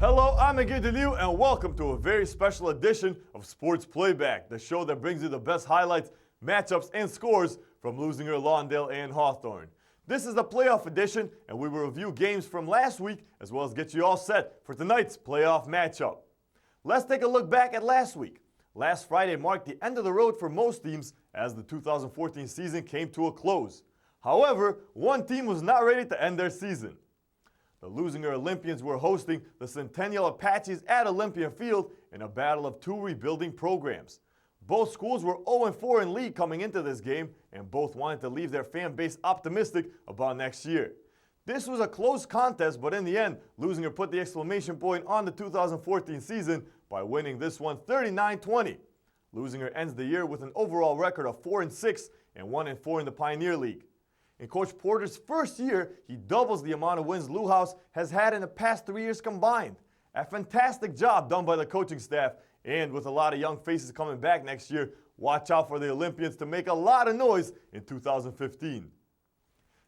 Hello, I'm Miguel Deliu, and welcome to a very special edition of Sports Playback, the show that brings you the best highlights, matchups, and scores from Lawndale, Lawndale, and Hawthorne. This is the playoff edition, and we will review games from last week, as well as get you all set for tonight's playoff matchup. Let's take a look back at last week. Last Friday marked the end of the road for most teams as the 2014 season came to a close. However, one team was not ready to end their season. The Lawndale Olympians were hosting the Centennial Apaches at Olympia Field in a battle of two rebuilding programs. Both schools were 0-4 in league coming into this game, and both wanted to leave their fan base optimistic about next year. This was a close contest, but in the end, Lawndale put the exclamation point on the 2014 season by winning this one 39-20. Lawndale ends the year with an overall record of 4-6 and 1-4 in the Pioneer League. In Coach Porter's first year, he doubles the amount of wins Lou House has had in the past 3 years combined. A fantastic job done by the coaching staff, and with a lot of young faces coming back next year, watch out for the Olympians to make a lot of noise in 2015.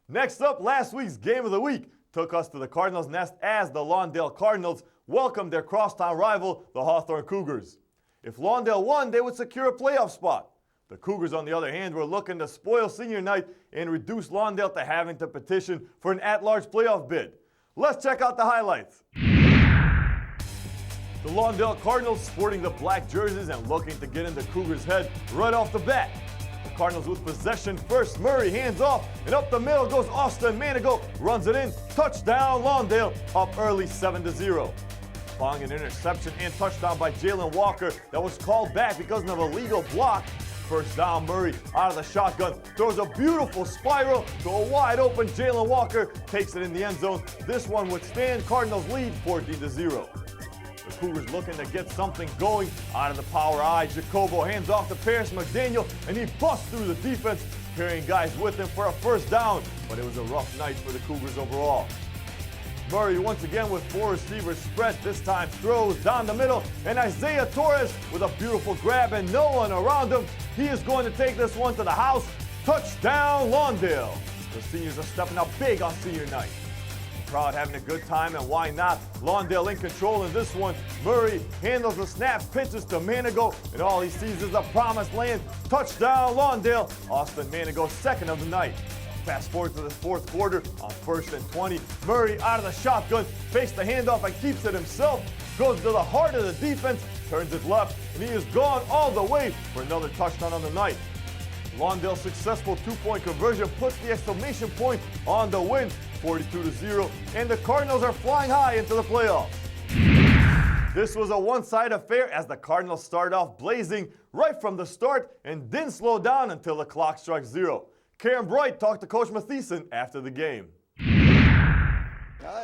Next up, last week's Game of the Week took us to the Cardinals' nest as the Lawndale Cardinals welcomed their crosstown rival, the Hawthorne Cougars. If Lawndale won, they would secure a playoff spot. The Cougars, on the other hand, were looking to spoil senior night and reduce Lawndale to having to petition for an at-large playoff bid. Let's check out the highlights. The Lawndale Cardinals sporting the black jerseys and looking to get in the Cougars' head right off the bat. The Cardinals with possession first. Murray hands off, and up the middle goes Austin Manigo, runs it in. Touchdown Lawndale, up early 7-0. Following an interception and touchdown by Jalen Walker that was called back because of a legal block. First down, Murray out of the shotgun, throws a beautiful spiral to a wide open Jalen Walker, takes it in the end zone. This one would stand Cardinals lead 14-0. The Cougars looking to get something going out of the power I. Jacobo hands off to Paris McDaniel, and he busts through the defense, carrying guys with him for a first down. But it was a rough night for the Cougars overall. Murray once again with four receivers spread, this time throws down the middle, and Isaiah Torres with a beautiful grab and no one around him. He is going to take this one to the house. Touchdown Lawndale. The seniors are stepping up big on senior night. The crowd having a good time, and why not? Lawndale in control in this one. Murray handles the snap, pitches to Manigo, and all he sees is the promised land. Touchdown Lawndale. Austin Manigo, second of the night. Fast forward to the fourth quarter on 1st and 20. Murray out of the shotgun, fakes the handoff and keeps it himself. Goes to the heart of the defense, turns it left, and he is gone all the way for another touchdown on the night. Lawndale's successful two-point conversion puts the exclamation point on the win, 42-0, and the Cardinals are flying high into the playoffs. This was a one-sided affair as the Cardinals started off blazing right from the start and didn't slow down until the clock struck 0. Karen Bright talked to Coach Mathieson after the game.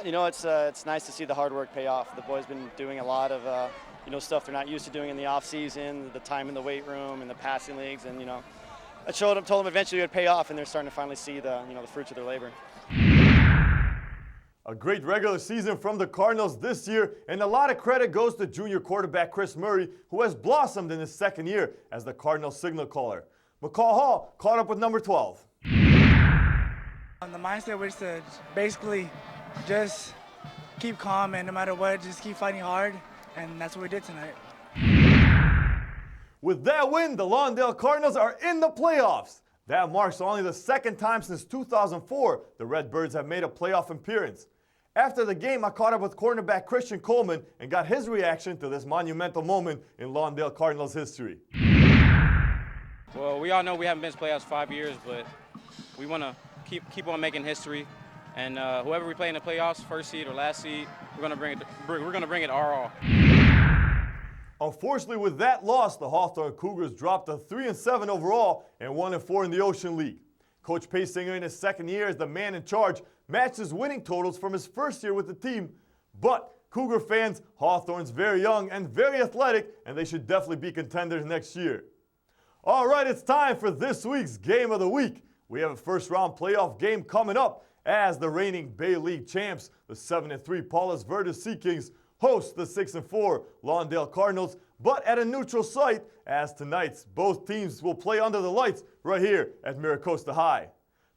You know, it's nice to see the hard work pay off. The boys been doing a lot of stuff they're not used to doing in the off season, the time in the weight room and the passing leagues, and I told them eventually it would pay off, and they're starting to finally see the fruits of their labor. A great regular season from the Cardinals this year, and a lot of credit goes to junior quarterback Chris Murray, who has blossomed in his second year as the Cardinals signal caller. McCall Hall caught up with number 12. The mindset was to basically just keep calm and no matter what, just keep fighting hard, and that's what we did tonight. With that win, the Lawndale Cardinals are in the playoffs. That marks only the second time since 2004 the Redbirds have made a playoff appearance. After the game, I caught up with cornerback Christian Coleman and got his reaction to this monumental moment in Lawndale Cardinals history. Well, we all know we haven't been to playoffs 5 years, but we want to keep on making history. And whoever we play in the playoffs, first seed or last seed, we're going to bring it our all. Unfortunately, with that loss, the Hawthorne Cougars dropped to 3-7 overall and 1-4 in the Ocean League. Coach Paysinger, in his second year as the man in charge, matched his winning totals from his first year with the team. But Cougar fans, Hawthorne's very young and very athletic, and they should definitely be contenders next year. All right, it's time for this week's Game of the Week. We have a first-round playoff game coming up as the reigning Bay League champs, the 7-3 Palos Verdes Sea Kings, host the 6-4 Lawndale Cardinals, but at a neutral site, as tonight's both teams will play under the lights right here at Miracosta High.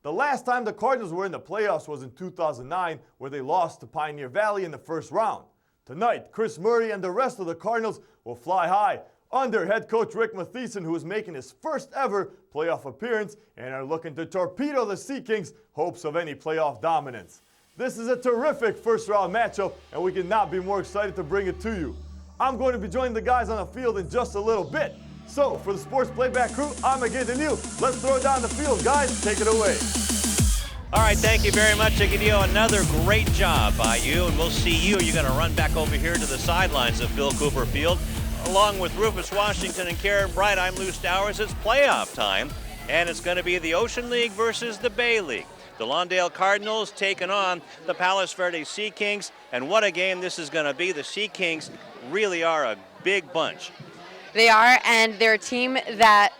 The last time the Cardinals were in the playoffs was in 2009, where they lost to Pioneer Valley in the first round. Tonight, Chris Murray and the rest of the Cardinals will fly high under head coach Rick Matheson, who is making his first ever playoff appearance and are looking to torpedo the Sea Kings' hopes of any playoff dominance. This is a terrific first-round matchup, and we could not be more excited to bring it to you. I'm going to be joining the guys on the field in just a little bit. So, for the Sports Playback crew, I'm again Neil. Let's throw it down the field. Guys, take it away. All right, thank you very much, Egidio. Another great job by you, and we'll see you. You're going to run back over here to the sidelines of Phil Cooper Field. Along with Rufus Washington and Karen Bright, I'm Lou Stowers. It's playoff time, and it's going to be the Ocean League versus the Bay League. The Lawndale Cardinals taking on the Palos Verdes Sea Kings, and what a game this is going to be. The Sea Kings really are a big bunch. They are, and they're a team that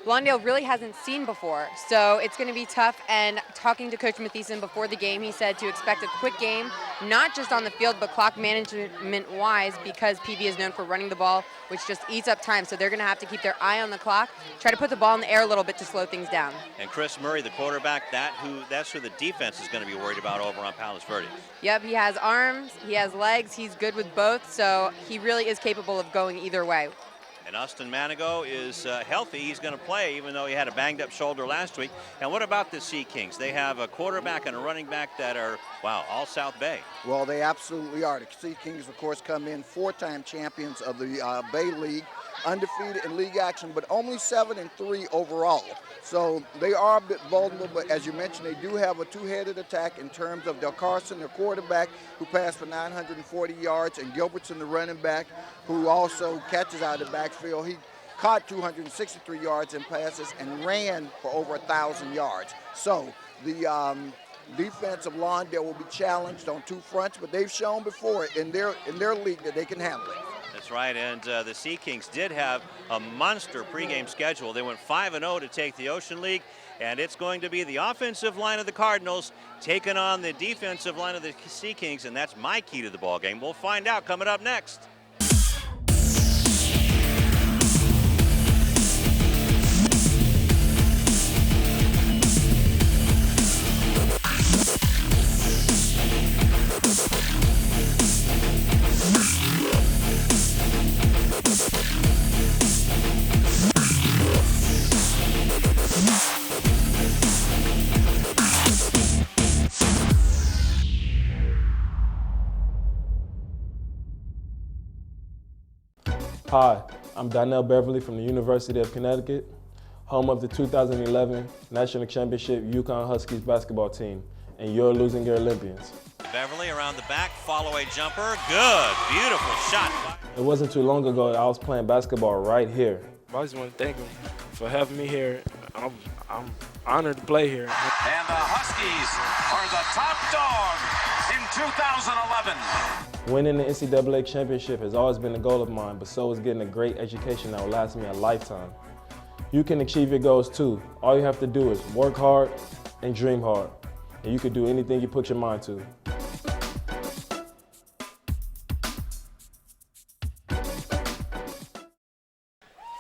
Lawndale really hasn't seen before, so it's going to be tough. And talking to Coach Matheson before the game, he said to expect a quick game, not just on the field, but clock management-wise, because PV is known for running the ball, which just eats up time. So they're going to have to keep their eye on the clock, try to put the ball in the air a little bit to slow things down. And Chris Murray, the quarterback, that's who the defense is going to be worried about over on Palos Verdes. Yep, he has arms, he has legs, he's good with both, so he really is capable of going either way. And Austin Manigo is healthy. He's going to play, even though he had a banged-up shoulder last week. And what about the Sea Kings? They have a quarterback and a running back that are, wow, all South Bay. Well, they absolutely are. The Sea Kings, of course, come in four-time champions of the Bay League, undefeated in league action, but only 7-3 overall. So they are a bit vulnerable, but as you mentioned, they do have a two-headed attack in terms of Del Carson, their quarterback, who passed for 940 yards, and Gilbertson, the running back, who also catches out of the backfield. He caught 263 yards in passes and ran for over 1,000 yards. So the defense of Lawndale will be challenged on two fronts, but they've shown before in their league that they can handle it. That's right, and the Sea Kings did have a monster pregame schedule. They went 5-0 to take the Ocean League, and it's going to be the offensive line of the Cardinals taking on the defensive line of the Sea Kings, and that's my key to the ball game. We'll find out coming up next. Hi, I'm Donnell Beverly from the University of Connecticut, home of the 2011 National Championship UConn Huskies basketball team, and you're losing your Olympians. Beverly around the back, follow-away jumper, good, beautiful shot. It wasn't too long ago that I was playing basketball right here. I just want to thank him for having me here. I'm honored to play here. And the Huskies are the top dog in 2011. Winning the NCAA championship has always been a goal of mine, but so is getting a great education that will last me a lifetime. You can achieve your goals too. All you have to do is work hard and dream hard, and you can do anything you put your mind to.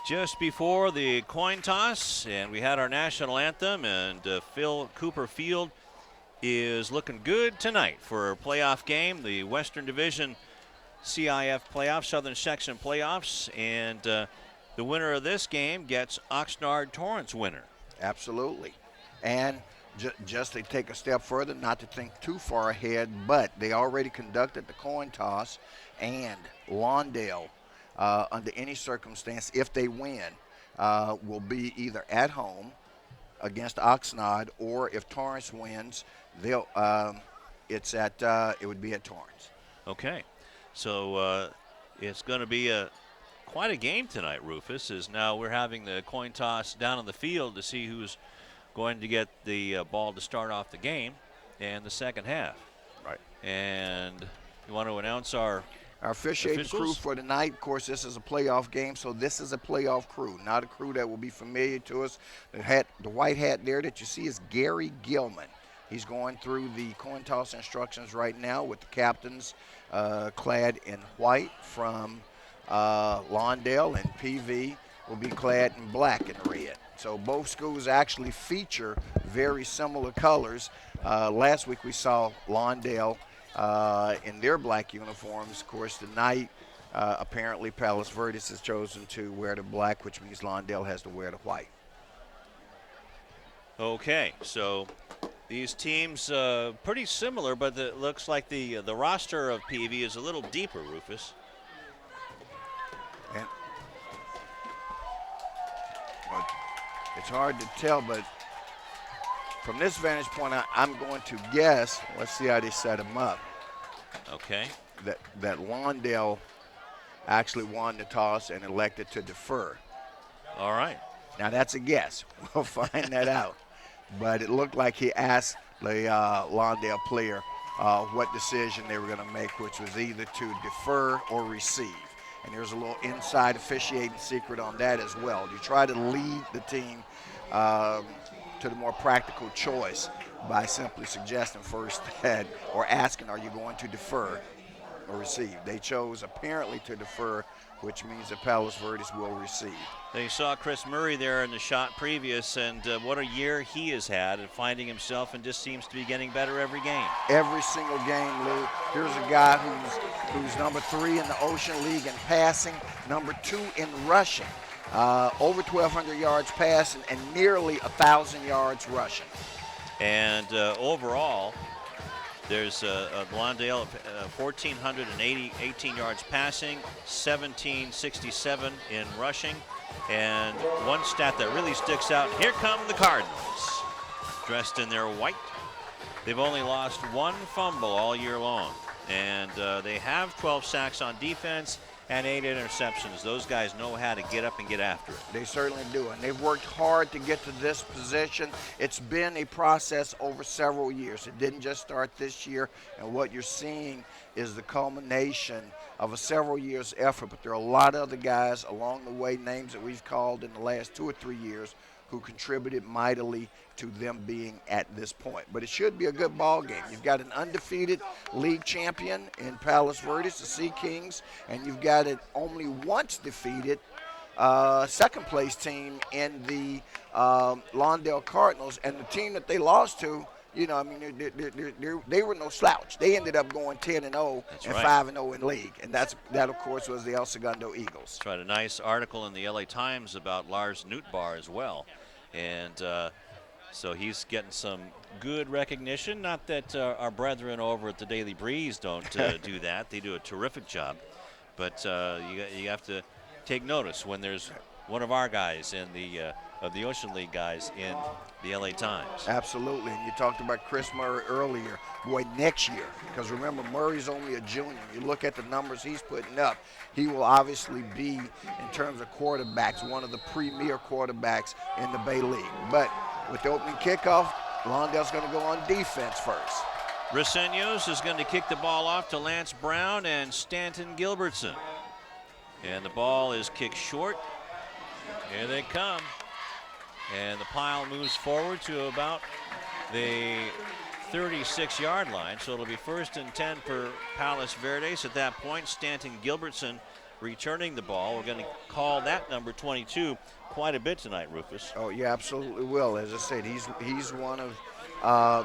Just before the coin toss, and we had our national anthem, and Phil Cooper Field is looking good tonight for a playoff game, the Western Division CIF playoffs, Southern Section playoffs, and the winner of this game gets Oxnard-Torrance winner. Absolutely. And just to take a step further, not to think too far ahead, but they already conducted the coin toss, and Lawndale, under any circumstance, if they win, will be either at home against Oxnard, or if Torrance wins, it would be at Torrance. Okay, so it's going to be quite a game tonight, Rufus, as now we're having the coin toss down on the field to see who's going to get the ball to start off the game and the second half. Right. And you want to announce our officiating crew for tonight. Of course, this is a playoff game, so this is a playoff crew, not a crew that will be familiar to us. The white hat there that you see is Gary Gilman. He's going through the coin toss instructions right now with the captains clad in white from Lawndale, and PV will be clad in black and red. So both schools actually feature very similar colors. Last week we saw Lawndale in their black uniforms. Of course, tonight, apparently Palos Verdes has chosen to wear the black, which means Lawndale has to wear the white. Okay, so these teams pretty similar, but it looks like the roster of PV is a little deeper, Rufus. And well, it's hard to tell, but from this vantage point, I'm going to guess. Let's see how they set them up. Okay. That Lawndale actually won the toss and elected to defer. All right. Now that's a guess. We'll find that out. But it looked like he asked the Lawndale player what decision they were going to make, which was either to defer or receive. And there's a little inside officiating secret on that as well. You try to lead the team to the more practical choice by simply suggesting first that, or asking, are you going to defer or receive? They chose apparently to defer, which means that Palos Verdes will receive. They saw Chris Murray there in the shot previous, and what a year he has had at finding himself, and just seems to be getting better every game. Every single game, Lou. Here's a guy who's number 3 in the Ocean League in passing, number 2 in rushing. Over 1,200 yards passing and nearly 1,000 yards rushing. And overall, there's Lawndale 1,418 yards passing, 1,767 in rushing. And one stat that really sticks out, here come the Cardinals, dressed in their white. They've only lost 1 fumble all year long, and they have 12 sacks on defense and 8 interceptions. Those guys know how to get up and get after it. They certainly do, and they've worked hard to get to this position. It's been a process over several years. It didn't just start this year, and what you're seeing is the culmination of a several years effort, but there are a lot of other guys along the way, names that we've called in the last 2 or 3 years, who contributed mightily to them being at this point. But it should be a good ball game. You've got an undefeated league champion in Palos Verdes, the Sea Kings, and you've got an only once defeated second place team in the Lawndale Cardinals, and the team that they lost to, you know, I mean, they were no slouch. They ended up going 10-0 and 5-0 in league, and that of course was the El Segundo Eagles. That's right. A nice article in the LA Times about Lars Nootbaar as well, and so he's getting some good recognition. Not that our brethren over at the Daily Breeze don't do that. They do a terrific job, but you have to take notice when there's one of our guys in the of the Ocean League guys in the LA Times. Absolutely, and you talked about Chris Murray earlier. Boy, next year, because remember, Murray's only a junior. You look at the numbers he's putting up, he will obviously be, in terms of quarterbacks, one of the premier quarterbacks in the Bay League. But with the opening kickoff, Lawndale's going to go on defense first. Briseños is going to kick the ball off to Lance Brown and Stanton Gilbertson. And the ball is kicked short. Here they come. And the pile moves forward to about the 36-yard line. So it'll be 1st and 10 for Palos Verdes. At that point, Stanton Gilbertson returning the ball. We're going to call that number 22 quite a bit tonight, Rufus. Oh, yeah, absolutely will. As I said, he's one of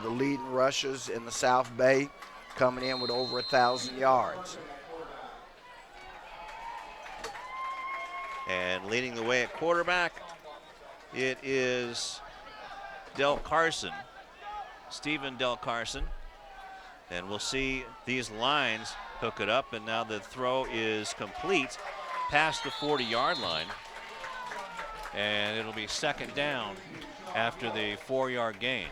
the leading rushers in the South Bay, coming in with over 1,000 yards. And leading the way at quarterback, it is Del Carson, Stephen Del Carson. And we'll see these lines hook it up, and now the throw is complete past the 40-yard line. And it'll be 2nd down after the 4-yard gain.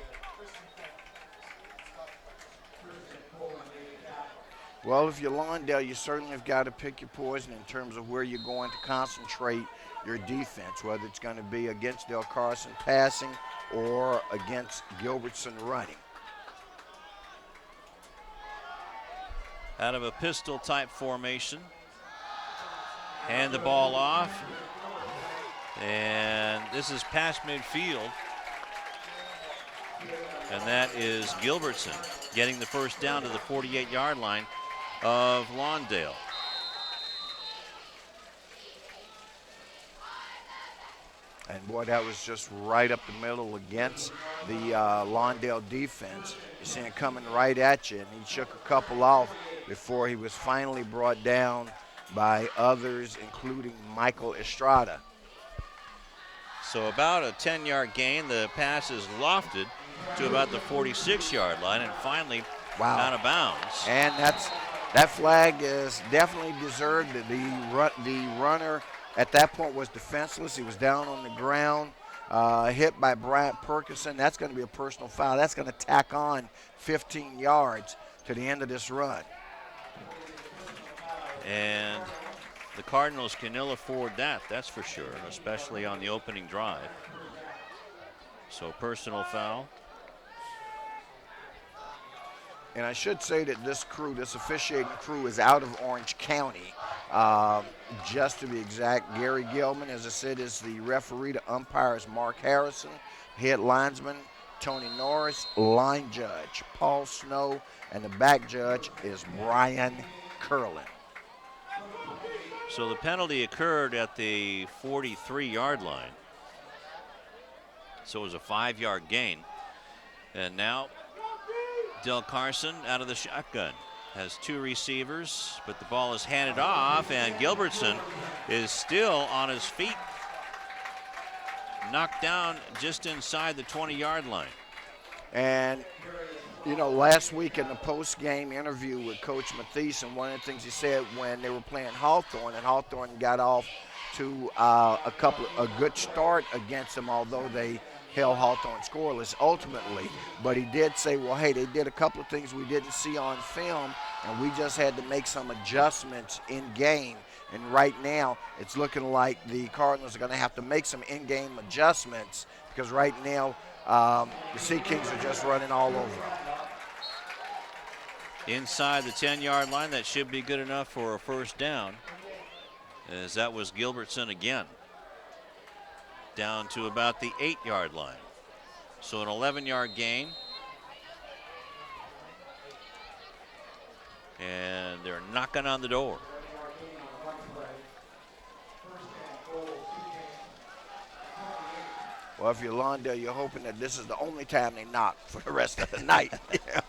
Well, if you're Lawndale, you certainly have got to pick your poison in terms of where you're going to concentrate your defense, whether it's going to be against Del Carson passing or against Gilbertson running. Out of a pistol-type formation. Hand the ball off. And this is past midfield. And that is Gilbertson getting the first down to the 48-yard line of Lawndale. And boy, that was just right up the middle against the Lawndale defense. You see him coming right at you, and he shook a couple off before he was finally brought down by others, including Michael Estrada. So about a 10-yard gain. The pass is lofted to about the 46-yard line and finally out of bounds. And that flag is definitely deserved. The runner at that point was defenseless. He was down on the ground, hit by Bryant Perkinson. That's going to be a personal foul. That's going to tack on 15 yards to the end of this run. And the Cardinals can ill afford that, that's for sure, especially on the opening drive. So personal foul. And I should say that this officiating crew is out of Orange County. Just to be exact, Gary Gilman, as I said, is the referee. The umpire is Mark Harrison. Head linesman, Tony Norris. Line judge, Paul Snow. And the back judge is Brian Curlin. So the penalty occurred at the 43-yard line. So it was a 5-yard gain. And now Del Carson out of the shotgun. Has two receivers, but the ball is handed off, and Gilbertson is still on his feet. Knocked down just inside the 20-yard line. And you know, last week in the post-game interview with Coach Mathieson, one of the things he said when they were playing Hawthorne, and Hawthorne got off to a good start against them, although they held Hawthorne scoreless ultimately. But he did say, well, hey, they did a couple of things we didn't see on film, and we just had to make some adjustments in game. And right now, it's looking like the Cardinals are going to have to make some in-game adjustments because right now the Sea Kings are just running all over them. Inside the 10-yard line, that should be good enough for a first down, as that was Gilbertson again. Down to about the 8-yard line. So an 11-yard gain. And they're knocking on the door. Well, if you're Lawndale, you're hoping that this is the only time they knock for the rest of the night. Yeah.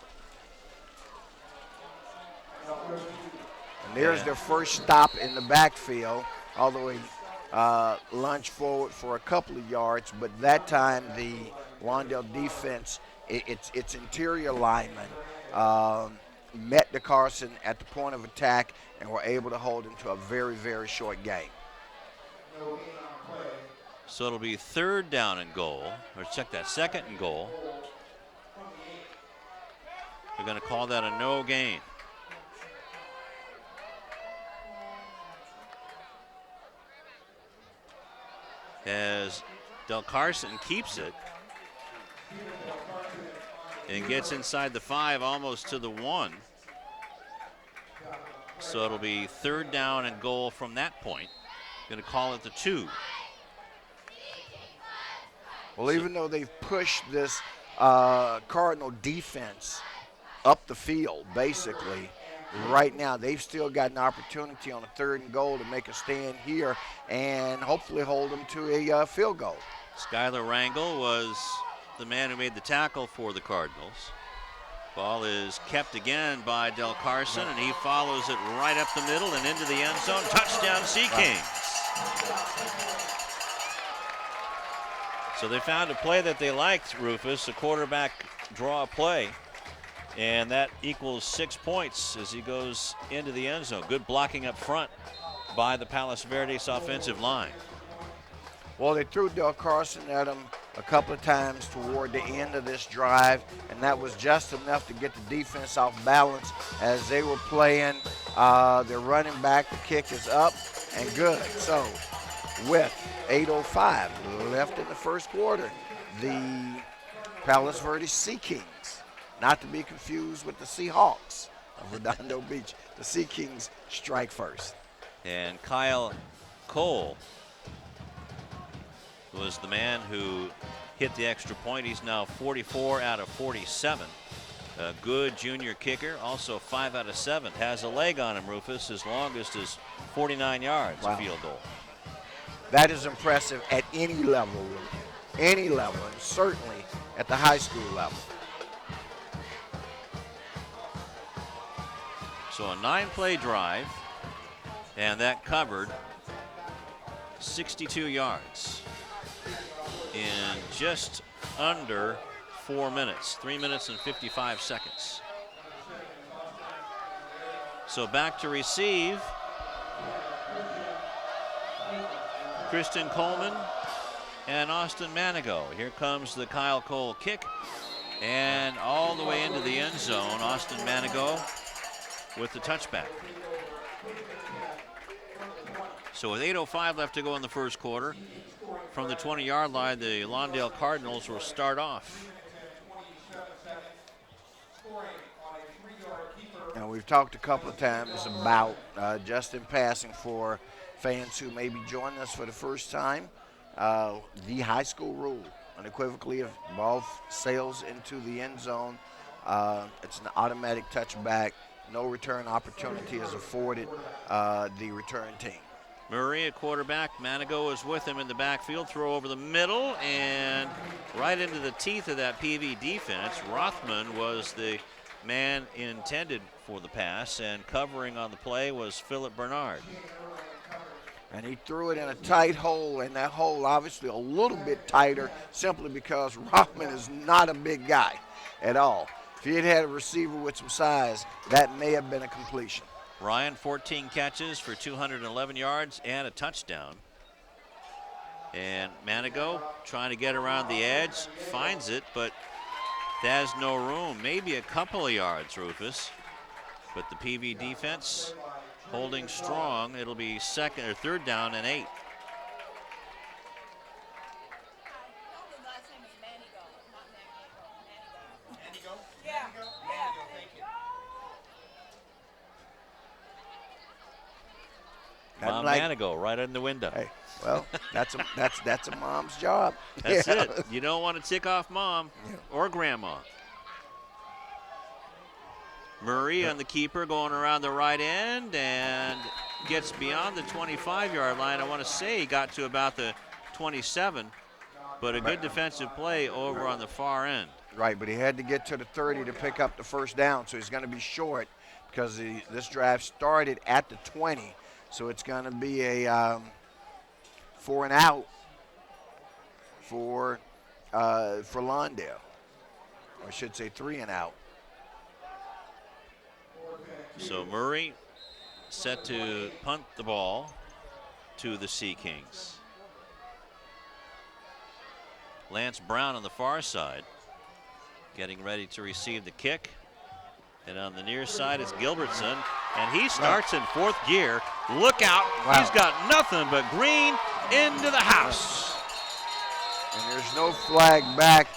And there's their first stop in the backfield, although he lunged forward for a couple of yards, but that time the Lawndale defense, its interior linemen met the Carson at the point of attack and were able to hold him to a very, very short gain. So it'll be 3rd down and goal, or check that, 2nd and goal. They're going to call that a no gain. As Del Carson keeps it and gets inside the 5, almost to the 1. So it'll be 3rd down and goal from that point. Going to call it the 2. Well, even though they've pushed this Cardinal defense up the field, basically, right now they've still got an opportunity on a 3rd and goal to make a stand here and hopefully hold them to a field goal. Skylar Rangel was the man who made the tackle for the Cardinals. Ball is kept again by Del Carson, and he follows it right up the middle and into the end zone. Touchdown, Sea Kings. So they found a play that they liked, Rufus, a quarterback draw play. And that equals 6 points as he goes into the end zone. Good blocking up front by the Palos Verdes offensive line. Well, they threw Del Carson at him a couple of times toward the end of this drive, and that was just enough to get the defense off balance as they were playing their running back. The kick is up and good. So with 8:05 left in the first quarter, the Palos Verdes Sea Kings, not to be confused with the Seahawks of Redondo Beach, the Sea Kings strike first. And Kyle Cole was the man who hit the extra point. He's now 44 out of 47. A good junior kicker, also 5 out of 7. Has a leg on him, Rufus. His longest is 49 yards, a field goal. that is impressive at any level, and certainly at the high school level. So a 9-play drive, and that covered 62 yards in just under 4 minutes, 3 minutes and 55 seconds. So back to receive. Kristen Coleman and Austin Manigo. Here comes the Kyle Cole kick, and all the way into the end zone, Austin Manigo with the touchback. So with 8:05 left to go in the first quarter, from the 20-yard line, the Lawndale Cardinals will start off. Now, we've talked a couple of times about, just in passing for fans who may be joining us for the first time, the high school rule. Unequivocally, if ball sails into the end zone, it's an automatic touchback. No return opportunity is afforded the return team. Murray at quarterback. Manigo is with him in the backfield. Throw over the middle and right into the teeth of that PV defense. Rothman was the man intended for the pass, and covering on the play was Philip Bernard. And he threw it in a tight hole, and that hole obviously a little bit tighter simply because Rothman is not a big guy at all. If he had had a receiver with some size, that may have been a completion. Ryan, 14 catches for 211 yards and a touchdown. And Manigo trying to get around the edge, finds it, but there's no room. Maybe a couple of yards, Rufus. But the PV defense holding strong. It'll be second or third down and 8. Mom Manigo right in the window. Hey, well, that's a mom's job. That's it. You don't want to tick off mom or grandma. Murray on the keeper going around the right end and gets beyond the 25-yard line. I want to say he got to about the 27, but a good defensive play over on the far end. Right, but he had to get to the 30 to pick up the first down, so he's going to be short because this drive started at the 20. So it's going to be a 4 and out for Lawndale, or I should say 3 and out. So Murray set to punt the ball to the Sea Kings. Lance Brown on the far side getting ready to receive the kick. And on the near side is Gilbertson, and he starts in 4th gear. Look out, He's got nothing but green into the house. And there's no flag back.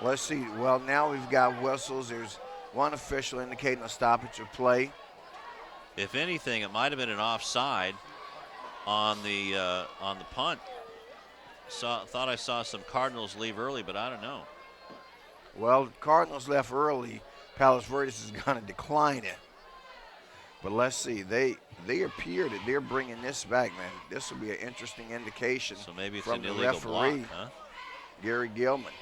Let's see, well, now we've got whistles. There's one official indicating a stoppage of play. If anything, it might have been an offside on the punt. Thought I saw some Cardinals leave early, but I don't know. Well, Cardinals left early. Palos Verdes is going to decline it. But let's see. They appear that they're bringing this back, man. This will be an interesting indication so maybe it's from an the illegal referee, block, huh? Gary Gilman.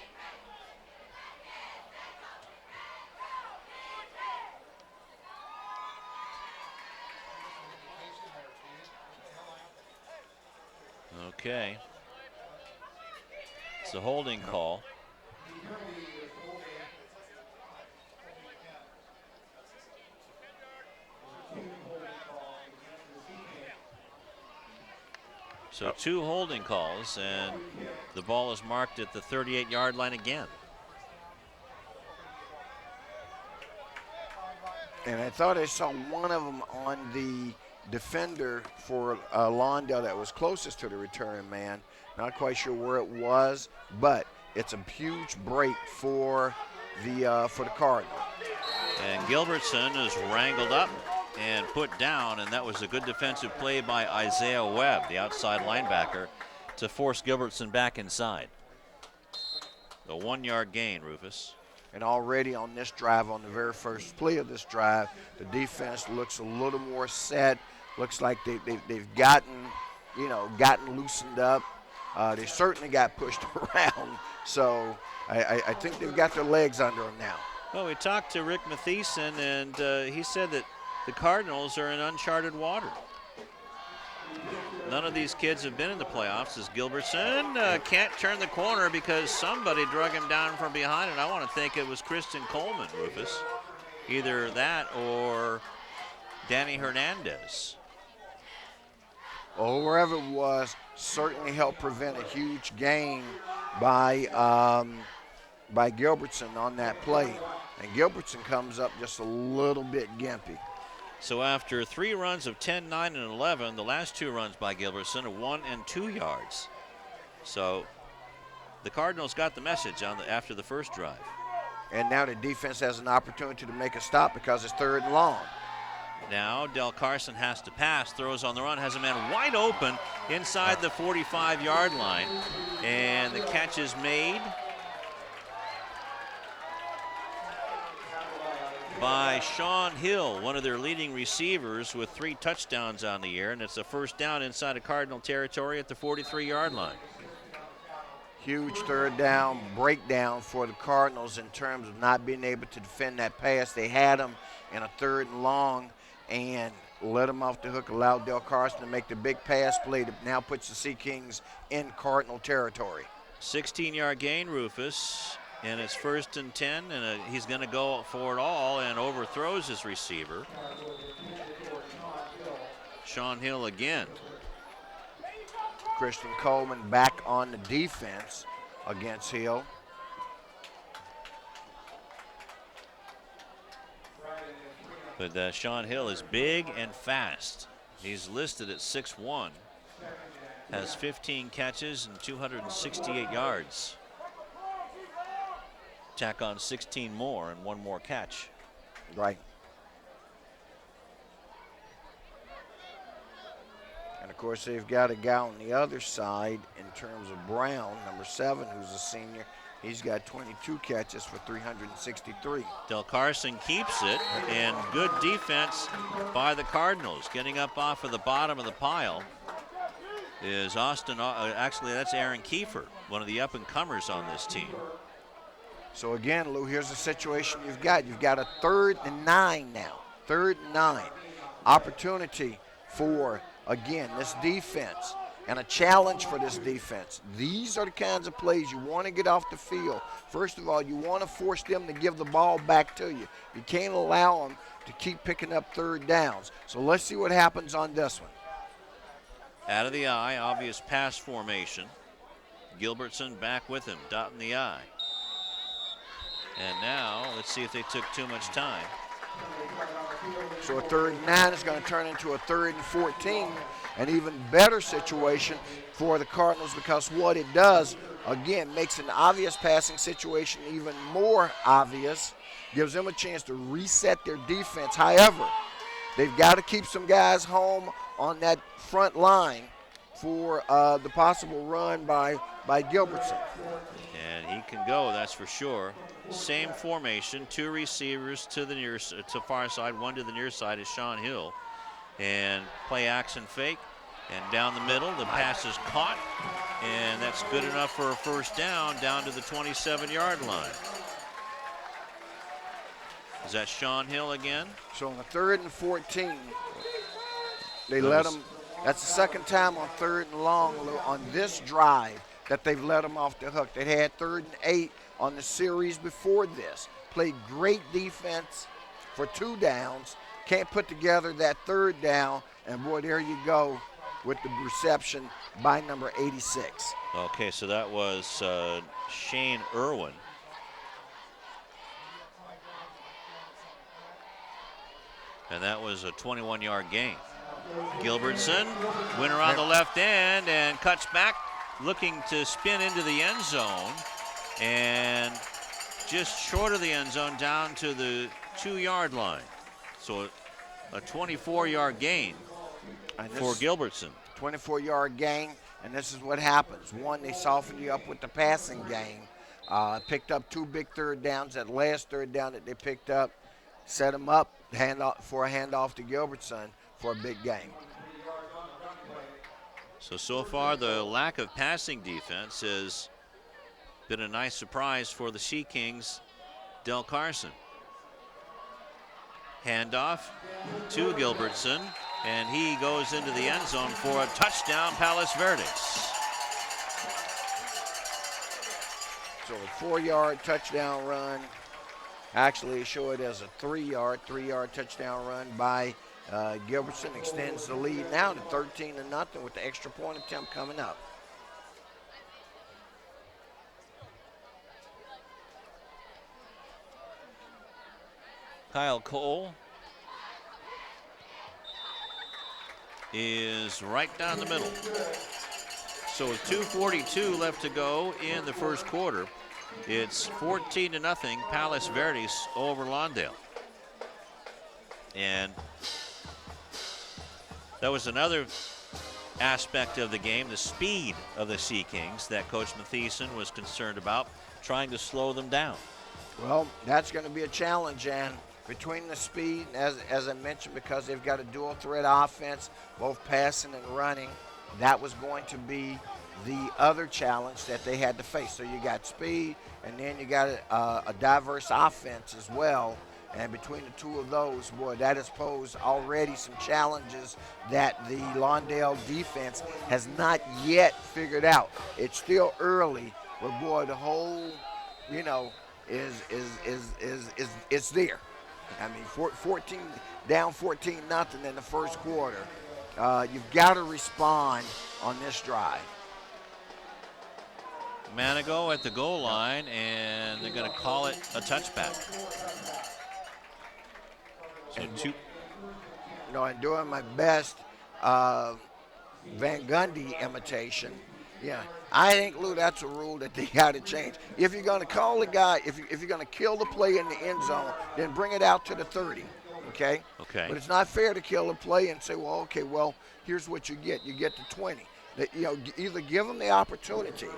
Okay. It's a holding call. So 2 holding calls, and the ball is marked at the 38-yard line again. And I thought I saw one of them on the defender for Lawndale that was closest to the return man. Not quite sure where it was, but it's a huge break for the Cardinal. And Gilbertson is wrangled up and put down, and that was a good defensive play by Isaiah Webb, the outside linebacker, to force Gilbertson back inside. A 1-yard gain, Rufus. And already on this drive, on the very first play of this drive, the defense looks a little more set. Looks like they've gotten gotten loosened up. They certainly got pushed around. So I think they've got their legs under them now. Well, we talked to Rick Mathieson, and he said that the Cardinals are in uncharted water. None of these kids have been in the playoffs. As Gilbertson can't turn the corner because somebody drug him down from behind, and I want to think it was Kristen Coleman, Rufus. Either that or Danny Hernandez. Or wherever it was, certainly helped prevent a huge gain by Gilbertson on that play. And Gilbertson comes up just a little bit gimpy. So after 3 runs of 10, 9, and 11, the last 2 runs by Gilbertson are 1 and 2 yards. So the Cardinals got the message after the first drive. And now the defense has an opportunity to make a stop because it's 3rd and long. Now Del Carson has to pass, throws on the run, has a man wide open inside the 45-yard line. And the catch is made by Sean Hill, one of their leading receivers with 3 touchdowns on the year, and it's a first down inside of Cardinal territory at the 43-yard line. Huge 3rd down breakdown for the Cardinals in terms of not being able to defend that pass. They had him in a 3rd and long and let him off the hook, allowed Del Carson to make the big pass play that now puts the Sea Kings in Cardinal territory. 16-yard gain, Rufus. And it's 1st and 10, and he's going to go for it all and overthrows his receiver. Sean Hill again. Christian Coleman back on the defense against Hill. But Sean Hill is big and fast. He's listed at 6'1", has 15 catches and 268 yards. Tack on 16 more and 1 more catch. Right. And of course they've got a guy on the other side in terms of Brown, number 7, who's a senior. He's got 22 catches for 363. Del Carson keeps it, and good defense by the Cardinals. Getting up off of the bottom of the pile is Austin, actually that's Aaron Kiefer, one of the up-and-comers on this team. So again, Lou, here's the situation you've got. You've got a 3rd and 9 now. 3rd and 9. Opportunity for, again, this defense and a challenge for this defense. These are the kinds of plays you want to get off the field. First of all, you want to force them to give the ball back to you. You can't allow them to keep picking up 3rd downs. So let's see what happens on this one. Out of the eye, obvious pass formation. Gilbertson back with him, dotting the I. And now, let's see if they took too much time. So a 3rd and 9 is going to turn into a 3rd and 14. An even better situation for the Cardinals because what it does, again, makes an obvious passing situation even more obvious, gives them a chance to reset their defense. However, they've got to keep some guys home on that front line for the possible run by Gilbertson. And he can go, that's for sure. Same formation, 2 receivers to the far side, 1 to the near side is Sean Hill. And play action fake, and down the middle, the pass is caught, and that's good enough for a first down to the 27-yard line. Is that Sean Hill again? So on the 3rd and 14, they let him, that's the 2nd time on 3rd and long on this drive that they've let him off the hook. They had 3rd and 8 on the series before this. Played great defense for 2 downs. Can't put together that 3rd down, and boy, there you go with the reception by number 86. Okay, so that was Shane Irwin. And that was a 21-yard gain. Gilbertson went around the left end and cuts back, looking to spin into the end zone, and just short of the end zone down to the 2-yard line. So a 24-yard gain for Gilbertson. 24-yard gain, and this is what happens. One, they soften you up with the passing game. Picked up 2 big 3rd downs. That last 3rd down that they picked up, set them up for a handoff to Gilbertson for a big game. So far, the lack of passing defense has been a nice surprise for the Sea Kings. Del Carson. Handoff to Gilbertson, and he goes into the end zone for a touchdown, Palos Verdes. So a 4-yard touchdown run. Actually, show it as a 3-yard touchdown run by Gilbertson. Extends the lead now to 13-0 with the extra point attempt coming up. Kyle Cole is right down the middle. So with 2:42 left to go in the first quarter, it's 14-0 Palos Verdes over Lawndale. And that was another aspect of the game, the speed of the Sea Kings that Coach Mathieson was concerned about, trying to slow them down. Well, that's going to be a challenge, and between the speed, as I mentioned, because they've got a dual threat offense, both passing and running, that was going to be the other challenge that they had to face. So you got speed, and then you got a diverse offense as well. And between the two of those, boy, that has posed already some challenges that the Lawndale defense has not yet figured out. It's still early, but boy, the whole, is there. I mean, 14 down 14-0 in the first quarter. You've got to respond on this drive. Manigo at the goal line, and they're going to call it a touchback. So and doing my best Van Gundy imitation. Yeah, I think, Lou, that's a rule that they got to change. If you're going to call the guy, if you're going to kill the play in the end zone, then bring it out to the 30, okay? Okay. But it's not fair to kill a play and say, well, here's what you get. You get the 20. Either give them the opportunity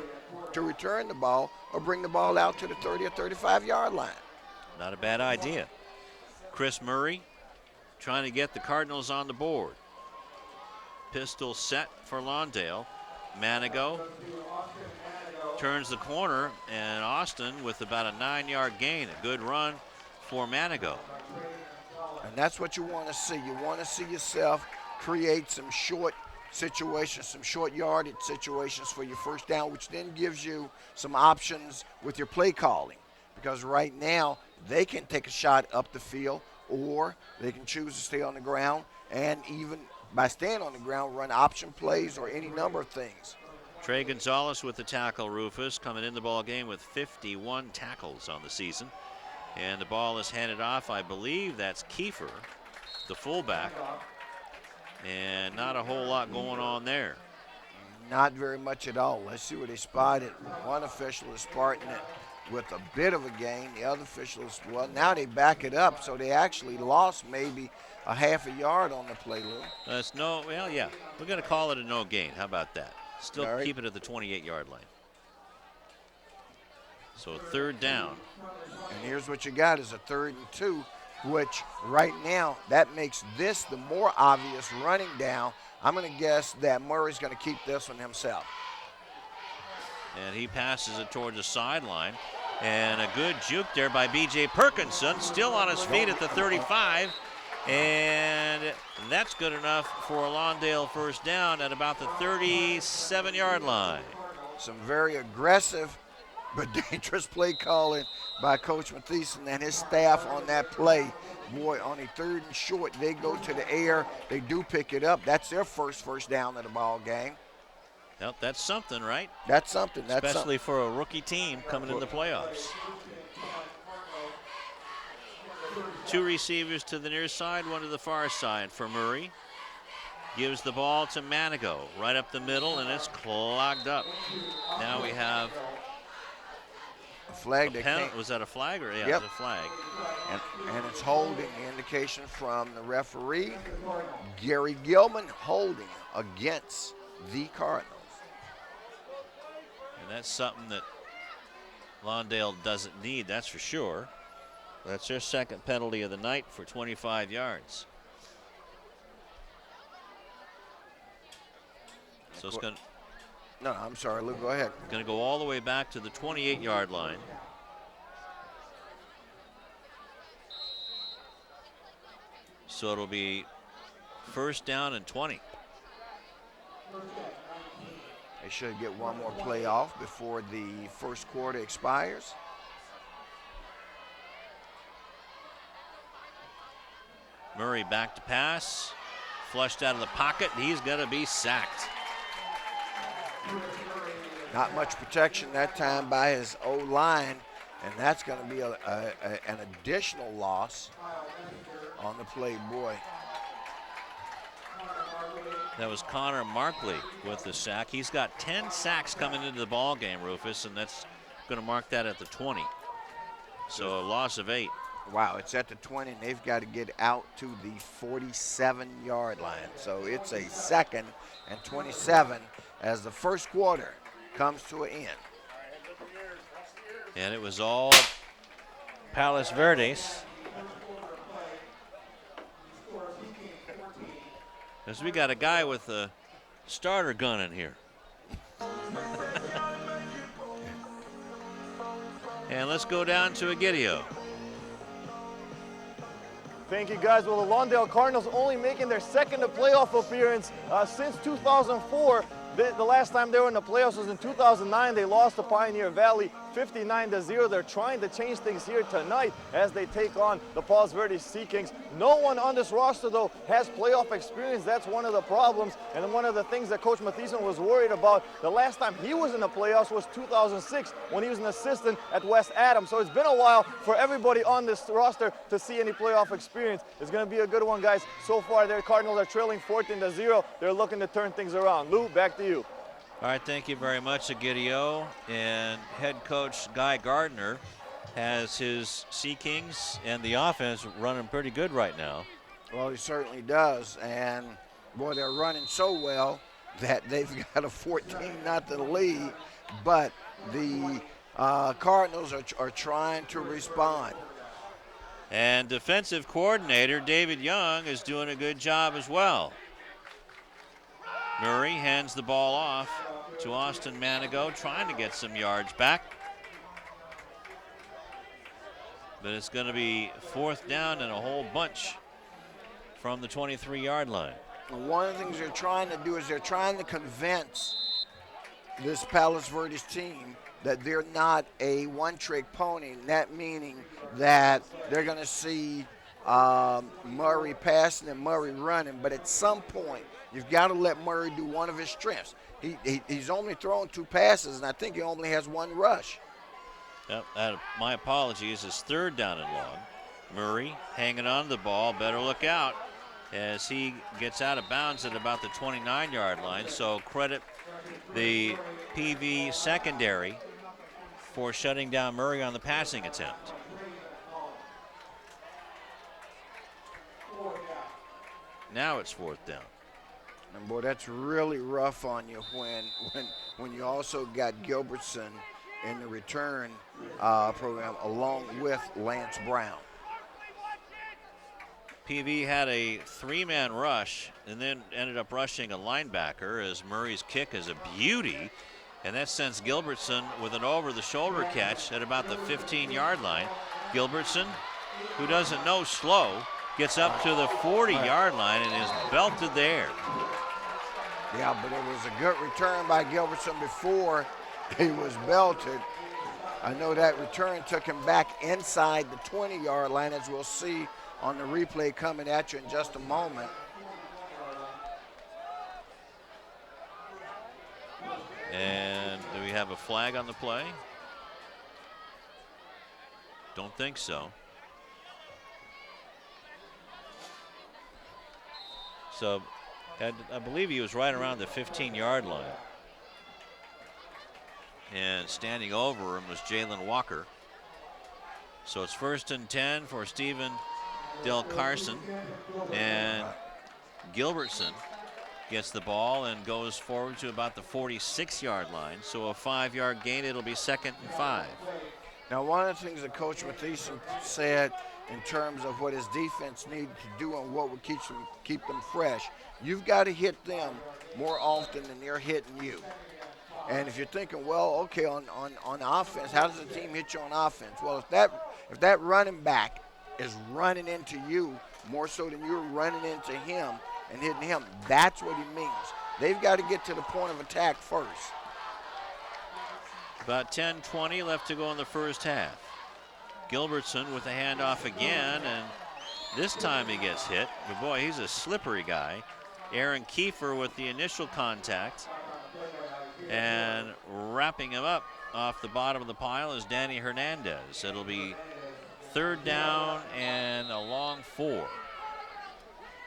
to return the ball or bring the ball out to the 30 or 35-yard line. Not a bad idea. Chris Murray trying to get the Cardinals on the board. Pistol set for Lawndale. Manigo turns the corner, and Austin with about a 9-yard gain. A good run for Manigo. And that's what you want to see. You want to see yourself create some short situations, some short yardage situations for your first down, which then gives you some options with your play calling. Because right now, they can take a shot up the field, or they can choose to stay on the ground, and even by staying on the ground, run option plays or any number of things. Trey Gonzalez with the tackle, Rufus, coming in the ball game with 51 tackles on the season. And the ball is handed off. I believe that's Kiefer, the fullback. And not a whole lot going on there. Not very much at all. Let's see where they spotted. One official is spotting it with a bit of a gain. The other official is, well, now they back it up, so they actually lost maybe a half a yard on the play, Lou. Yeah. We're going to call it a no gain. How about that? Still All right. Keep it at the 28-yard line. So third down. And here's what you got is a 3rd and 2, which right now, that makes this the more obvious running down. I'm going to guess that Murray's going to keep this one himself. And he passes it towards the sideline. And a good juke there by B.J. Perkinson, still on his feet at the 35. And that's good enough for a Lawndale first down at about the 37-yard line. Some very aggressive but dangerous play calling by Coach Mathieson and his staff on that play. Boy, on a 3rd and short, they go to the air. They do pick it up. That's their first down of the ball game. Well, that's something, right? That's something. Especially for a rookie team coming in the playoffs. 2 receivers to the near side, 1 to the far side for Murray. Gives the ball to Manigo right up the middle, and it's clogged up. Now we have a flag. Was that a flag? Or yeah, yep. It was a flag. And it's holding, the indication from the referee, Gary Gilman, holding against the Cardinals. And that's something that Lawndale doesn't need, that's for sure. That's their second penalty of the night for 25 yards. So it's going to. No, I'm sorry, Lou, go ahead. Going to go all the way back to the 28-yard line. So it'll be first down and 20. They should get one more play off before the first quarter expires. Murray back to pass. Flushed out of the pocket. He's going to be sacked. Not much protection that time by his O-line, and that's going to be an additional loss on the play. Boy. That was Connor Markley with the sack. He's got 10 sacks coming into the ball game, Rufus, and that's going to mark that at the 20. So a loss of 8. Wow, it's at the 20, and they've got to get out to the 47-yard line. So it's a 2nd and 27 as the first quarter comes to an end. And it was all Palos Verdes. Because we got a guy with a starter gun in here. And let's go down to Egidio. Thank you, guys. Well, the Lawndale Cardinals only making their second playoff appearance since 2004. The last time they were in the playoffs was in 2009. They lost to Pioneer Valley 59-0. They're trying to change things here tonight as they take on the Palos Verdes Sea Kings. No one on this roster, though, has playoff experience. That's one of the problems, and one of the things that Coach Mathieson was worried about. The last time he was in the playoffs was 2006 when he was an assistant at West Adams. So it's been a while for everybody on this roster to see any playoff experience. It's going to be a good one, guys. So far, their Cardinals are trailing 14-0. They're looking to turn things around. Lou, back to you. All right, thank you very much, Egidio. And head coach Guy Gardner has his Sea Kings and the offense running pretty good right now. Well, he certainly does. And, boy, they're running so well that they've got a 14-0 lead. But the Cardinals are trying to respond. And defensive coordinator David Young is doing a good job as well. Murray hands the ball off to Austin Manigo, trying to get some yards back. But it's going to be fourth down and a whole bunch from the 23-yard line. And one of the things they're trying to do is they're trying to convince this Palos Verdes team that they're not a one-trick pony, and that meaning that they're going to see Murray passing and Murray running, but at some point, you've got to let Murray do one of his strengths. He's only thrown 2 passes, and I think he only has 1 rush. Yep, my apologies. It's third down and long. Murray hanging on to the ball. Better look out as he gets out of bounds at about the 29-yard line. So credit the PV secondary for shutting down Murray on the passing attempt. Now it's fourth down. And boy, that's really rough on you when you also got Gilbertson in the return program along with Lance Brown. PV had a 3-man rush and then ended up rushing a linebacker as Murray's kick is a beauty. And that sends Gilbertson with an over-the-shoulder catch at about the 15-yard line. Gilbertson, who doesn't know slow, gets up to the 40-yard line and is belted there. Yeah, but it was a good return by Gilbertson before he was belted. I know that return took him back inside the 20-yard line, as we'll see on the replay coming at you in just a moment. And do we have a flag on the play? Don't think so. So I believe he was right around the 15-yard line. And standing over him was Jalen Walker. So it's 1st and 10 for Stephen Del Carson. And Gilbertson gets the ball and goes forward to about the 46-yard line. So a 5-yard gain, it'll be 2nd and 5. Now, one of the things that Coach Mathieson said in terms of what his defense needed to do and what would keep them fresh, you've got to hit them more often than they're hitting you. And if you're thinking, well, okay, on offense, how does the team hit you on offense? Well, if that running back is running into you more so than you're running into him and hitting him, that's what he means. They've got to get to the point of attack first. About 10-20 left to go in the first half. Gilbertson with the handoff again, and this time he gets hit. But boy, he's a slippery guy. Aaron Kiefer with the initial contact. And wrapping him up off the bottom of the pile is Danny Hernandez. It'll be 3rd down and a long 4.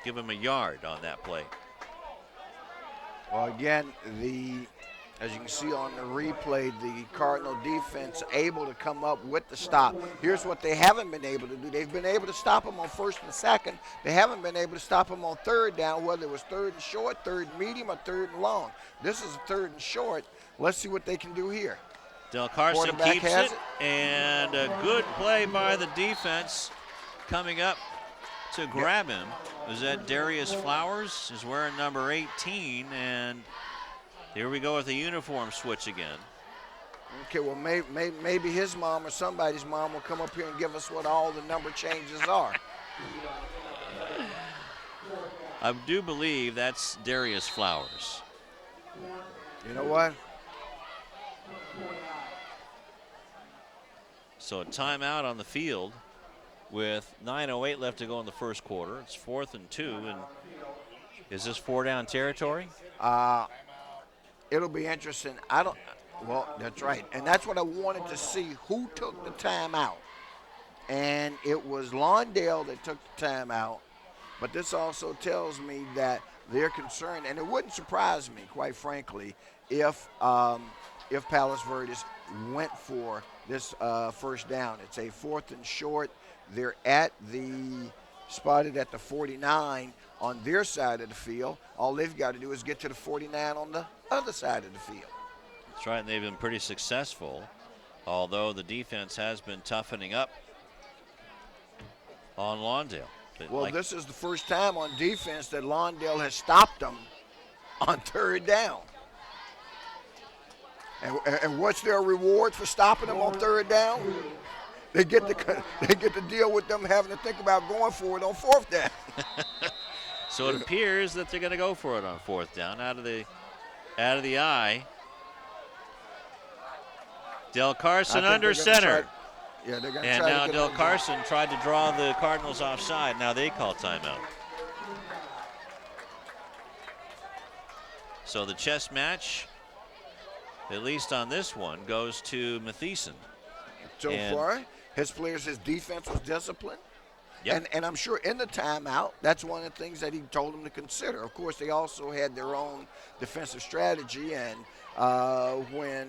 Give him a yard on that play. Well, again, as you can see on the replay, the Cardinal defense able to come up with the stop. Here's what they haven't been able to do. They've been able to stop them on 1st and 2nd. They haven't been able to stop them on 3rd down, whether it was 3rd and short, 3rd and medium, or 3rd and long. This is a 3rd and short. Let's see what they can do here. Del Carson keeps it, and a good play by the defense coming up to grab him. Was that Darius Flowers? Is wearing number 18, and here we go with the uniform switch again. Okay, well, maybe his mom or somebody's mom will come up here and give us what all the number changes are. I do believe that's Darius Flowers. You know what? So a timeout on the field with 9:08 left to go in the first quarter. It's 4th and 2, and is this 4-down territory? It'll be interesting. Well, that's right. And that's what I wanted to see, who took the timeout. And it was Lawndale that took the timeout. But this also tells me that they're concerned, and it wouldn't surprise me, quite frankly, if Palos Verdes went for this 1st down. It's a 4th and short. They're spotted at the 49 on their side of the field. All they've got to do is get to the 49 on the other side of the field. That's right, and they've been pretty successful, although the defense has been toughening up on Lawndale. But well, this is the first time on defense that Lawndale has stopped them on 3rd down. And what's their reward for stopping them on 3rd down? They get to deal with them having to think about going for it on 4th down. So it appears that they're going to go for it on 4th down out of the eye. Del Carson under center. They're going to try. And now Del Carson tried to draw the Cardinals offside. Now they call timeout. So the chess match, at least on this one, goes to Mathieson. So far, his defense was disciplined. Yep. And I'm sure in the timeout, that's one of the things that he told them to consider. Of course, they also had their own defensive strategy, and when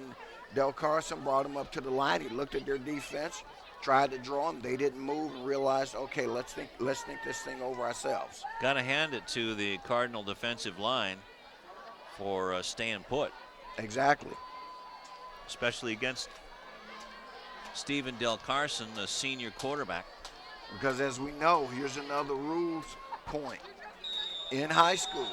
Del Carson brought them up to the line, he looked at their defense, tried to draw them. They didn't move and realized, okay, let's think this thing over ourselves. Got to hand it to the Cardinal defensive line for staying put. Exactly. Especially against Stephen Del Carson, the senior quarterback. Because as we know, here's another rules point. In high school,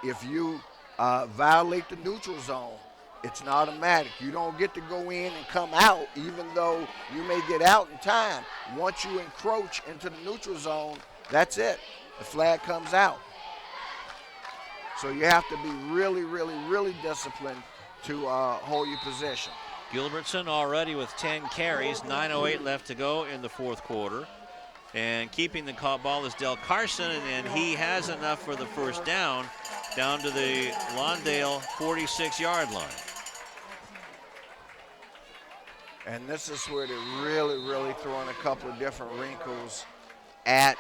if you violate the neutral zone, it's an automatic. You don't get to go in and come out, even though you may get out in time. Once you encroach into the neutral zone, that's it. The flag comes out. So you have to be really, really, really disciplined to hold your position. Gilbertson already with 10 carries, 9:08 left to go in the 4th quarter. And keeping the ball is Del Carson, and he has enough for the 1st down to the Lawndale 46-yard line. And this is where they're really, really throwing a couple of different wrinkles at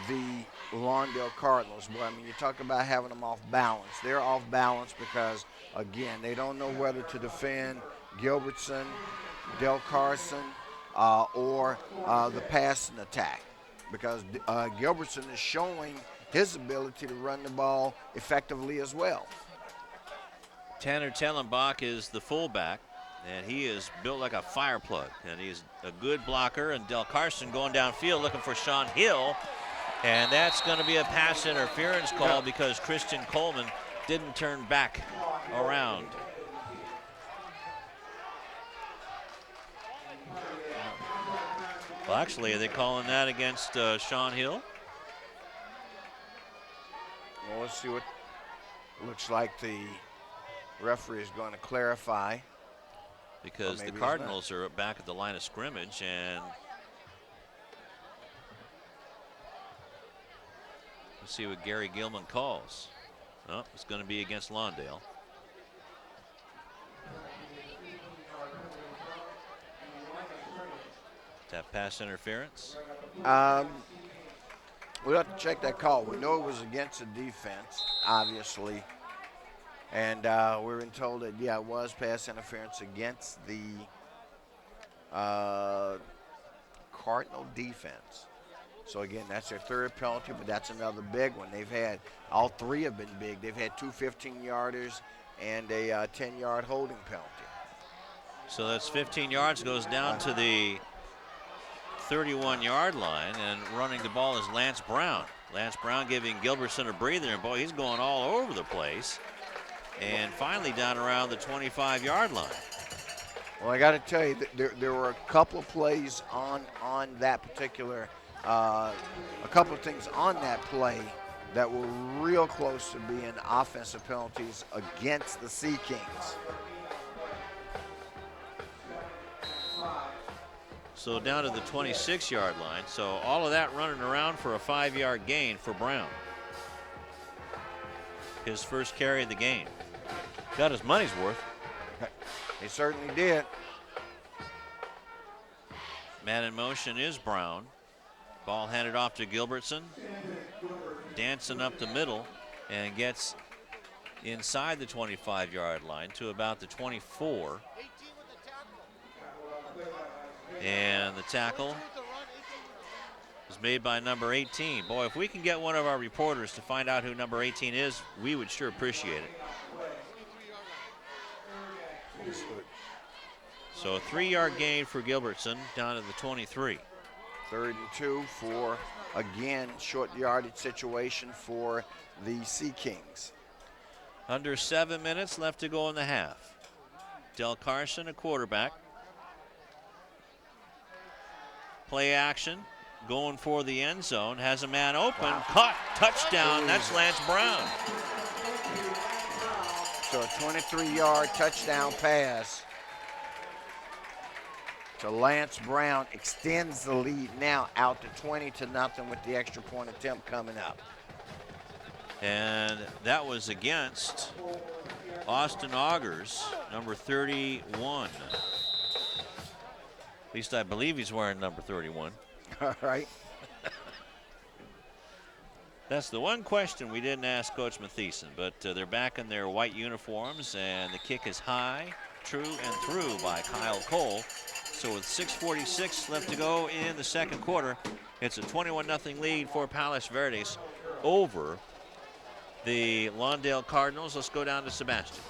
the Lawndale Cardinals. But I mean, you talk about having them off balance. They're off balance because, again, they don't know whether to defend Gilbertson, Del Carson, or the passing attack. Because Gilbertson is showing his ability to run the ball effectively as well. Tanner Tellenbach is the fullback, and he is built like a fire plug, and he's a good blocker. And Del Carson going downfield looking for Sean Hill, and that's going to be a pass interference call because Christian Coleman didn't turn back around. Well, actually, are they calling that against Sean Hill? Well, let's see what looks like the referee is going to clarify. Because the Cardinals are back at the line of scrimmage, and let's see what Gary Gilman calls. Oh, it's going to be against Lawndale. Is that pass interference? We'll have to check that call. We know it was against the defense, obviously. And we're been told that, yeah, it was pass interference against the Cardinal defense. So, again, that's their third penalty, but that's another big one. They've had, all three have been big. They've had two 15-yarders and a 10-yard holding penalty. So that's 15 yards, goes down to the 31-yard line, and running the ball is Lance Brown. Lance Brown giving Gilbertson a breather, and boy, he's going all over the place. And finally down around the 25-yard line. Well, I got to tell you, there were a couple of plays on that particular, a couple of things on that play that were real close to being offensive penalties against the Sea Kings. So down to the 26-yard line. So all of that running around for a 5-yard gain for Brown. His first carry of the game. Got his money's worth. He certainly did. Man in motion is Brown. Ball handed off to Gilbertson. Dancing up the middle and gets inside the 25-yard line to about the 24. And the tackle is made by number 18. Boy, if we can get one of our reporters to find out who number 18 is, we would sure appreciate it. So a 3-yard gain for Gilbertson down to the 23. 3rd and 2 for, again, short yardage situation for the Sea Kings. Under 7 minutes left to go in the half. Del Carson, a quarterback. Play action, going for the end zone, has a man open, caught, touchdown, that's Lance Brown. So a 23-yard touchdown pass to Lance Brown extends the lead now out to 20-0 with the extra point attempt coming up. And that was against Austin Augers, number 31. At least I believe he's wearing number 31. All right. That's the one question we didn't ask Coach Mathieson, but they're back in their white uniforms, and the kick is high, true and through by Kyle Cole. So with 6:46 left to go in the second quarter, it's a 21-0 lead for Palos Verdes over the Lawndale Cardinals. Let's go down to Sebastian.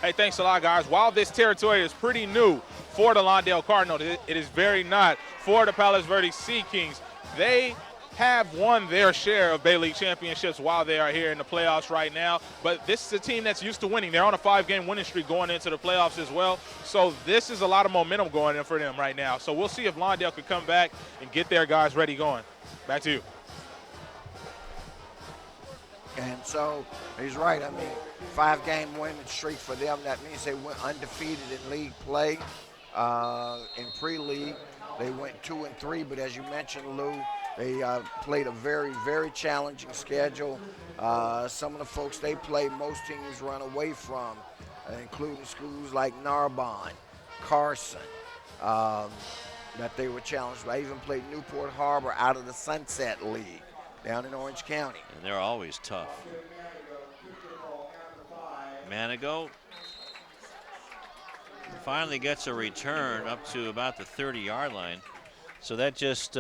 Hey, thanks a lot, guys. While this territory is pretty new for the Lawndale Cardinals, it is very not for the Palos Verdes Sea Kings. They have won their share of Bay League championships while they are here in the playoffs right now. But this is a team that's used to winning. They're on a 5-game winning streak going into the playoffs as well. So this is a lot of momentum going in for them right now. So we'll see if Lawndale can come back and get their guys ready going. Back to you. And so he's right. I mean, 5-game winning streak for them. That means they went undefeated in league play. In pre-league, they went 2-3. But as you mentioned, Lou, they played a very, very challenging schedule. Some of the folks they play, most teams run away from, including schools like Narbonne, Carson, that they were challenged by. Even played Newport Harbor out of the Sunset League down in Orange County. And they're always tough. Manigo finally gets a return up to about the 30-yard line. So that just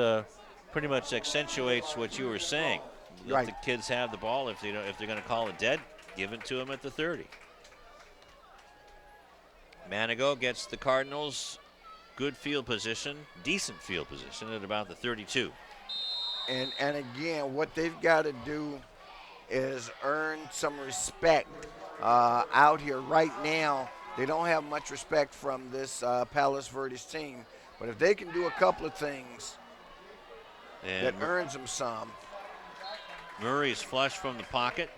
pretty much accentuates what you were saying. Let the kids have the ball. If they're going to call it dead, give it to them at the 30. Manigo gets the Cardinals good field position, decent field position at about the 32. And again, what they've got to do is earn some respect out here. Right now, they don't have much respect from this Palos Verdes team. But if they can do a couple of things that earns them some. Murray's flush from the pocket,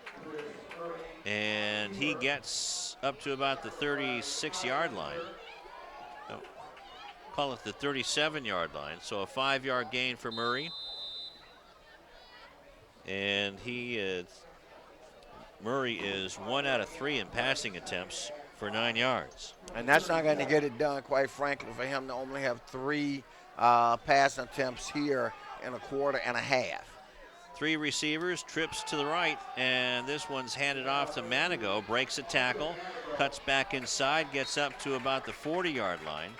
and he gets up to about the 36-yard line. No, call it the 37-yard line. So a 5-yard gain for Murray. And Murray is 1 out of 3 in passing attempts for 9 yards. And that's not going to get it done, quite frankly, for him to only have 3 passing attempts here in a quarter and a half. 3 receivers, trips to the right, and this one's handed off to Manigo, breaks a tackle, cuts back inside, gets up to about the 40-yard line.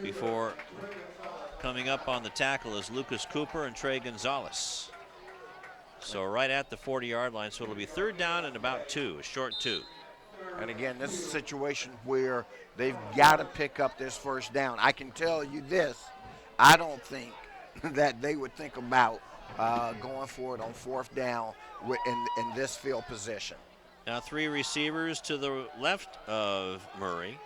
Before coming up on the tackle is Lucas Cooper and Trey Gonzalez. So right at the 40-yard line, so it'll be 3rd down and about 2, a short 2. And again, this is a situation where they've got to pick up this first down. I can tell you this, I don't think that they would think about going for it on 4th down in this field position. Now 3 receivers to the left of Murray.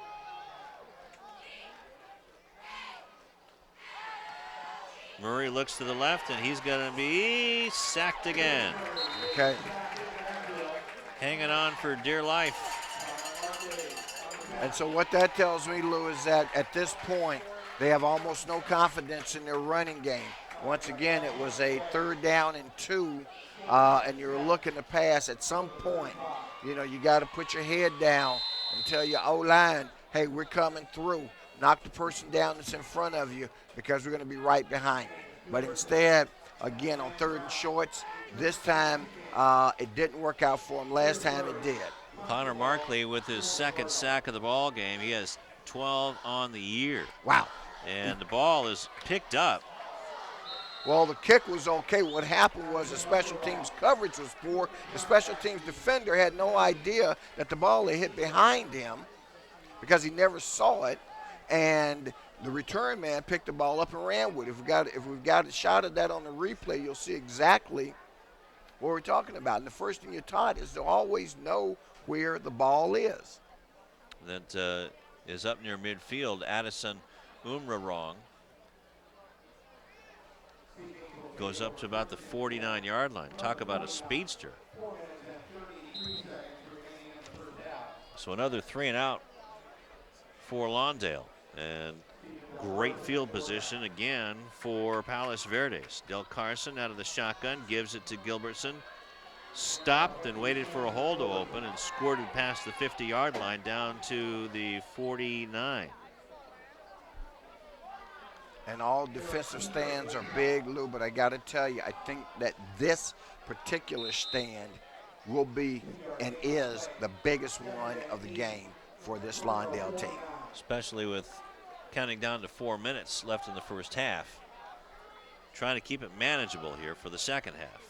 Murray looks to the left, and he's going to be sacked again. Okay. Hanging on for dear life. And so what that tells me, Lou, is that at this point, they have almost no confidence in their running game. Once again, it was a 3rd down and 2, and you're looking to pass. At some point, you know, you got to put your head down and tell your O-line, hey, we're coming through. Knock the person down that's in front of you because we're going to be right behind you. But instead, again, on 3rd and shorts, this time it didn't work out for him. Last time it did. Connor Markley with his 2nd sack of the ball game. He has 12 on the year. Wow. And the ball is picked up. Well, the kick was okay. What happened was the special teams coverage was poor. The special teams defender had no idea that the ball had hit behind him because he never saw it. And the return man picked the ball up and ran with it. If we've got a shot of that on the replay, you'll see exactly what we're talking about. And the first thing you're taught is to always know where the ball is. That is up near midfield. Addison Umrarong goes up to about the 49-yard line. Talk about a speedster. So another 3 and out for Lawndale. And great field position again for Palos Verdes. Del Carson out of the shotgun, gives it to Gilbertson. Stopped and waited for a hole to open and squirted past the 50-yard line down to the 49. And all defensive stands are big, Lou, but I got to tell you, I think that this particular stand will be and is the biggest one of the game for this Lawndale team. Especially with counting down to 4 minutes left in the first half. Trying to keep it manageable here for the second half.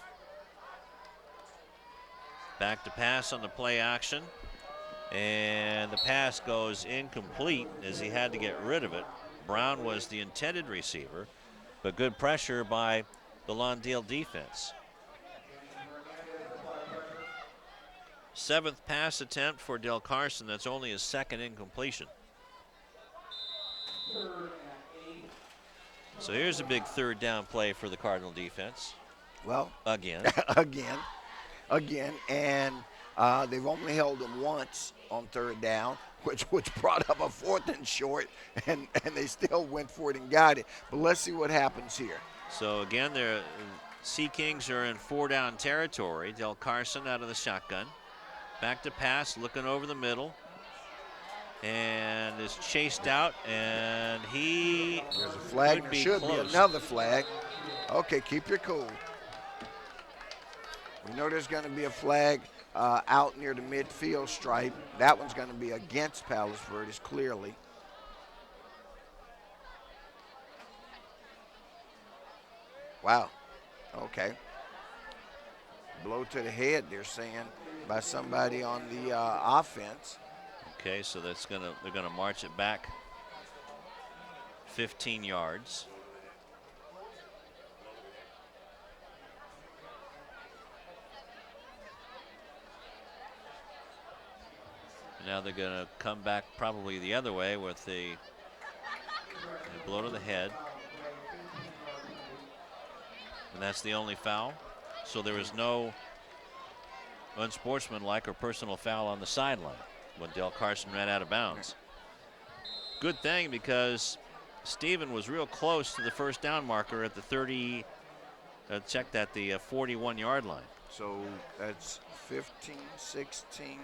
Back to pass on the play action. And the pass goes incomplete as he had to get rid of it. Brown was the intended receiver, but good pressure by the Lawndale defense. 7th pass attempt for Del Carson. That's only his 2nd incompletion. So here's a big 3rd down play for the Cardinal defense. Well, again. again, and they've only held them once on 3rd down, which brought up a 4th and short, and they still went for it and got it. But let's see what happens here. So again, the Sea Kings are in 4-down territory. Del Carson out of the shotgun. Back to pass, looking over the middle. And is chased out, and there's a flag. There should be another flag. Okay, keep your cool. We know there's going to be a flag out near the midfield stripe. That one's going to be against Palos Verdes, clearly. Wow. Okay. Blow to the head, they're saying, by somebody on the offense. Okay, so they're gonna march it back 15 yards. Now they're going to come back probably the other way with a blow to the head. And that's the only foul. So there is no unsportsmanlike or personal foul on the sideline when Del Carson ran out of bounds. Good thing, because Steven was real close to the first down marker at the 30, checked at the 41-yard line. So that's 15, 16,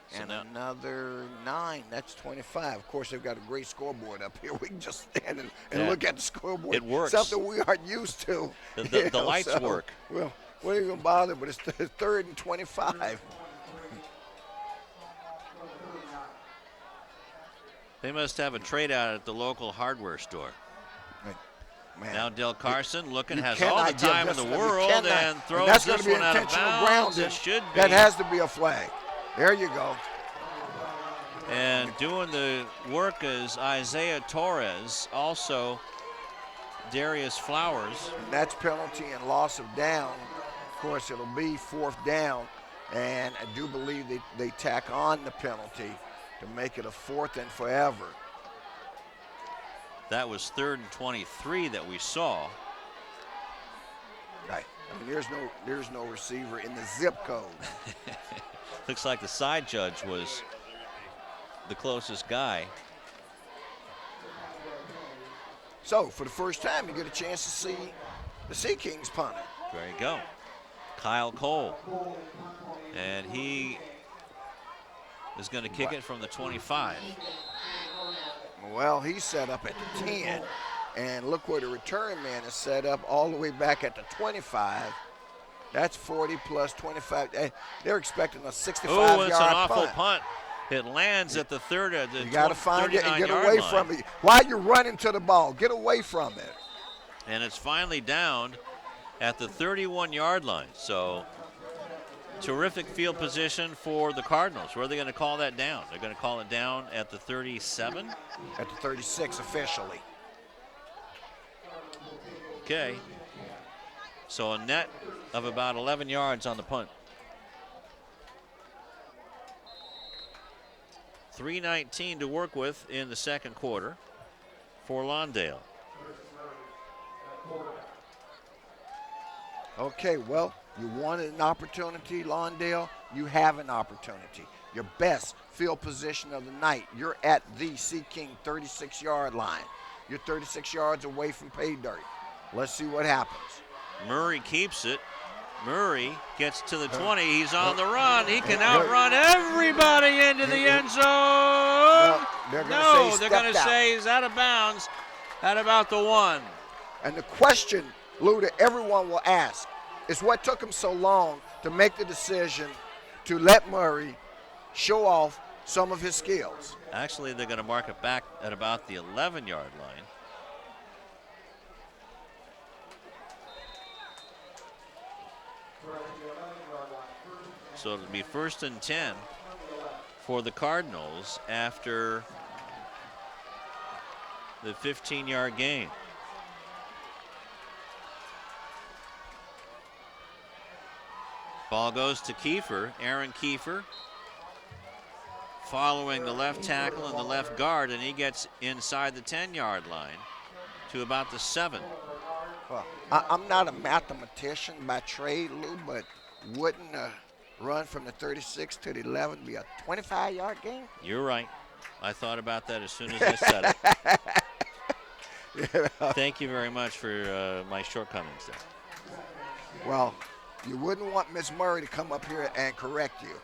So and now, another 9. That's 25. Of course, they've got a great scoreboard up here. We can just stand and Yeah. look at the scoreboard. It works. Something we aren't used to. The lights work. Well, what are you going to bother? But it's 3rd and 25. They must have a trade out at the local hardware store. Man. Now Del Carson looking, You has all the cannot give time in this- the you world cannot. and throws that's this gonna be one out of intentional bounds. grounding. It should be. That has to be a flag. There you go. And doing the work is Isaiah Torres, also Darius Flowers. And that's penalty and loss of down. Of course, it'll be 4th down, and I do believe they tack on the penalty to make it a 4th and forever. That was 3rd and 23 that we saw. Right. I mean, there's no receiver in the zip code. Looks like the side judge was the closest guy. So, for the first time, you get a chance to see the Sea Kings punter. There you go. Kyle Cole. And he is going to kick it from the 25. Well, he's set up at the 10, and look where the return man is set up all the way back at the 25. That's 40 plus 25. They're expecting a 65-yard Oh, it's an awful punt. punt. It lands at the third. You got to find it and get 39-yard away line. from it. While you're running to the ball, get away from it. And it's finally downed at the 31-yard line. So terrific field position for the Cardinals. Where are they going to call that down? They're going to call it down at the 37? At the 36 officially. Okay. So a net of about 11 yards on the punt. 3:19 to work with in the second quarter for Lawndale. Okay, well, you wanted an opportunity, Lawndale. You have an opportunity. Your best field position of the night. You're at the Sea King 36-yard line. You're 36 yards away from pay dirt. Let's see what happens. Murray keeps it. Murray gets to the 20. He's on the run. He can outrun everybody into the end zone. They're going to say he's out of bounds at about the 1. And the question, Lou, that everyone will ask is what took him so long to make the decision to let Murray show off some of his skills. Actually, they're going to mark it back at about the 11-yard line. So it'll be 1st and 10 for the Cardinals after the 15-yard gain. Ball goes to Kiefer, Aaron Kiefer, following the left tackle and the left guard, and he gets inside the 10-yard line to about the 7. Well, I'm not a mathematician by trade, Lou, but wouldn't a run from the 36 to the 11 be a 25-yard gain? You're right. I thought about that as soon as I said it. Thank you very much for my shortcomings there. Well, you wouldn't want Miss Murray to come up here and correct you.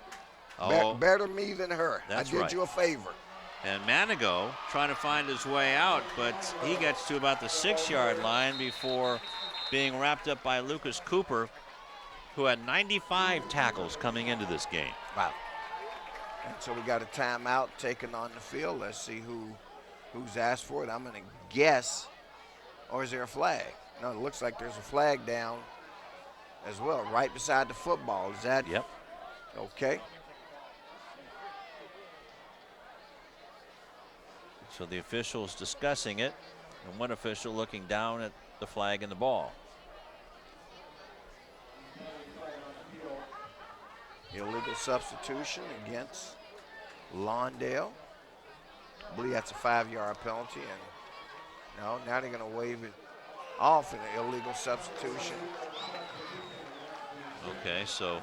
Oh, Better me than her. That's I did right. you a favor. And Manigo trying to find his way out, but he gets to about the 6-yard line before being wrapped up by Lucas Cooper, who had 95 tackles coming into this game. Wow. And so we got a timeout taken on the field. Let's see who's asked for it. I'm going to guess, or is there a flag? No, it looks like there's a flag down as well, right beside the football. Is that? Yep. Okay. So the officials discussing it, and one official looking down at the flag and the ball. Illegal substitution against Lawndale. I believe that's a 5-yard penalty. And no, now they're going to waive it off in an illegal substitution. Okay, so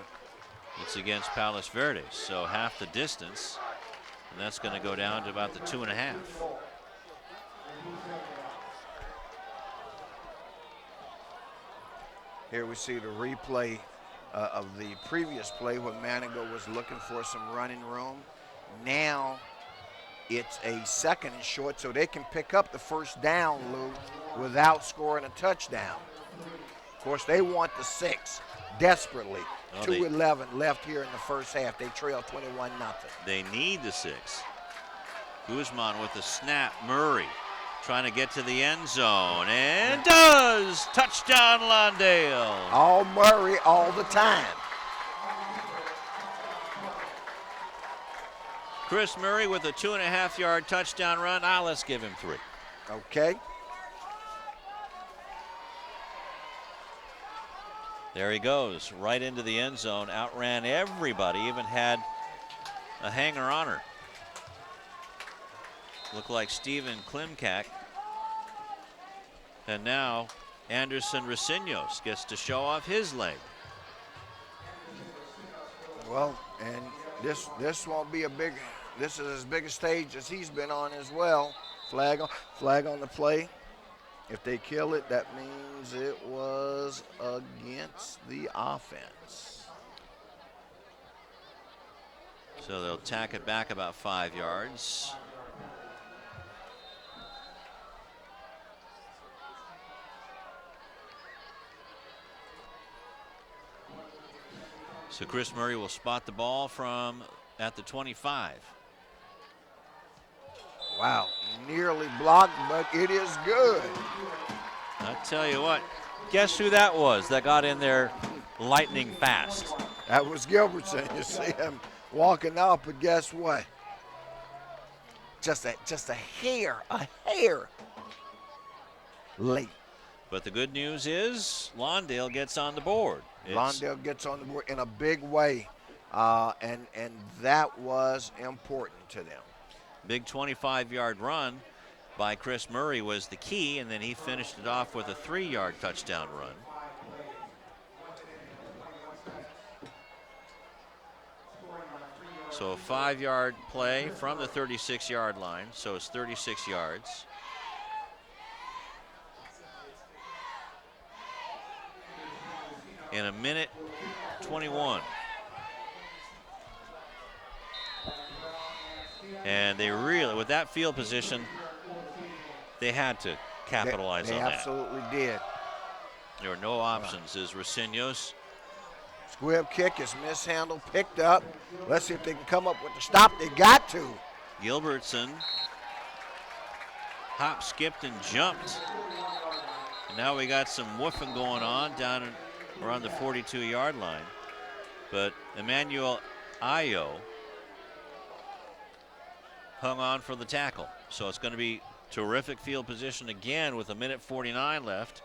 it's against Palos Verdes, so half the distance, and that's going to go down to about the 2.5. Here we see the replay of the previous play where Manigo was looking for some running room. Now it's a 2nd and short, so they can pick up the first down, Lou, without scoring a touchdown. Of course, they want the 6 desperately. 2:11 left here in the first half. They trail 21-0. They need the 6. Guzman with the snap. Murray trying to get to the end zone, and does! Touchdown, Lawndale. All Murray all the time. Chris Murray with a 2.5-yard touchdown run. Let's give him 3. Okay. There he goes, right into the end zone, outran everybody, even had a hanger on her. Looked like Stephen Klimkak. And now Anderson Rosinos gets to show off his leg. Well, and this won't be this is as big a stage as he's been on as well. Flag on the play. If they kill it, that means it was against the offense. So they'll tack it back about 5 yards. So Chris Murray will spot the ball from at the 25. Wow, nearly blocked, but it is good. I tell you what, guess who that was that got in there lightning fast? That was Gilbertson. You see him walking up, but guess what? Just a hair late. But the good news is Lawndale gets on the board. Lawndale gets on the board in a big way, and that was important to them. Big 25-yard run by Chris Murray was the key, and then he finished it off with a 3-yard touchdown run. So a 5-yard play from the 36-yard line, so it's 36 yards. In a minute 21. And they really, with that field position, they had to capitalize on that. They absolutely did. There were no options as Rosinos. Squib kick is mishandled, picked up. Let's see if they can come up with the stop. They got to. Gilbertson hop, skipped, and jumped. And now we got some woofing going on down around the 42-yard line. But Emmanuel Ayo hung on for the tackle. So it's going to be terrific field position again with a minute 49 left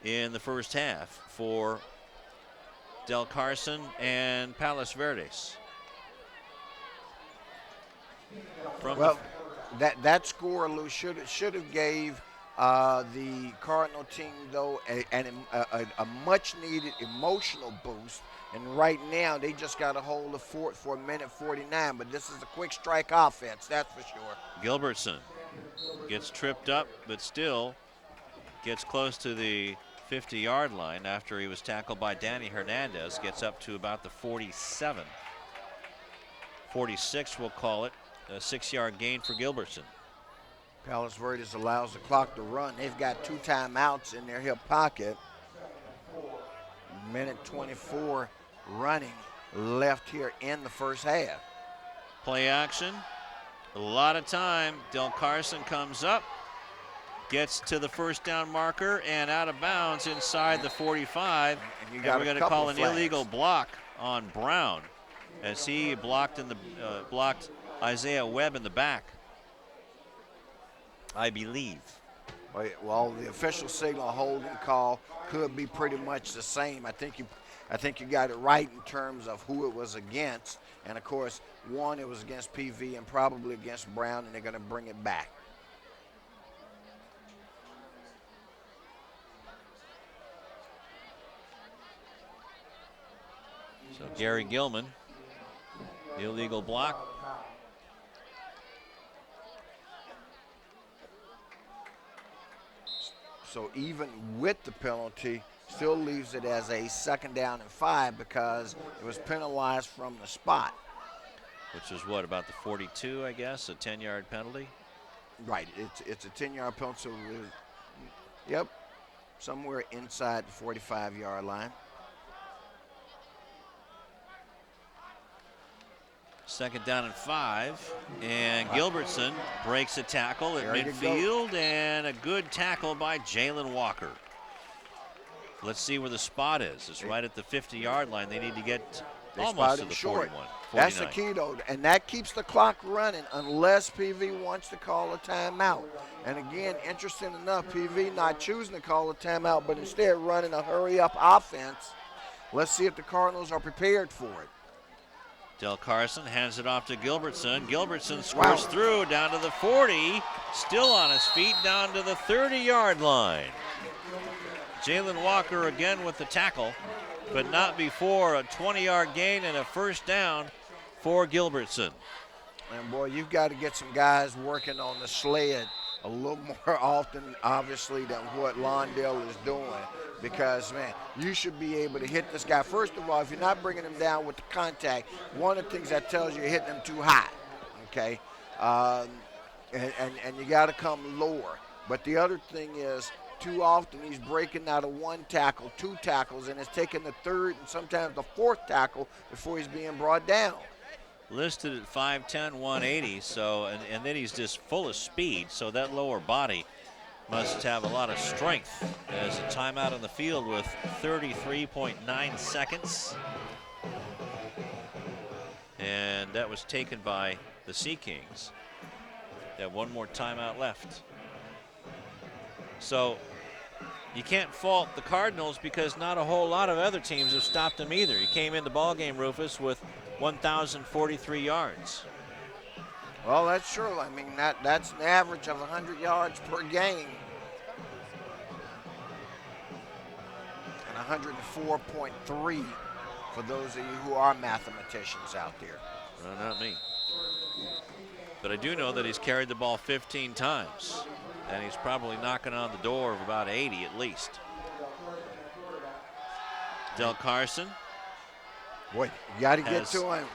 in the first half for Del Carson and Palos Verdes. That score, Lou, should have gave the Cardinal team, though, a much-needed emotional boost. And right now, they just got to hold the fort for a minute 49. But this is a quick strike offense, that's for sure. Gilbertson gets tripped up, but still gets close to the 50-yard line after he was tackled by Danny Hernandez. Gets up to about the 47. 46, we'll call it. A 6-yard gain for Gilbertson. Palos Verdes allows the clock to run. They've got 2 timeouts in their hip pocket. Minute 24 running left here in the first half. Play action. A lot of time. Del Carson comes up, gets to the first down marker, and out of bounds inside the 45. And we're going to call an illegal block on Brown as he blocked blocked Isaiah Webb in the back, I believe. Well, the official signal holding call could be pretty much the same. I think you got it right in terms of who it was against. And, of course, one, it was against PV and probably against Brown, and they're going to bring it back. So Gary Gilman, illegal block. So even with the penalty, still leaves it as a 2nd down and 5 because it was penalized from the spot. Which was what, about the 42, I guess, a 10-yard penalty? Right, it's a 10-yard penalty, so yep, somewhere inside the 45-yard line. 2nd down and 5, and Gilbertson breaks a tackle at There you midfield, and a good tackle by Jalen Walker. Let's see where the spot is. It's right at the 50-yard line. They need to get almost to the 41. 49. That's the key, though, and that keeps the clock running unless PV wants to call a timeout. And again, interesting enough, PV not choosing to call a timeout, but instead running a hurry-up offense. Let's see if the Cardinals are prepared for it. Del Carson hands it off to Gilbertson. Gilbertson scores through down to the 40, still on his feet down to the 30-yard line. Jalen Walker again with the tackle, but not before a 20-yard gain and a 1st down for Gilbertson. And boy, you've got to get some guys working on the sled a little more often, obviously, than what Lawndale is doing. Because, man, you should be able to hit this guy. First of all, if you're not bringing him down with the contact, one of the things that tells you you're hitting him too high, okay? And you got to come lower. But the other thing is, too often he's breaking out of 1 tackle, 2 tackles, and it's taking the 3rd and sometimes the 4th tackle before he's being brought down. Listed at 5'10", 180, so, and then he's just full of speed, so that lower body must have a lot of strength. As a timeout on the field with 33.9 seconds. And that was taken by the Sea Kings. They have one more timeout left. So you can't fault the Cardinals because not a whole lot of other teams have stopped them either. He came in the ballgame, Rufus, with 1,043 yards. Well, that's true. I mean, that's an average of 100 yards per game. And 104.3 for those of you who are mathematicians out there. No, not me. But I do know that he's carried the ball 15 times. And he's probably knocking on the door of about 80 at least. Del Carson. Boy, you got to get to him.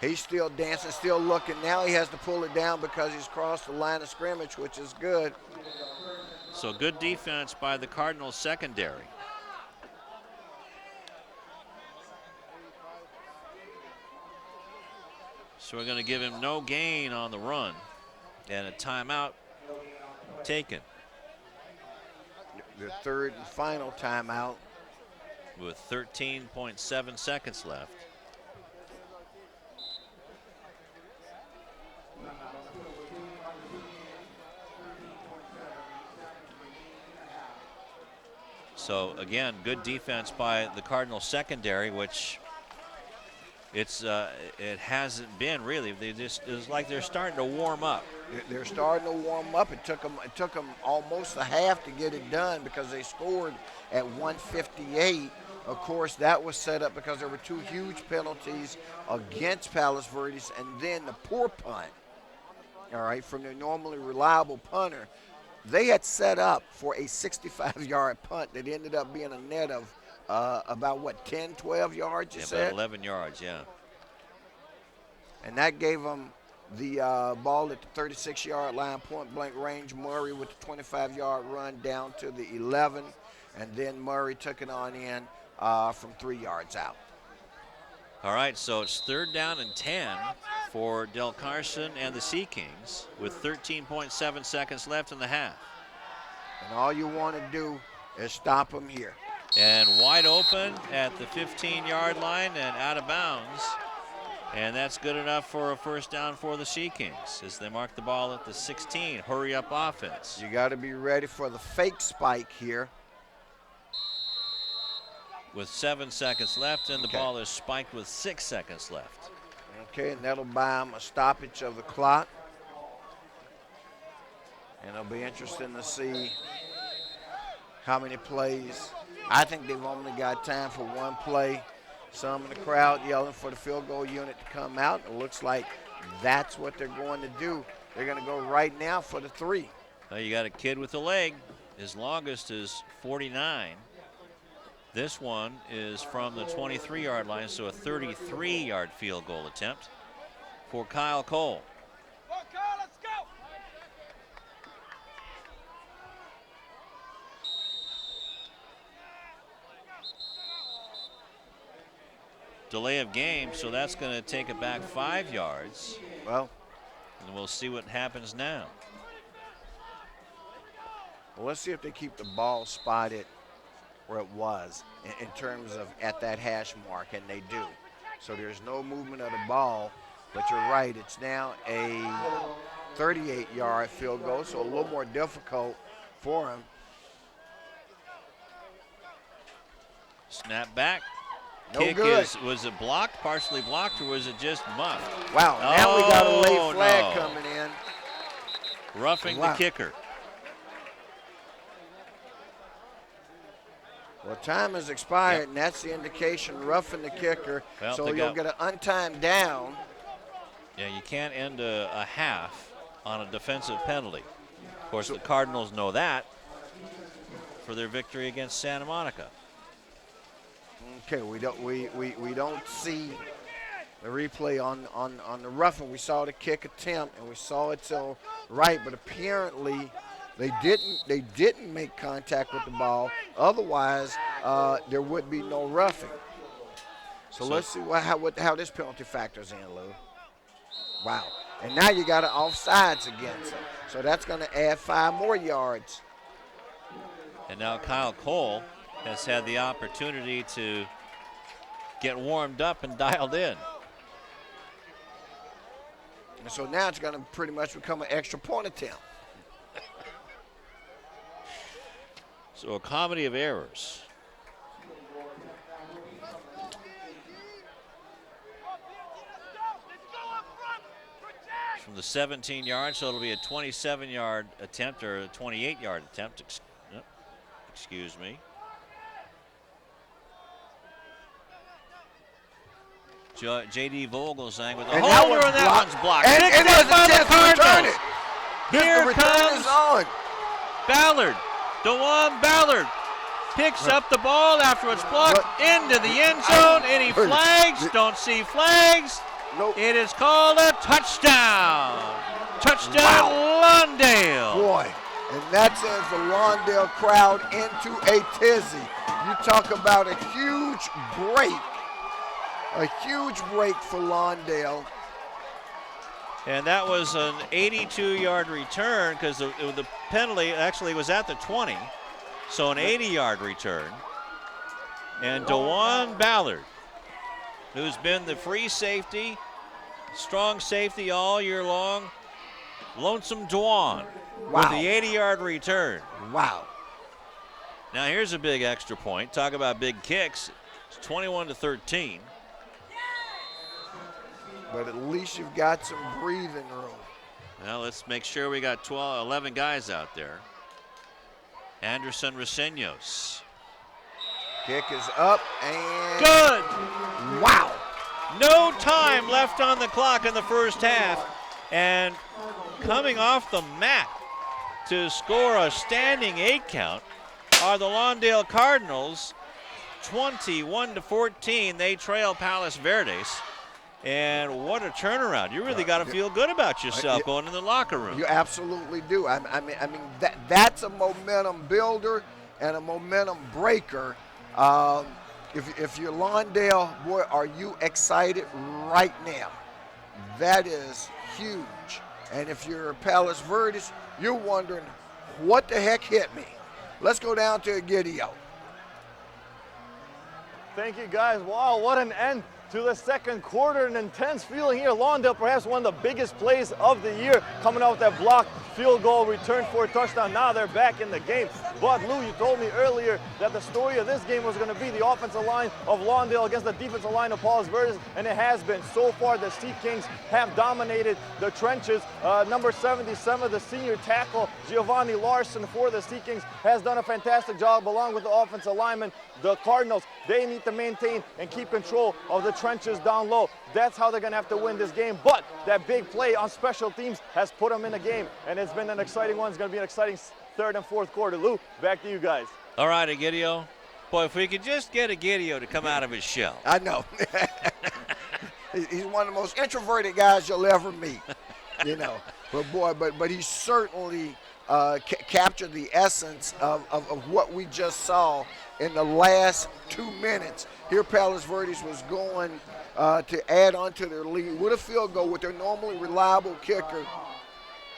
He's still dancing, still looking. Now he has to pull it down because he's crossed the line of scrimmage, which is good. So good defense by the Cardinals secondary. So we're going to give him no gain on the run and a timeout taken. The 3rd and final timeout. With 13.7 seconds left. So again, good defense by the Cardinals secondary, which it hasn't been really. It's like they're starting to warm up. They're starting to warm up. It took them almost a half to get it done because they scored at 1:58. Of course, that was set up because there were 2 huge penalties against Palos Verdes and then the poor punt, all right, from their normally reliable punter. They had set up for a 65-yard punt that ended up being a net of about, what, 10, 12 yards, you said? About 11 yards, yeah. And that gave them the ball at the 36-yard line, point-blank range. Murray with the 25-yard run down to the 11, and then Murray took it on in from 3 yards out. All right, so it's 3rd down and 10 for Del Carson and the Sea Kings with 13.7 seconds left in the half. And all you want to do is stop them here. And wide open at the 15-yard line and out of bounds And that's good enough for a first down for the Sea Kings as they mark the ball at the 16. Hurry up offense. You got to be ready for the fake spike here. With 7 seconds left, and the ball is spiked with 6 seconds left. Okay, and that'll buy them a stoppage of the clock. And it'll be interesting to see how many plays. I think they've only got time for one play. Some in the crowd yelling for the field goal unit to come out. It looks like that's what they're going to do. They're going to go right now for the 3. Now you got a kid with a leg. His longest is 49. This one is from the 23-yard line, so a 33-yard field goal attempt for Kyle Cole. Delay of game, so that's going to take it back 5 yards. Well, and we'll see what happens now. Well, let's see if they keep the ball spotted where it was in terms of at that hash mark, and they do. So there's no movement of the ball, but you're right, it's now a 38-yard field goal, so a little more difficult for him. Snap back. No Kick good. Was it blocked, partially blocked, or was it just muffed? Wow, now we got a late flag no. coming in. Roughing the kicker. Well, time has expired, and that's the indication, roughing the kicker. Well, so you'll get an untimed down. Yeah, you can't end a half on a defensive penalty. Of course, the Cardinals know that for their victory against Santa Monica. Okay, we don't see the replay on the roughing. We saw the kick attempt, and we saw it to right, but apparently they didn't make contact with the ball. Otherwise, there would be no roughing. So let's see how this penalty factors in, Lou. Wow, and now you got an offsides against him. So that's going to add 5 more yards. And now Kyle Cole has had the opportunity to get warmed up and dialed in. And so now it's going to pretty much become an extra point attempt. So a comedy of errors. From the 17 yards, so it'll be a 27-yard attempt or a 28-yard attempt. Excuse me. J.D. Vogelsang with a holder, and that one's blocked. And up by the Cardinals. Here the return comes is on. Ballard. DeJuan Ballard picks up the ball after it's blocked into the end zone. Any flags? Don't see flags. Nope. It is called a touchdown. Touchdown, Lawndale. Boy, and that sends the Lawndale crowd into a tizzy. You talk about a huge break. A huge break for Lawndale. And that was an 82-yard return because the penalty actually was at the 20. So an 80-yard return. And DeJuan Ballard, who's been the free safety, strong safety all year long, Lonesome DeJuan with the 80-yard return. Wow. Now here's a big extra point. Talk about big kicks. It's 21-13. But at least you've got some breathing room. Well, let's make sure we got 11 guys out there. Anderson Rosenios. Kick is up and good. Wow. No time left on the clock in the first half. And coming off the mat to score a standing 8 count are the Lawndale Cardinals. 21-14. They trail Palos Verdes. And what a turnaround. You really got to feel good about yourself going in the locker room. You absolutely do. I mean that's a momentum builder and a momentum breaker. If you're Lawndale, boy, are you excited right now? That is huge. And if you're Palos Verdes, you're wondering, what the heck hit me? Let's go down to Egidio. Thank you, guys. Wow, what an end to the second quarter. An intense feeling here. Lawndale, perhaps one of the biggest plays of the year, coming out with that blocked field goal return for a touchdown. Now they're back in the game. But Lou, you told me earlier that the story of this game was going to be the offensive line of Lawndale against the defensive line of Palos Verdes, and it has been. So far, the Sea Kings have dominated the trenches. Number 77, the senior tackle, Giovanni Larson for the Sea Kings, has done a fantastic job along with the offensive lineman. The Cardinals, they need to maintain and keep control of the trenches down low. That's how they're going to have to win this game. But that big play on special teams has put them in the game, and it's been an exciting one. It's going to be an exciting third and fourth quarter. Lou, back to you guys. All right, Egidio. Boy, if we could just get Egidio to come out of his shell. I know. He's one of the most introverted guys you'll ever meet, you know. But boy, but he certainly captured the essence of what we just saw in the last 2 minutes. Here Palos Verdes was going to add on to their lead with a field goal with their normally reliable kicker.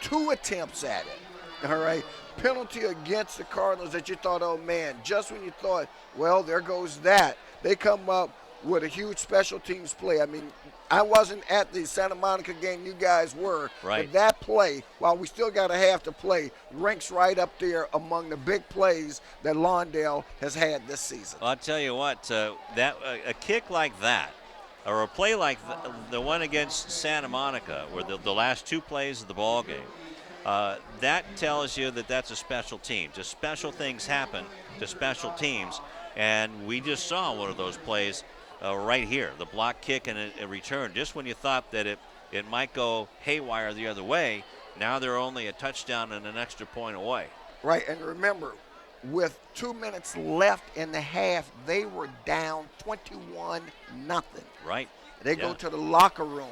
2 attempts at it, all right? Penalty against the Cardinals that you thought, oh man, just when you thought, well, there goes that. They come up with a huge special teams play. I mean, I wasn't at the Santa Monica game, you guys were. Right. But that play, while we still got a half to play, ranks right up there among the big plays that Lawndale has had this season. Well, I'll tell you what, a kick like that, or a play like the one against Santa Monica, where the last 2 plays of the ball game, that tells you that that's a special team. Just special things happen to special teams, and we just saw one of those plays right here, the block kick and a return. Just when you thought that it might go haywire the other way, now they're only a touchdown and an extra point away. Right, and remember, with 2 minutes left in the half, they were down 21-0. Right. They go to the locker room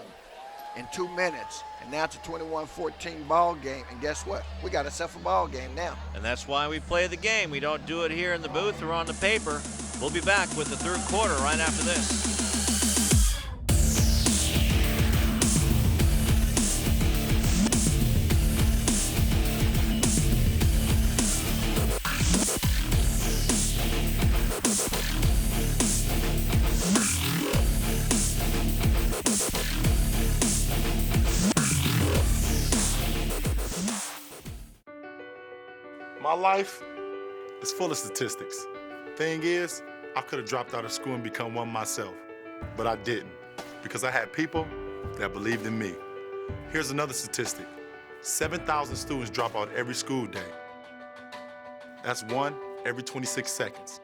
in 2 minutes, and now it's a 21-14 ball game. And guess what? We got ourselves a ball game now. And that's why we play the game. We don't do it here in the booth or on the paper. We'll be back with the third quarter right after this. My life is full of statistics. Thing is, I could have dropped out of school and become one myself, but I didn't because I had people that believed in me. Here's another statistic. 7,000 students drop out every school day. That's 1 every 26 seconds.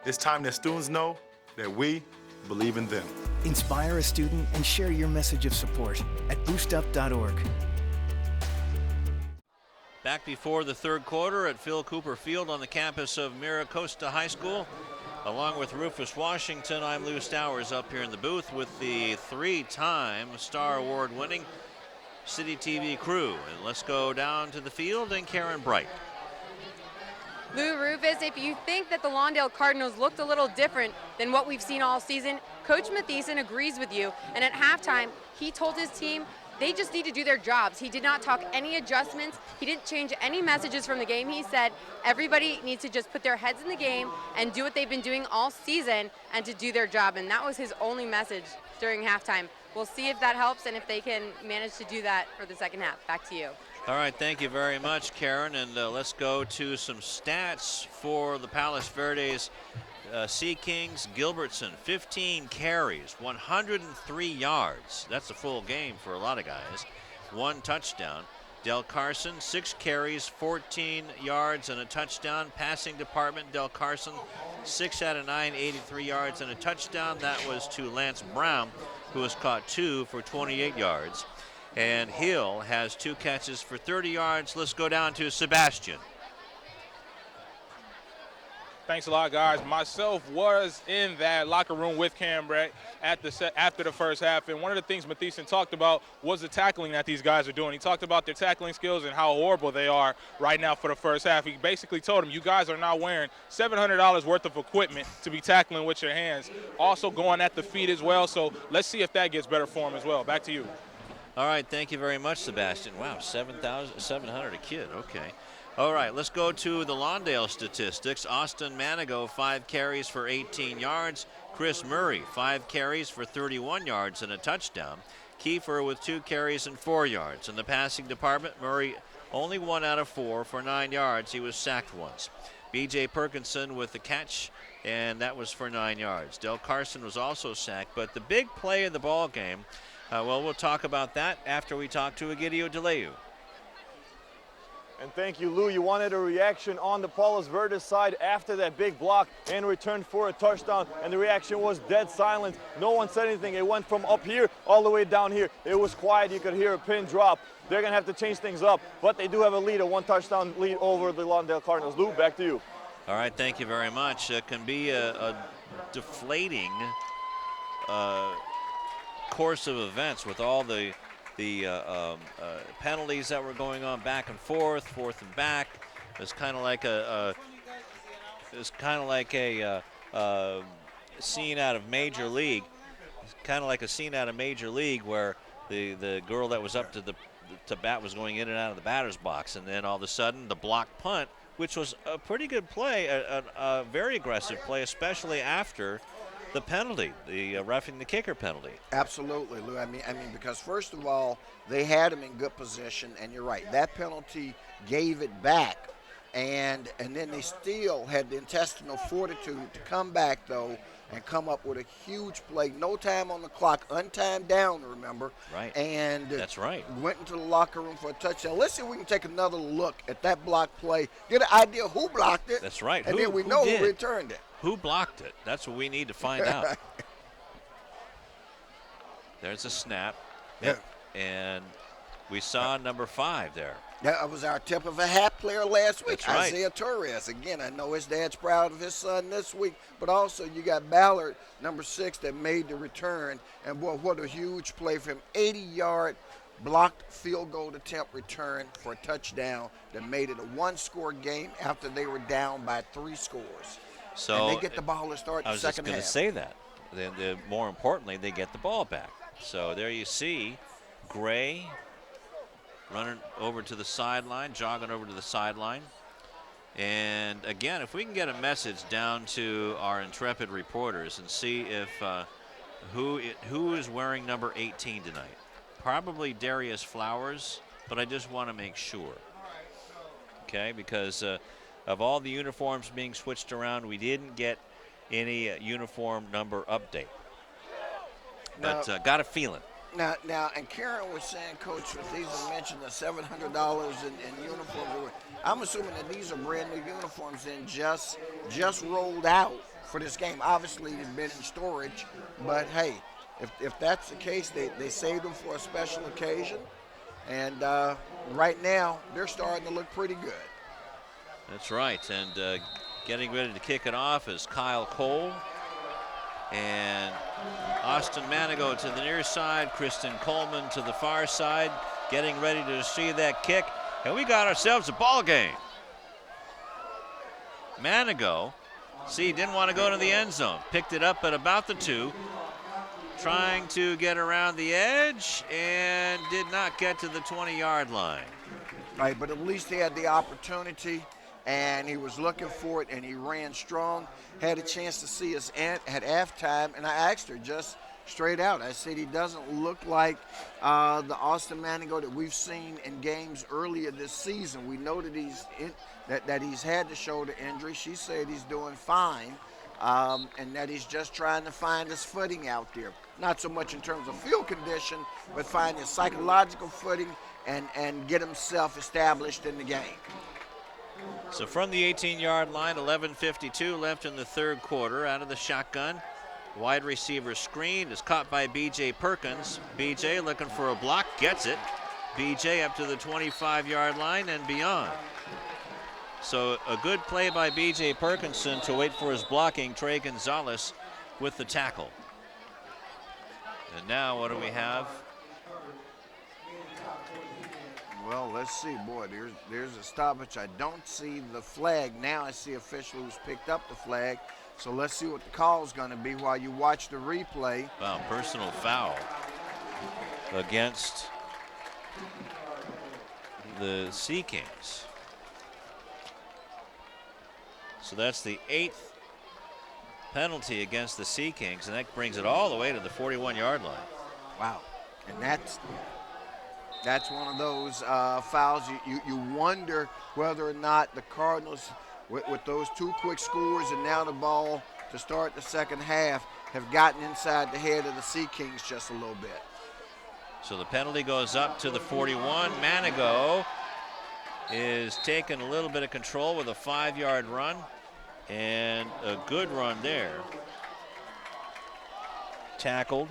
It's time that students know that we believe in them. Inspire a student and share your message of support at boostup.org. Back before the third quarter at Phil Cooper Field on the campus of Miracosta High School. Along with Rufus Washington, I'm Lou Stowers up here in the booth with the 3-time Star Award winning CityTV crew. And let's go down to the field and Karen Bright. Lou, Rufus, if you think that the Lawndale Cardinals looked a little different than what we've seen all season, Coach Mathieson agrees with you. And at halftime, he told his team they just need to do their jobs. He did not talk any adjustments. He didn't change any messages from the game. He said everybody needs to just put their heads in the game and do what they've been doing all season and to do their job. And that was his only message during halftime. We'll see if that helps and if they can manage to do that for the second half. Back to you. All right, thank you very much, Karen. And let's go to some stats for the Palos Verdes Sea Kings. Gilbertson, 15 carries, 103 yards. That's a full game for a lot of guys. 1 touchdown. Del Carson, 6 carries, 14 yards and a touchdown. Passing department, Del Carson, 6 out of 9, 83 yards and a touchdown. That was to Lance Brown, who has caught 2 for 28 yards. And Hill has 2 catches for 30 yards. Let's go down to Sebastian. Thanks a lot, guys. Myself was in that locker room with Cam Brett after the first half, and one of the things Mathieson talked about was the tackling that these guys are doing. He talked about their tackling skills and how horrible they are right now for the first half. He basically told them, you guys are now wearing $700 worth of equipment to be tackling with your hands. Also going at the feet as well, so let's see if that gets better for him as well. Back to you. All right, thank you very much, Sebastian. Wow, 700 a kid, okay. All right, let's go to the Lawndale statistics. Austin Manigo, 5 carries for 18 yards. Chris Murray, 5 carries for 31 yards and a touchdown. Kiefer with 2 carries and 4 yards. In the passing department, Murray only 1 out of 4 for 9 yards. He was sacked once. B.J. Perkinson with the catch, and that was for 9 yards. Del Carson was also sacked, but the big play of the ball game, well, we'll talk about that after we talk to Egidio DeLeu. And thank you, Lou. You wanted a reaction on the Palos Verdes side after that big block and returned for a touchdown, and the reaction was dead silent. No one said anything. It went from up here all the way down here. It was quiet. You could hear a pin drop. They're going to have to change things up, but they do have a lead, a 1-touchdown lead over the Lawndale Cardinals. Lou, back to you. All right, thank you very much. It can be a deflating course of events with all the penalties that were going on back and forth and back. It's kind of like a scene out of Major League. It's kind of like a scene out of Major League where the girl that was up to bat was going in and out of the batter's box, and then all of a sudden the block punt, which was a pretty good play, a very aggressive play, especially after the penalty, the roughing the kicker penalty. Absolutely, Lou. I mean, because first of all, they had him in good position, and you're right. That penalty gave it back, and then they still had the intestinal fortitude to come back though and come up with a huge play. No time on the clock, untimed down. Remember? Right. And that's right. Went into the locker room for a touchdown. Let's see if we can take another look at that block play. Get an idea who blocked it. That's right. And then we know who returned it. Who blocked it? That's what we need to find out. There's a snap. Yep. And we saw number 5 there. That was our tip of a hat player last week, That's right. Isaiah Torres. Again, I know his dad's proud of his son this week, but also you got Ballard, number 6, that made the return. And boy, what a huge play for him. 80-yard blocked field goal attempt return for a touchdown that made it a 1-score game after they were down by 3 scores. So and they get the ball to start the second half. I was just going to say that. Then more importantly, they get the ball back. So there you see Gray running over to the sideline, jogging over to the sideline. And again, if we can get a message down to our intrepid reporters and see if who is wearing number 18 tonight. Probably Darius Flowers, but I just want to make sure. Okay, because of all the uniforms being switched around, we didn't get any uniform number update. But got a feeling. Now, and Karen was saying, Coach Mathiesen mentioned the $700 in uniforms. I'm assuming that these are brand new uniforms and just rolled out for this game. Obviously, they've been in storage, but hey, if that's the case, they saved them for a special occasion. And right now, they're starting to look pretty good. That's right, and getting ready to kick it off is Kyle Cole. And Austin Manigo to the near side, Kristen Coleman to the far side, getting ready to see that kick. And we got ourselves a ball game. Manigo, see, didn't want to go to the end zone. Picked it up at about the 2. Trying to get around the edge and did not get to the 20-yard line. Right, but at least he had the opportunity, and he was looking for it, and he ran strong. Had a chance to see his aunt at halftime, and I asked her just straight out. I said he doesn't look like the Austin Manigo that we've seen in games earlier this season. We know that he's had the shoulder injury. She said he's doing fine, and that he's just trying to find his footing out there. Not so much in terms of field condition, but find his psychological footing and get himself established in the game. So from the 18-yard line, 11:52 left in the third quarter. Out of the shotgun, wide receiver screen is caught by B.J. Perkins. B.J. looking for a block, gets it. B.J. up to the 25-yard line and beyond. So a good play by B.J. Perkinson to wait for his blocking. Trey Gonzalez with the tackle. And now what do we have? Well, let's see. Boy, there's a stoppage. I don't see the flag. Now I see official who's picked up the flag. So let's see what the call is going to be while you watch the replay. Wow, personal foul against the Sea Kings. So that's the 8th penalty against the Sea Kings, and that brings it all the way to the 41-yard line. Wow. And that's one of those fouls you wonder whether or not the Cardinals, with those 2 quick scores and now the ball to start the second half, have gotten inside the head of the Sea Kings just a little bit. So the penalty goes up to the 41. Manigo is taking a little bit of control with a 5-yard run, and a good run there. Tackled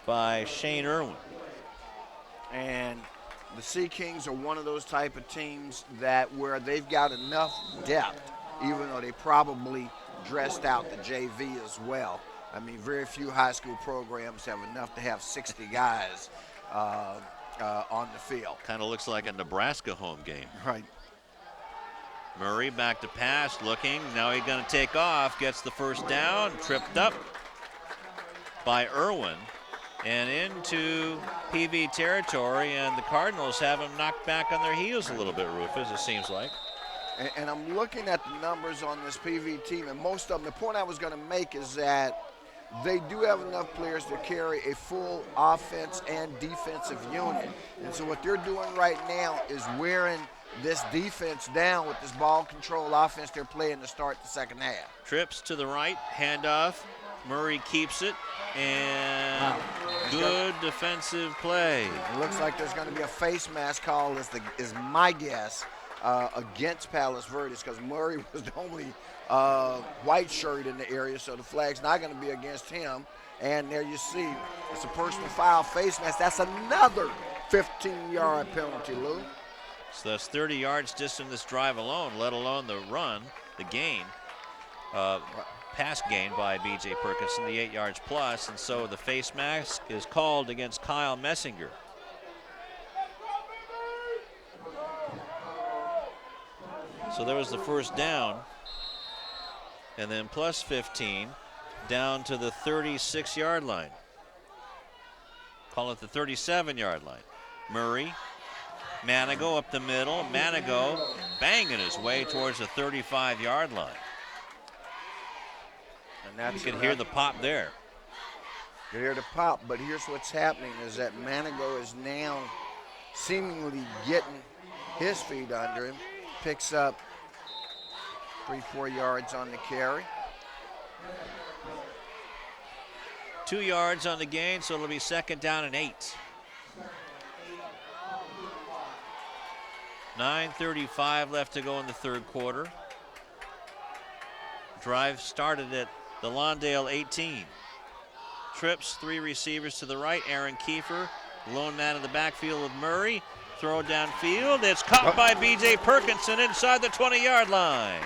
by Shane Irwin. And the Sea Kings are one of those type of teams that where they've got enough depth, even though they probably dressed out the JV as well. I mean, very few high school programs have enough to have 60 guys on the field. Kind of looks like a Nebraska home game. Right. Murray back to pass, looking. Now he's going to take off, gets the first down, tripped up by Irwin, and into PV territory, and the Cardinals have him knocked back on their heels a little bit, Rufus, it seems like. And I'm looking at the numbers on this PV team, and most of them, the point I was going to make is that they do have enough players to carry a full offense and defensive unit. And so what they're doing right now is wearing this defense down with this ball control offense they're playing to start the second half. Trips to the right, handoff. Murray keeps it, and good defensive play. It looks like there's going to be a face mask call, is my guess, against Palos Verdes, because Murray was the only white shirt in the area, so the flag's not going to be against him. And there you see, it's a personal foul, face mask. That's another 15-yard penalty, Lou. So that's 30 yards just in this drive alone, let alone the run, the gain. Pass gain by B.J. Perkinson, the 8 yards plus, and so the face mask is called against Kyle Messinger. So there was the first down, and then plus 15 down to the 36-yard line. Call it the 37-yard line. Murray, Manigo up the middle. Manigo banging his way towards the 35-yard line. And you can hear the pop there. You hear the pop, but here's what's happening is that Manigo is now seemingly getting his feet under him. Picks up 3-4 yards on the carry. 2 yards on the gain, so it'll be second down and 8. 9:35 left to go in the third quarter. Drive started at the Lawndale 18. Trips, 3 receivers to the right. Aaron Kiefer, lone man in the backfield with Murray. Throw downfield. It's caught by B.J. Perkinson inside the 20-yard line.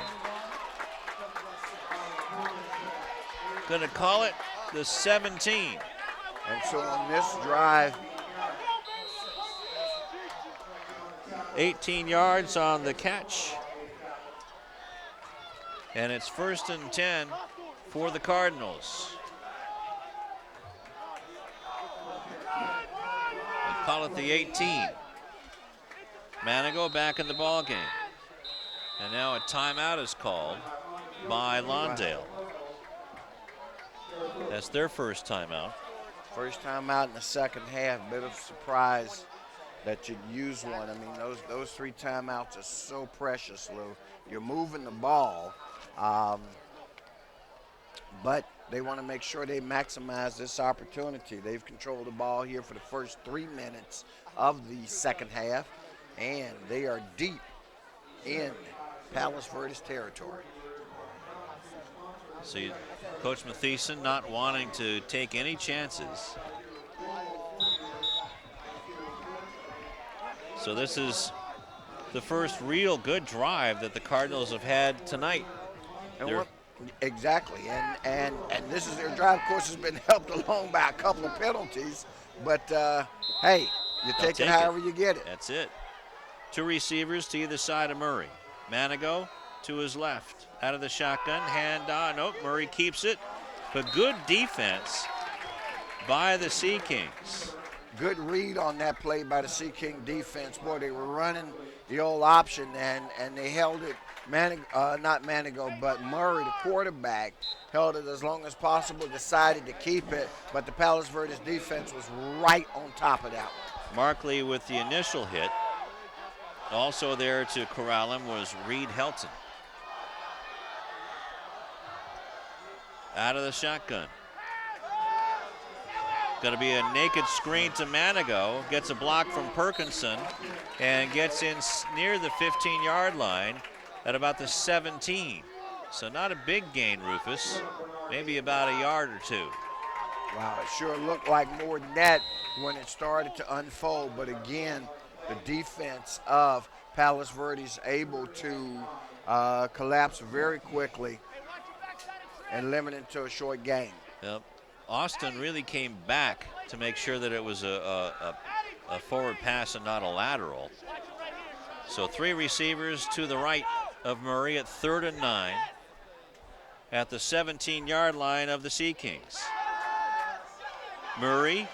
Going to call it the 17. And so on this drive, 18 yards on the catch. And it's 1st and 10 for the Cardinals. They call it the 18. Manigo back in the ball game. And now a timeout is called by Lawndale. That's their first timeout. First timeout in the second half. Bit of surprise that you'd use one. I mean, those 3 timeouts are so precious, Lou. You're moving the ball, but they want to make sure they maximize this opportunity. They've controlled the ball here for the first 3 minutes of the second half, and they are deep in Palos Verdes territory. So Coach Mathieson not wanting to take any chances. So this is the first real good drive that the Cardinals have had tonight. Exactly, and this is their drive. Of course, has been helped along by a couple of penalties, but hey, you take it however you get it. That's it. 2 receivers to either side of Murray. Manigo to his left, out of the shotgun, hand on. Nope, Murray keeps it, but good defense by the Sea Kings. Good read on that play by the Sea King defense. Boy, they were running the old option, and they held it not Manigo, but Murray, the quarterback, held it as long as possible, decided to keep it, but the Palos Verdes defense was right on top of that one. Markley with the initial hit. Also there to corral him was Reed Helton. Out of the shotgun. Going to be a naked screen to Manigo. Gets a block from Perkinson and gets in near the 15-yard line at about the 17. So not a big gain, Rufus. Maybe about a yard or two. Wow, it sure looked like more than that when it started to unfold. But again, the defense of Palos Verdes able to collapse very quickly and limit it to a short gain. Yep. Austin really came back to make sure that it was a forward pass and not a lateral. So 3 receivers to the right of Murray at 3rd and 9 at the 17-yard line of the Sea Kings. Murray,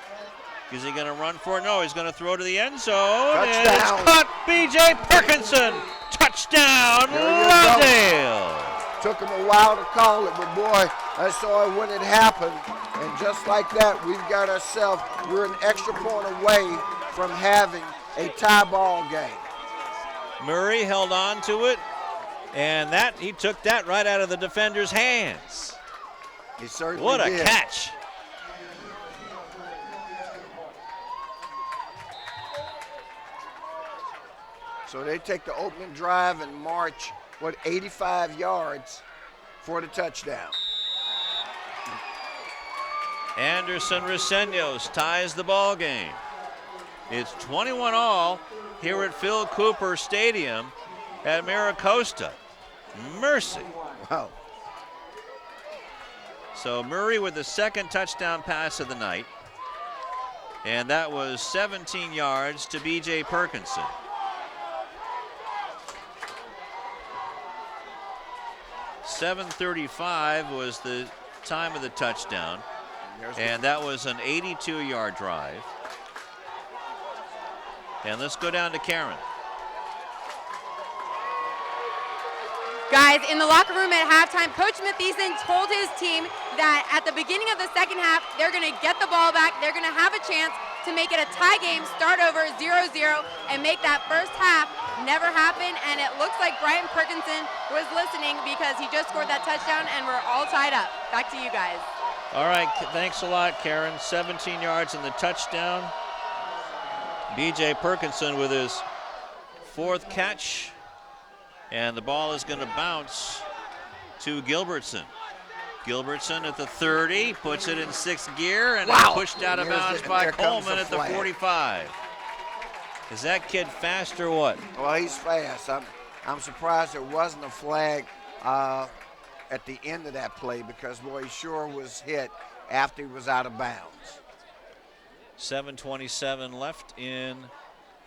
is he going to run for it? No, he's going to throw to the end zone. Touchdown. And it's caught. B.J. Perkinson. Touchdown, Lawndale. Took him a while to call it, but boy, I saw it when it happened. And just like that, we've got ourselves, we're an extra point away from having a tie ball game. Murray held on to it, and he took that right out of the defender's hands. He certainly What a did. catch. So they take the opening drive and march, 85 yards for the touchdown. Anderson Reseños ties the ball game. It's 21-all here at Phil Cooper Stadium at Maricosta. Mercy. Wow. So Murray with the 2nd touchdown pass of the night. And that was 17 yards to B.J. Perkinson. .735 was the time of the touchdown. And that was an 82-yard drive. And let's go down to Karen. Guys, in the locker room at halftime, Coach Mathieson told his team that at the beginning of the second half, they're going to get the ball back. They're going to have a chance to make it a tie game, start over 0-0, and make that first half never happen. And it looks like Brian Perkinson was listening because he just scored that touchdown, and we're all tied up. Back to you guys. All right, thanks a lot, Karen. 17 yards in the touchdown. B.J. Perkinson with his 4th catch. And the ball is going to bounce to Gilbertson. Gilbertson at the 30, puts it in 6th gear, and it's pushed out of bounds by Coleman at the 45. Is that kid fast or what? Well, he's fast. I'm surprised there wasn't a flag at the end of that play because, boy, he sure was hit after he was out of bounds. 7:27 left in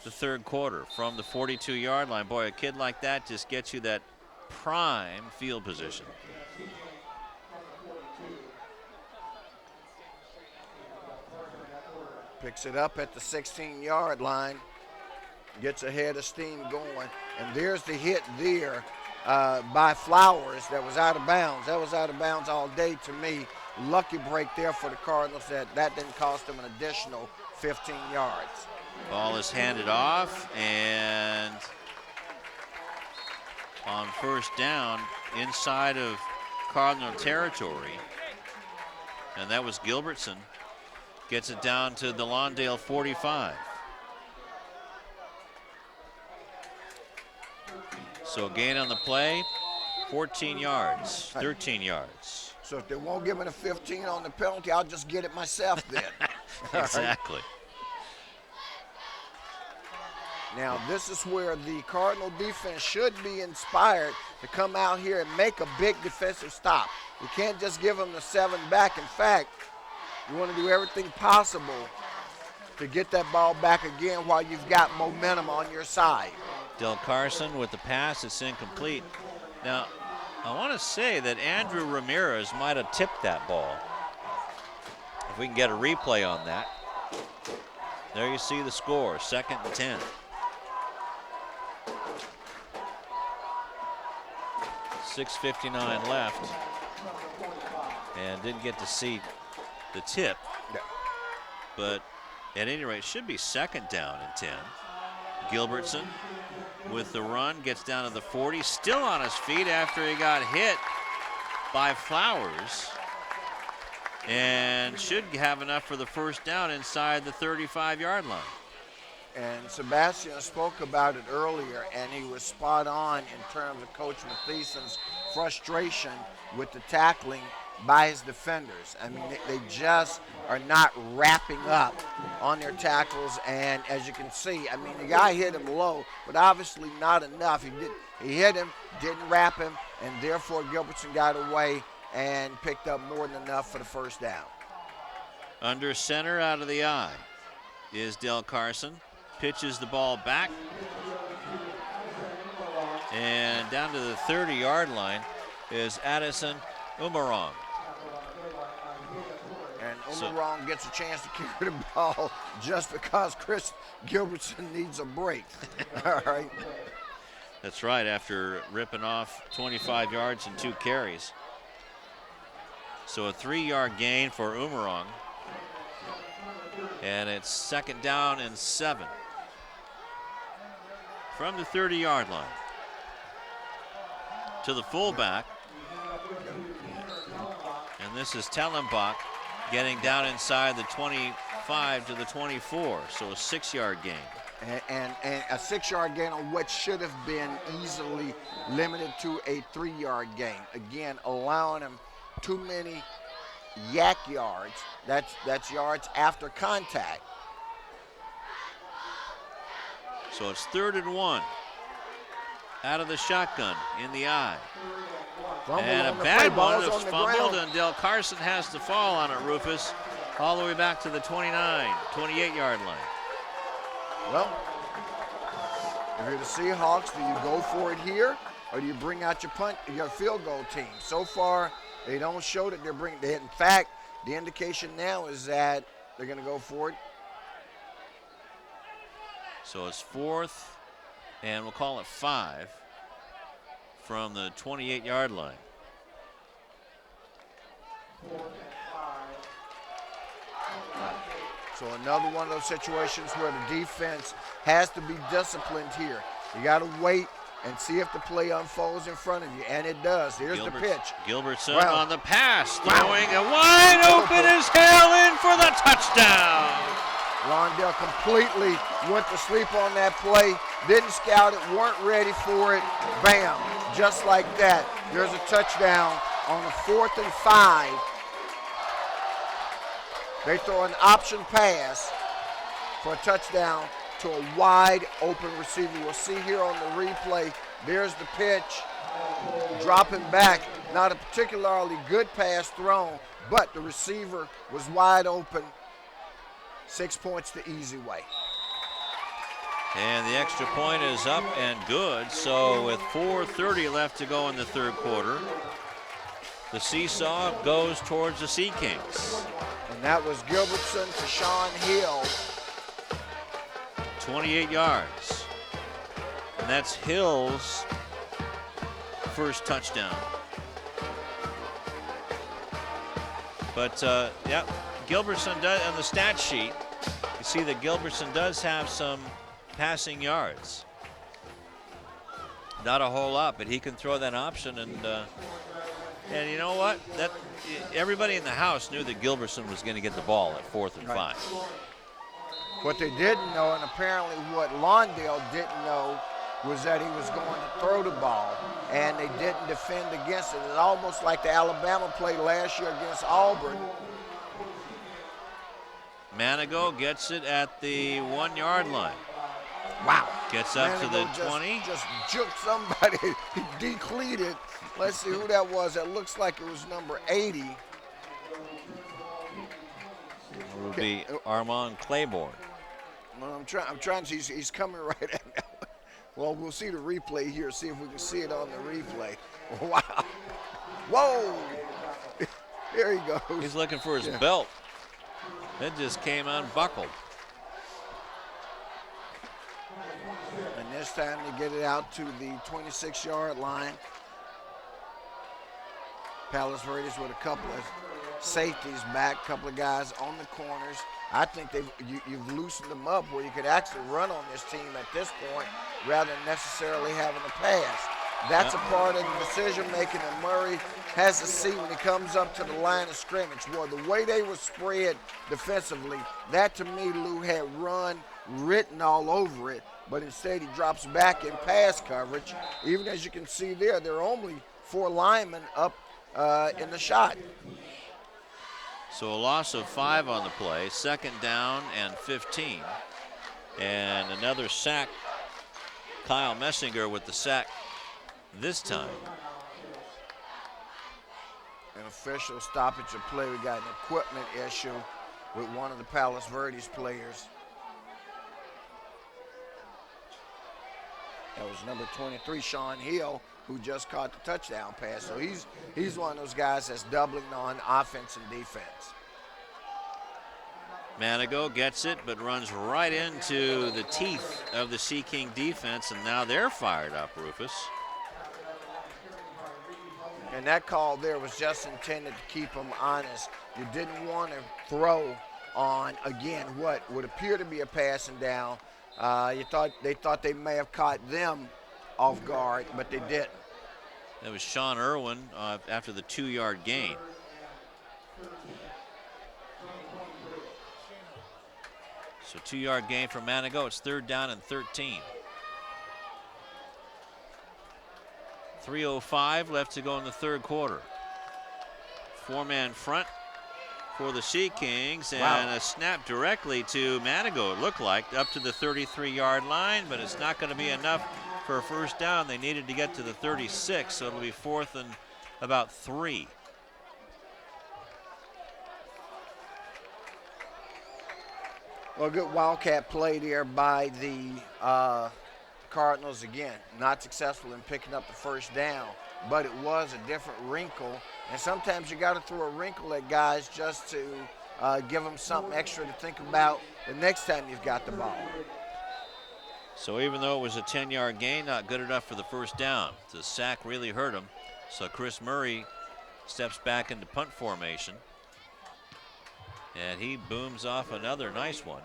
the 3rd quarter from the 42-yard line. Boy, a kid like that just gets you that prime field position. Picks it up at the 16-yard line, gets ahead of steam going, and there's the hit there by Flowers that was out of bounds. That was out of bounds all day to me. Lucky break there for the Cardinals that didn't cost them an additional 15 yards. Ball is handed off, and on first down inside of Cardinal territory, and that was Gilbertson, gets it down to the Lawndale 45. So gain on the play, 14 yards, 13 yards. So if they won't give me the 15 on the penalty, I'll just get it myself then. Exactly. Now, this is where the Cardinal defense should be inspired to come out here and make a big defensive stop. You can't just give them the 7 back. In fact, you want to do everything possible to get that ball back again while you've got momentum on your side. Del Carson with the pass, it's incomplete. Now, I want to say that Andrew Ramirez might have tipped that ball. If we can get a replay on that. There you see the score, 2nd and 10. 6:59 left. And didn't get to see the tip. Yeah. But at any rate, should be second down and 10. Gilbertson with the run, gets down to the 40, still on his feet after he got hit by Flowers, and should have enough for the first down inside the 35-yard line. And Sebastian spoke about it earlier, and he was spot on in terms of Coach Matheson's frustration with the tackling by his defenders. I mean, they just are not wrapping up on their tackles, and as you can see, I mean, the guy hit him low, but obviously not enough. He hit him, didn't wrap him, and therefore Gilbertson got away and picked up more than enough for the first down. Under center, out of the eye, is Del Carson. Pitches the ball back, and down to the 30-yard line is Addison Umarong. And Umarong gets a chance to carry the ball just because Chris Gilbertson needs a break. All right. That's right, after ripping off 25 yards and 2 carries. So a 3-yard gain for Umarong. And it's second down and 7. From the 30-yard line to the fullback. And this is Tellenbach getting down inside the 25 to the 24, so a 6-yard gain. And a 6-yard gain on what should have been easily limited to a 3-yard gain. Again, allowing him too many yak yards. That's yards after contact. So it's 3rd and 1. Out of the shotgun in the eye. And a bad one that's fumbled, and Del Carson has to fall on it, Rufus, all the way back to the 28-yard line. Well, if you're the Seahawks, do you go for it here, or do you bring out your field goal team? So far, they don't show that they're bringing it. In fact, the indication now is that they're going to go for it. So it's 4th, and we'll call it 5 from the 28-yard line. So another one of those situations where the defense has to be disciplined here. You got to wait and see if the play unfolds in front of you, and it does. Here's the pitch. Gilbertson on the pass, throwing a wide open as hell in for the touchdown. Lawndale completely went to sleep on that play, didn't scout it, weren't ready for it. Bam, just like that. There's a touchdown on the 4th and 5. They throw an option pass for a touchdown to a wide open receiver. We'll see here on the replay, there's the pitch, dropping back. Not a particularly good pass thrown, but the receiver was wide open. 6 points the easy way. And the extra point is up and good. So with 4:30 left to go in the 3rd quarter, the seesaw goes towards the Sea Kings. And that was Gilbertson to Sean Hill. 28 yards. And that's Hill's first touchdown. But, yeah, Gilbertson does, on the stat sheet, you see that Gilbertson does have some passing yards. Not a whole lot, but he can throw that option, and you know what? That everybody in the house knew that Gilbertson was going to get the ball at 4th and 5. What they didn't know, and apparently what Lawndale didn't know, was that he was going to throw the ball, and they didn't defend against it. It's almost like the Alabama play last year against Auburn. Manigo gets it at the 1-yard line. Wow. Gets up Manigo to the 20. Just juked somebody. He decleated. Let's see who that was. It looks like it was number 80. It would be Armand Claiborne. Well, I'm trying to see. He's coming right at me. Well, we'll see the replay here, see if we can see it on the replay. Wow. Whoa. There he goes. He's looking for his belt. It just came unbuckled. And this time they get it out to the 26-yard line. Palos Verdes with a couple of safeties back, a couple of guys on the corners. I think you've loosened them up where you could actually run on this team at this point rather than necessarily having to pass. That's a part of the decision making that Murray has to see when he comes up to the line of scrimmage. Well, the way they were spread defensively, that to me, Lou, had run written all over it, but instead he drops back in pass coverage. Even as you can see there are only 4 linemen up in the shot. So a loss of 5 on the play, 2nd down and 15. And another sack. Kyle Messinger with the sack this time. An official stoppage of play. We got an equipment issue with one of the Palos Verdes players. That was number 23, Sean Hill, who just caught the touchdown pass. So he's one of those guys that's doubling on offense and defense. Manigo gets it, but runs right into the teeth of the Sea King defense, and now they're fired up, Rufus. And that call there was just intended to keep them honest. You didn't want to throw on, again, what would appear to be a passing down. They thought they may have caught them off guard, but they didn't. That was Sean Irwin after the 2-yard gain. So 2-yard gain for Manigo. It's 3rd down and 13. 3:05 left to go in the 3rd quarter. 4-man front for the Sea Kings, and a snap directly to Manigo, it looked like, up to the 33-yard line, but it's not going to be enough for a 1st down. They needed to get to the 36, so it'll be 4th and about 3. Well, good Wildcat play there by the Cardinals. Again, not successful in picking up the 1st down, but it was a different wrinkle. And sometimes you got to throw a wrinkle at guys just to give them something extra to think about the next time you've got the ball. So even though it was a 10-yard gain, not good enough for the 1st down. The sack really hurt him. So Chris Murray steps back into punt formation. And he booms off another nice one.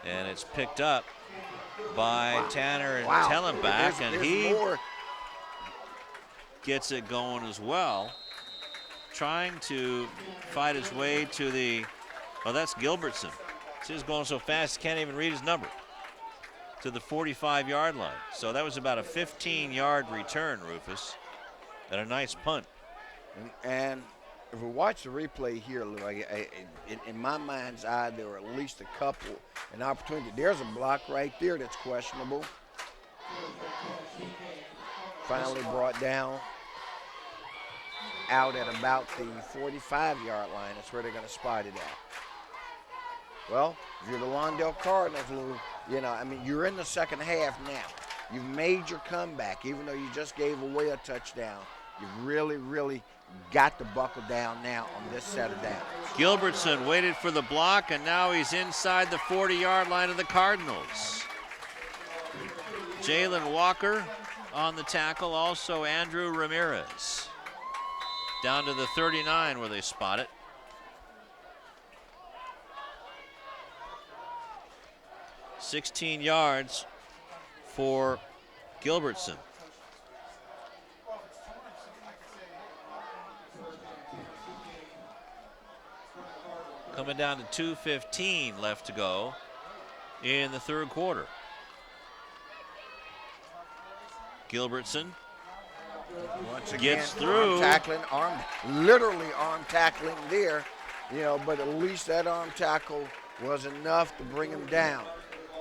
And it's picked up by Tanner and Tellenbach, and he gets it going as well. Trying to fight his way to the, that's Gilbertson. He's going so fast he can't even read his number. To the 45-yard line. So that was about a 15-yard return, Rufus, and a nice punt. And if we watch the replay here, Lou, in my mind's eye, there were at least a couple, an opportunity. There's a block right there that's questionable. Finally brought down out at about the 45-yard line. That's where they're going to spot it at. Well, if you're the Lawndale Cardinals, Lou, you're in the 2nd half now. You've made your comeback, even though you just gave away a touchdown. You've really, really got to buckle down now on this set of downs. Gilbertson waited for the block, and now he's inside the 40-yard line of the Cardinals. Jalen Walker on the tackle, also Andrew Ramirez. Down to the 39 where they spot it. $16 yards for Gilbertson. Coming down to 2:15 left to go in the 3rd quarter. Gilbertson once again gets through. Literally arm tackling there, but at least that arm tackle was enough to bring him down.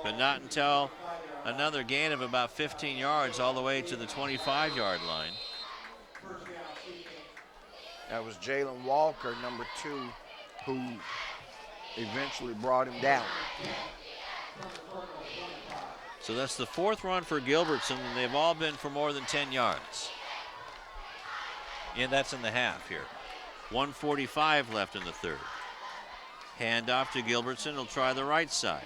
But not until another gain of about 15 yards all the way to the 25-yard line. That was Jalen Walker, number 2, who eventually brought him down. So that's the 4th run for Gilbertson, and they've all been for more than 10 yards. And that's in the half here. 1:45 left in the 3rd. Handoff to Gilbertson. He'll try the right side.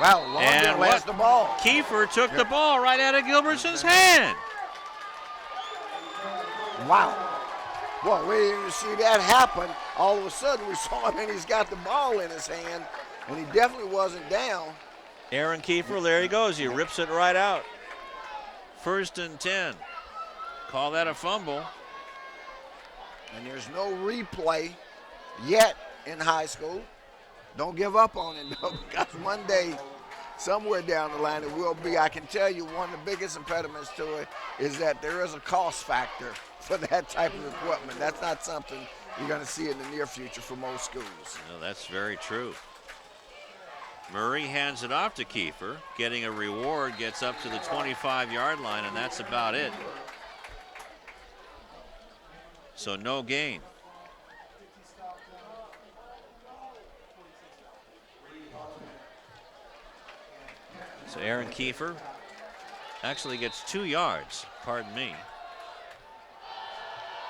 Wow, Lawndale has the ball. Kiefer took the ball right out of Gilbertson's hand. Wow. Well, we didn't even see that happen. All of a sudden, we saw him, and he's got the ball in his hand, and he definitely wasn't down. Aaron Kiefer, there he goes. He rips it right out. 1st and 10. Call that a fumble. And there's no replay yet in high school. Don't give up on it, though, because one day, somewhere down the line, it will be. I can tell you one of the biggest impediments to it is that there is a cost factor for that type of equipment. That's not something you're going to see in the near future for most schools. No, that's very true. Murray hands it off to Kiefer, getting a reward, gets up to the 25-yard line, and that's about it. So no gain. So Aaron Kiefer actually gets 2 yards, pardon me,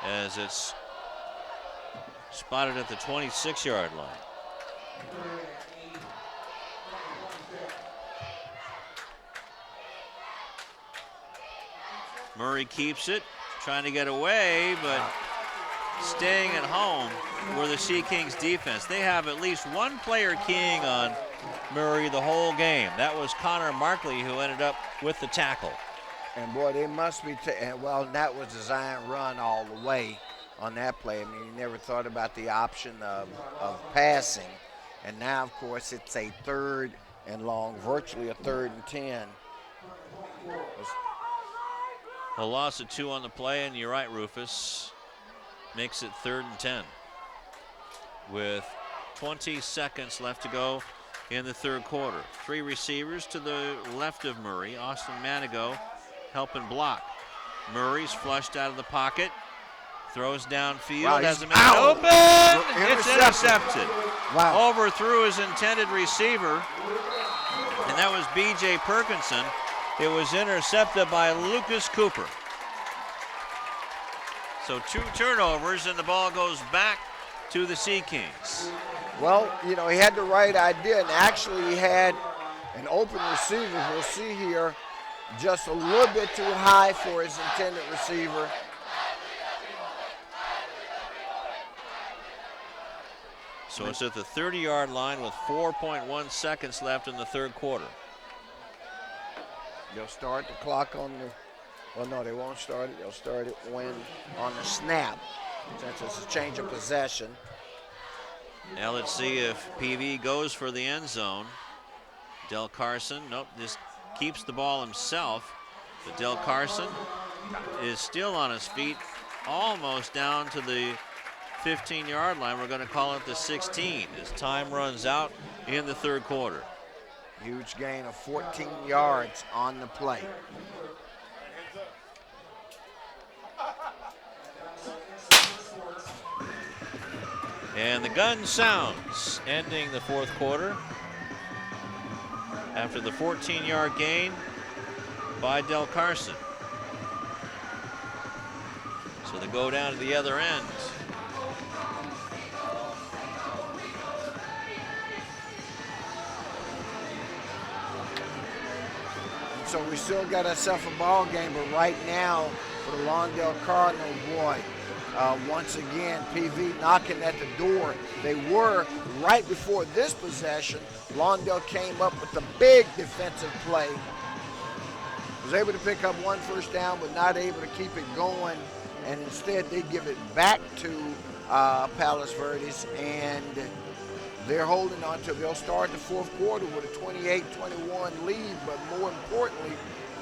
as it's spotted at the 26-yard line. Murray keeps it, trying to get away, but staying at home were the Sea Kings defense. They have at least one player keying on Murray the whole game. That was Connor Markley, who ended up with the tackle. And boy, they must be, well, that was a Zion run all the way on that play. I mean, you never thought about the option of passing. And now, of course, it's a 3rd and long, virtually a 3rd and 10. A loss of 2 on the play, and you're right, Rufus. Makes it 3rd and 10 with 20 seconds left to go in the 3rd quarter. 3 receivers to the left of Murray. Austin Manigo helping block. Murray's flushed out of the pocket. Throws downfield. Wow, has a man open. It's intercepted. Wow. Overthrew his intended receiver, and that was B.J. Perkinson. It was intercepted by Lucas Cooper. So 2 turnovers, and the ball goes back to the Sea Kings. Well, you know, he had the right idea, and actually he had an open receiver. We'll see here, just a little bit too high for his intended receiver. So it's at the 30-yard line with 4.1 seconds left in the 3rd quarter. They'll start the clock on the, well, no, they won't start it. They'll start it when on the snap, since it's a change of possession. Now let's see if PV goes for the end zone. Del Carson, nope, just keeps the ball himself. But Del Carson is still on his feet, almost down to the 15-yard line. We're going to call it the 16 as time runs out in the 3rd quarter. Huge gain of 14 yards on the play. And the gun sounds, ending the 4th quarter after the 14-yard gain by Del Carson. So they go down to the other end. So we still got ourselves a ball game, but right now for the Lawndale Cardinals, boy, once again, PV knocking at the door. They were right before this possession. Lawndale came up with a big defensive play. Was able to pick up 1 first down, but not able to keep it going. And instead, they give it back to Palos Verdes, and they're holding on to, they'll start the 4th quarter with a 28-21 lead, but more importantly,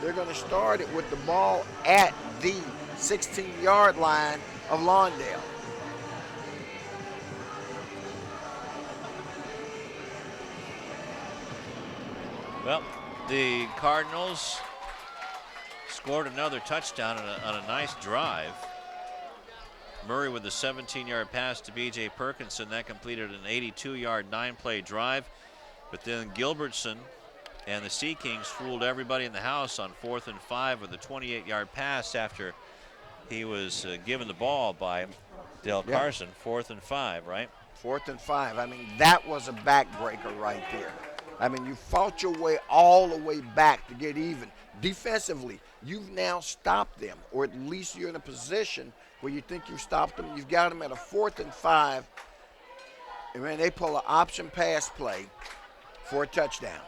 they're going to start it with the ball at the 16-yard line of Lawndale. Well, the Cardinals scored another touchdown on a nice drive. Murray with a 17-yard pass to B.J. Perkinson. That completed an 82-yard 9-play drive. But then Gilbertson and the Sea Kings fooled everybody in the house on 4th and 5 with a 28-yard pass after he was given the ball by Del Carson. 4th and 5, right? 4th and 5. I mean, that was a backbreaker right there. I mean, you fought your way all the way back to get even. Defensively, you've now stopped them, or at least you're in a position where you think you've stopped them. You've got them at a 4th and 5. And man, they pull an option pass play for a touchdown.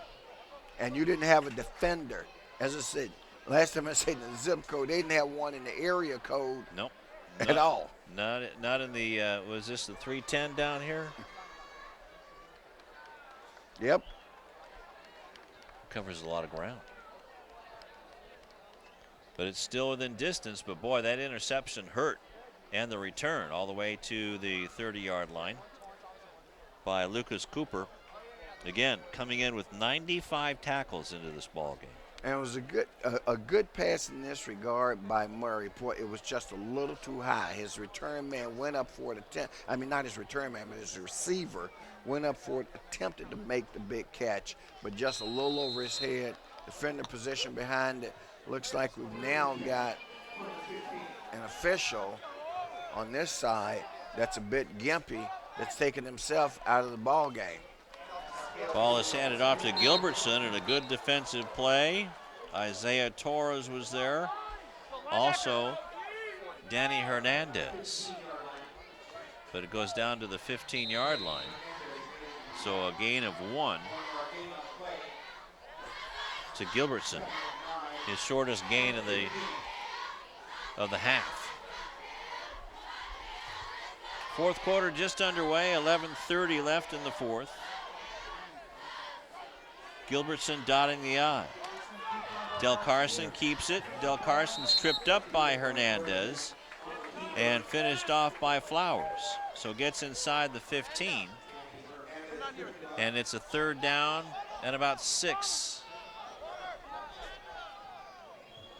And you didn't have a defender. As I said, last time I said in the zip code, they didn't have one in the area code. Nope. At all. Not in the, was this the 310 down here? Yep. Covers a lot of ground. But it's still within distance, but boy, that interception hurt. And the return all the way to the 30-yard line by Lucas Cooper. Again, coming in with 95 tackles into this ball game. And it was a good pass in this regard by Murray. Boy, it was just a little too high. His return man went up for it. I mean, not his return man, but his receiver went up for it, attempted to make the big catch, but just a little over his head. Defender position behind it. Looks like we've now got an official on this side that's a bit gimpy, that's taking himself out of the ball game. Ball is handed off to Gilbertson, and a good defensive play. Isaiah Torres was there. Also, Danny Hernandez. But it goes down to the 15-yard line. So a gain of 1 to Gilbertson. His shortest gain of the half. Fourth quarter just underway, 11:30 left in the fourth. Gilbertson dotting the I. Del Carson keeps it. Del Carson's tripped up by Hernandez and finished off by Flowers. So gets inside the 15. And it's a 3rd down and about 6.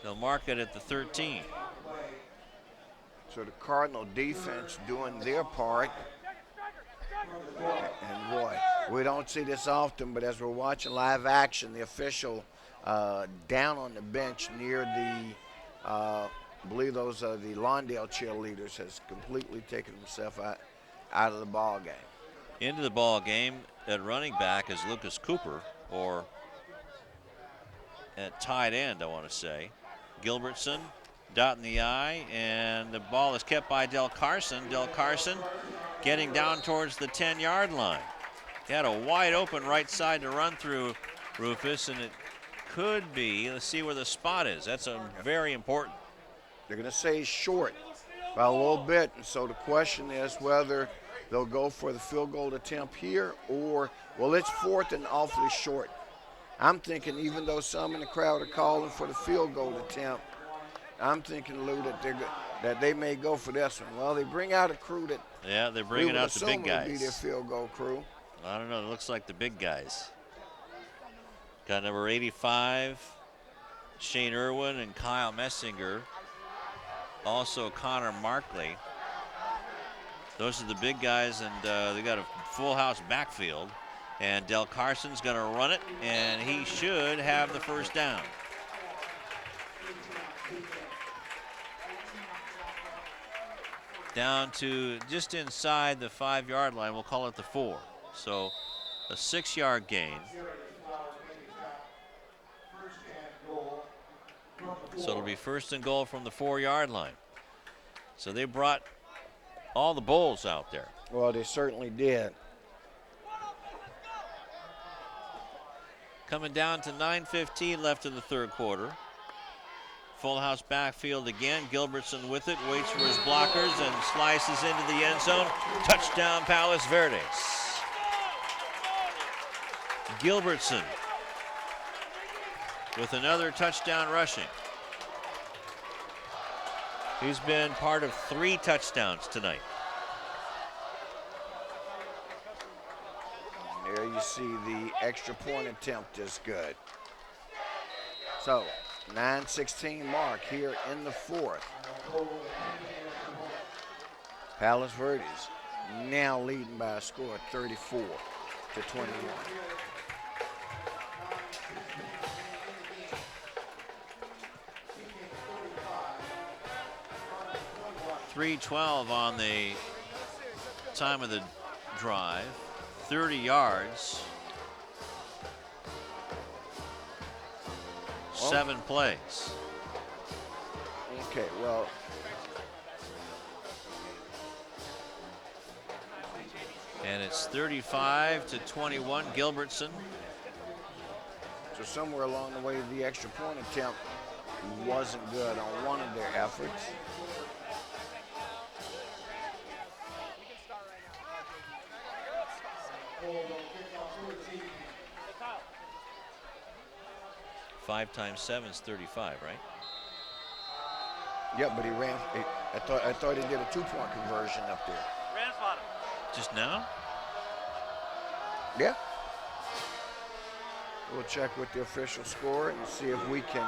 They'll mark it at the 13. So the Cardinal defense doing their part. And boy, we don't see this often, but as we're watching live action, the official down on the bench near the, I believe those are the Lawndale cheerleaders, has completely taken himself out of the ball game. Into the ball game at running back is Lucas Cooper, or at tight end, I want to say. Gilbertson dotting the I, and the ball is kept by Del Carson. Del Carson getting down towards the 10-yard line. He had a wide open right side to run through, Rufus, and it could be, let's see where the spot is. That's very important. They're going to say short by a little bit, and so the question is whether they'll go for the field goal attempt here or, well, it's 4th and awfully short. I'm thinking even though some in the crowd are calling for the field goal attempt, I'm thinking, Lou, that they may go for this one. Well, they bring out a crew that they're bringing out the big guys. Would be their field goal crew. I don't know. It looks like the big guys. Got number 85, Shane Irwin and Kyle Messinger. Also Connor Markley. Those are the big guys, and they got a full house backfield. And Del Carson's going to run it, and he should have the first down. Down to just inside the 5-yard line, we'll call it the 4. So a 6-yard gain. So it'll be 1st and goal from the 4-yard line. So they brought all the bulls out there. Well, they certainly did. Coming down to 9:15 left in the 3rd quarter. Full house backfield again. Gilbertson with it, waits for his blockers and slices into the end zone. Touchdown, Palos Verdes. Gilbertson with another touchdown rushing. He's been part of 3 touchdowns tonight. There you see the extra point attempt is good. So 9:16 mark here in the 4th. Palos Verdes now leading by a score of 34-21. .312 on the time of the drive, 30 yards. 7 plays. Okay, well, And it's 35-21, Gilbertson. so somewhere along the way, the extra point attempt wasn't good on one of their efforts. Five times 7 is 35, right? Yeah, but he ran. I thought he did a 2-point conversion up there. Just now? Yeah. We'll check with the official score and see if we can.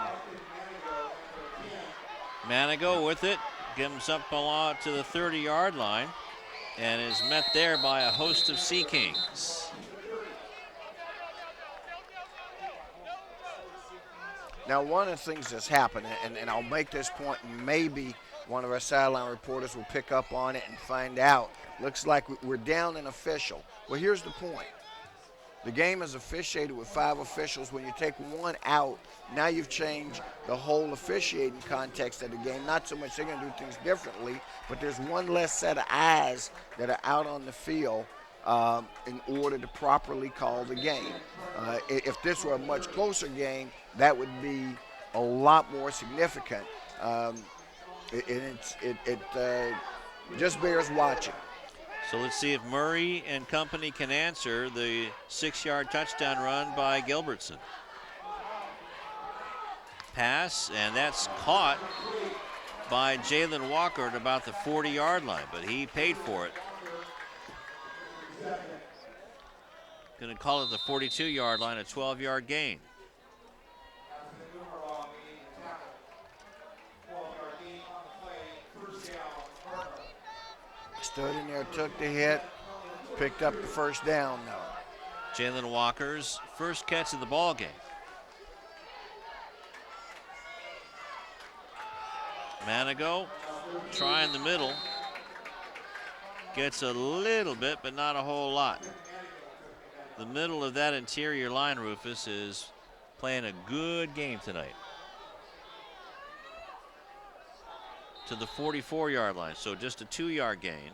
Manigo with it, gives up a lot to the 30-yard line, and is met there by a host of Sea Kings. Now, one of the things that's happened, and I'll make this point, and maybe one of our sideline reporters will pick up on it and find out. Looks like we're down an official. Well, here's the point. The game is officiated with 5 officials. When you take one out, now you've changed the whole officiating context of the game. Not so much they're going to do things differently, but there's one less set of eyes that are out on the field in order to properly call the game. If this were a much closer game, that would be a lot more significant. It just bears watching. So let's see if Murray and company can answer the 6-yard touchdown run by Gilbertson. Pass, and that's caught by Jalen Walker at about the 40-yard line, but he paid for it. Going to call it the 42-yard line, a 12-yard gain. Stood in there, took the hit, picked up the first down though. Jalen Walker's first catch of the ball game. Manigo trying the middle. Gets a little bit, but not a whole lot. The middle of that interior line, Rufus, is playing a good game tonight. To the 44-yard line, so just a 2-yard gain.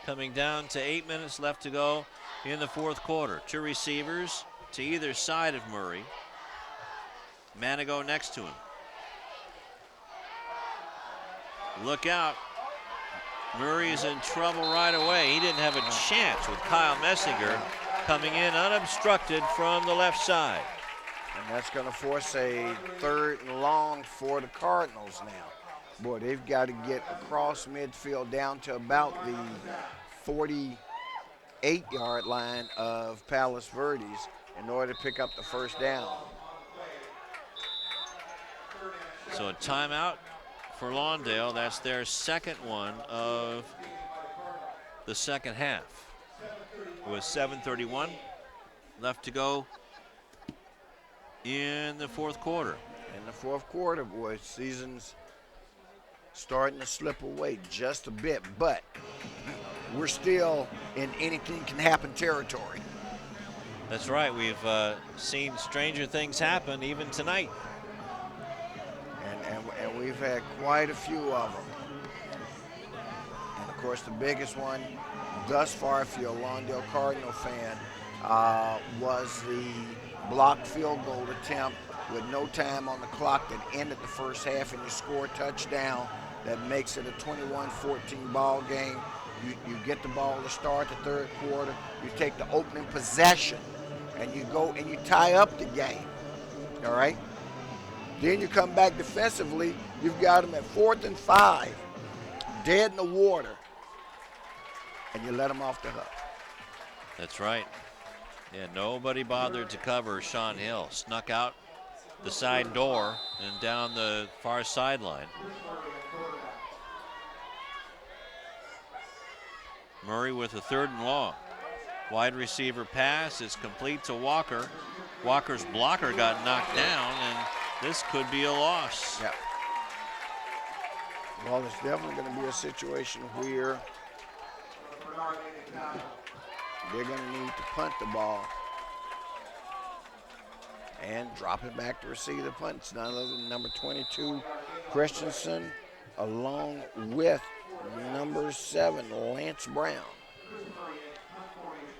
Coming down to 8 minutes left to go in the 4th quarter. 2 receivers to either side of Murray. Manigo next to him. Look out. Murray is in trouble right away. He didn't have a chance with Kyle Messinger coming in unobstructed from the left side. And that's going to force a 3rd and long for the Cardinals now. Boy, they've got to get across midfield down to about the 48-yard line of Palos Verdes in order to pick up the first down. So a timeout for Lawndale. That's their second one of the second half. With 7:31 left to go in the 4th quarter. In the 4th quarter, boy, season's starting to slip away just a bit, but we're still in anything can happen territory. That's right. We've seen stranger things happen even tonight. And we've had quite a few of them. And of course, the biggest one thus far, if you're a Lawndale Cardinal fan, was the blocked field goal attempt with no time on the clock that ended the first half, and you score a touchdown that makes it a 21-14 ball game. You get the ball to start the 3rd quarter. You take the opening possession, and you go and you tie up the game. All right? Then you come back defensively. You've got them at 4th and 5, dead in the water, and you let them off the hook. That's right. Yeah, nobody bothered to cover Sean Hill. Snuck out the side door and down the far sideline. Murray with a 3rd and long. Wide receiver pass is complete to Walker. Walker's blocker got knocked down, and this could be a loss. Yeah. Well, it's definitely going to be a situation where they're going to need to punt the ball and drop it back to receive the punt. It's none other than number 22, Christensen, along with number 7, Lance Brown.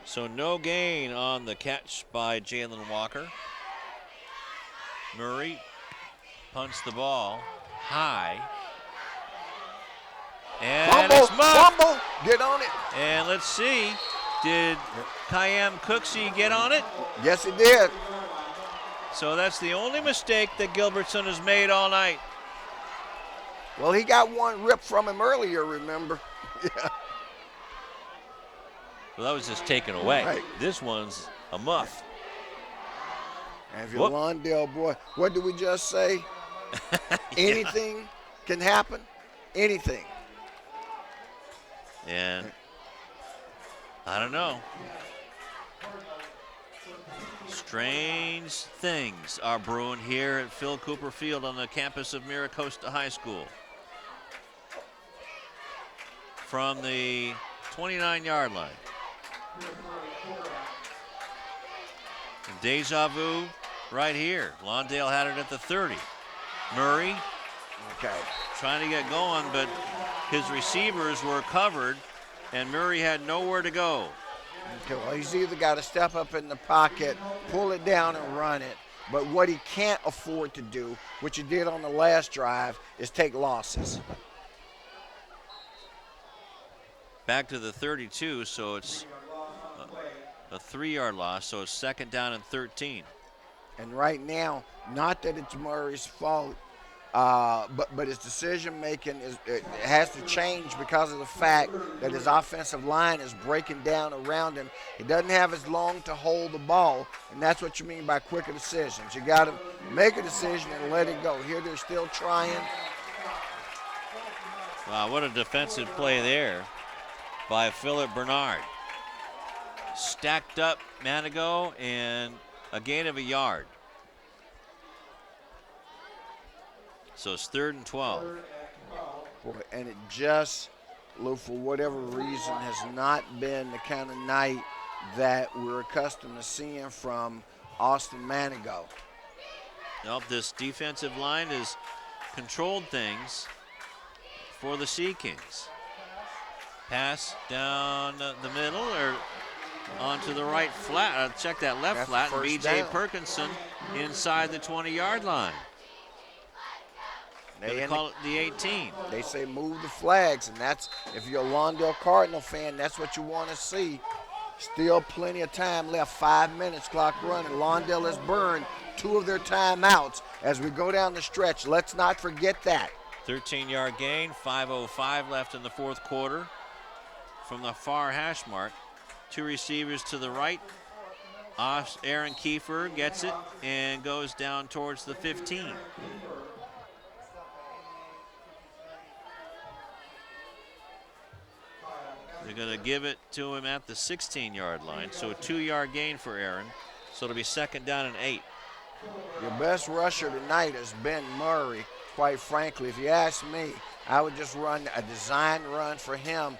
So no gain on the catch by Jalen Walker. Murray punts the ball high. And Fumble, it's muffed. fumble, get on it. And let's see, did Kayam Cooksey get on it? Yes, he did. So that's the only mistake that Gilbertson has made all night. Well, he got one ripped from him earlier, remember? Yeah. Well, that was just taken away. Right. This one's a muff. And if you're Lawndale, boy, what did we just say? Anything can happen. Anything. And I don't know. Strange things are brewing here at Phil Cooper Field on the campus of Miracosta High School. From the 29-yard line. Deja vu right here. Lawndale had it at the 30. Murray trying to get going, but his receivers were covered, and Murray had nowhere to go. Okay, well, he's either got to step up in the pocket, pull it down, and run it. But what he can't afford to do, which he did on the last drive, is take losses. Back to the 32, so it's a 3-yard loss, so it's 2nd down and 13. And right now, not that it's Murray's fault, but his decision-making has to change because of the fact that his offensive line is breaking down around him. He doesn't have as long to hold the ball, and that's what you mean by quicker decisions. You got to make a decision and let it go. Here they're still trying. Wow, what a defensive play there by Philip Bernard. Stacked up Manigo and a gain of a yard. So it's 3rd and 12. Boy, and it just, Lou, for whatever reason, has not been the kind of night that we're accustomed to seeing from Austin Manigo. Nope, this defensive line has controlled things for the Sea Kings. Pass down the middle or onto the right flat. Check that left flat. And B.J. Perkinson inside the 20-yard line. They call it the 18. They say move the flags, and that's, if you're a Lawndale Cardinal fan, that's what you want to see. Still plenty of time left, 5 minutes, clock running. Lawndale has burned 2 of their timeouts as we go down the stretch. Let's not forget that. 13-yard gain, 5:05 left in the 4th quarter. From the far hash mark, 2 receivers to the right. Aaron Kiefer gets it and goes down towards the 15. They're going to give it to him at the 16-yard line. So a 2-yard gain for Aaron. So it'll be 2nd down and 8. Your best rusher tonight has been Murray. Quite frankly, if you ask me, I would just run a design run for him,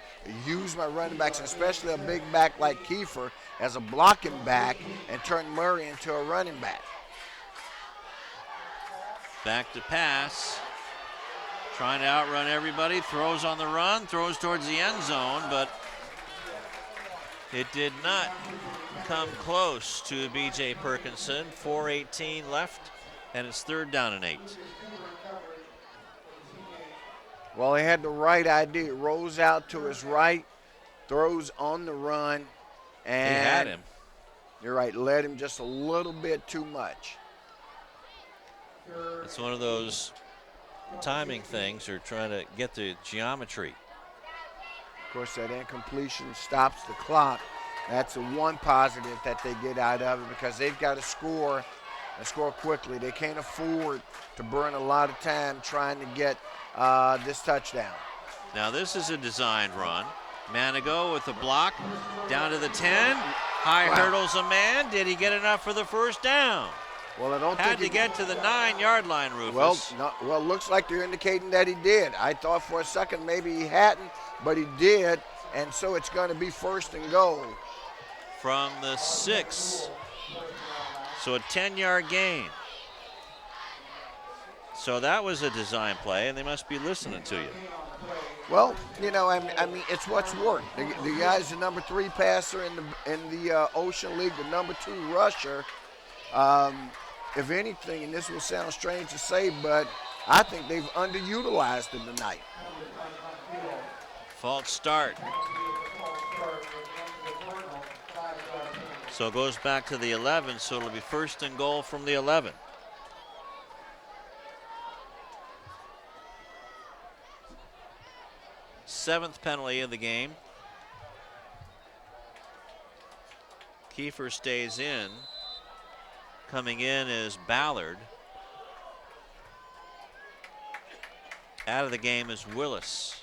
use my running backs, especially a big back like Kiefer, as a blocking back and turn Murray into a running back. Back to pass. Trying to outrun everybody, throws on the run, throws towards the end zone, but it did not come close to B.J. Perkinson. 4:18 left, and it's 3rd down and 8. Well, he had the right idea. Rolls out to his right, throws on the run, and he had him. You're right, led him just a little bit too much. It's one of those timing things, or trying to get the geometry. Of course, that incompletion stops the clock. That's the one positive that they get out of it, because they've got to score and score quickly. They can't afford to burn a lot of time trying to get this touchdown. Now this is a designed run. Manigo with the block down to the 10. High hurdles a man. Did he get enough for the 1st down? Well, I don't Had think to get to the 9-yard line, Rufus. Well, looks like they're indicating that he did. I thought for a second maybe he hadn't, but he did, and so it's going to be 1st and goal. From the 6. So a 10-yard gain. So that was a design play, and they must be listening to you. Well, you know, I mean, it's what's worked. The guy's the number 3 passer in the Ocean League, the number 2 rusher. If anything, and this will sound strange to say, but I think they've underutilized him tonight. False start. So it goes back to the 11, so it'll be 1st and goal from the 11. Seventh penalty of the game. Kiefer stays in. Coming in is Ballard. Out of the game is Willis.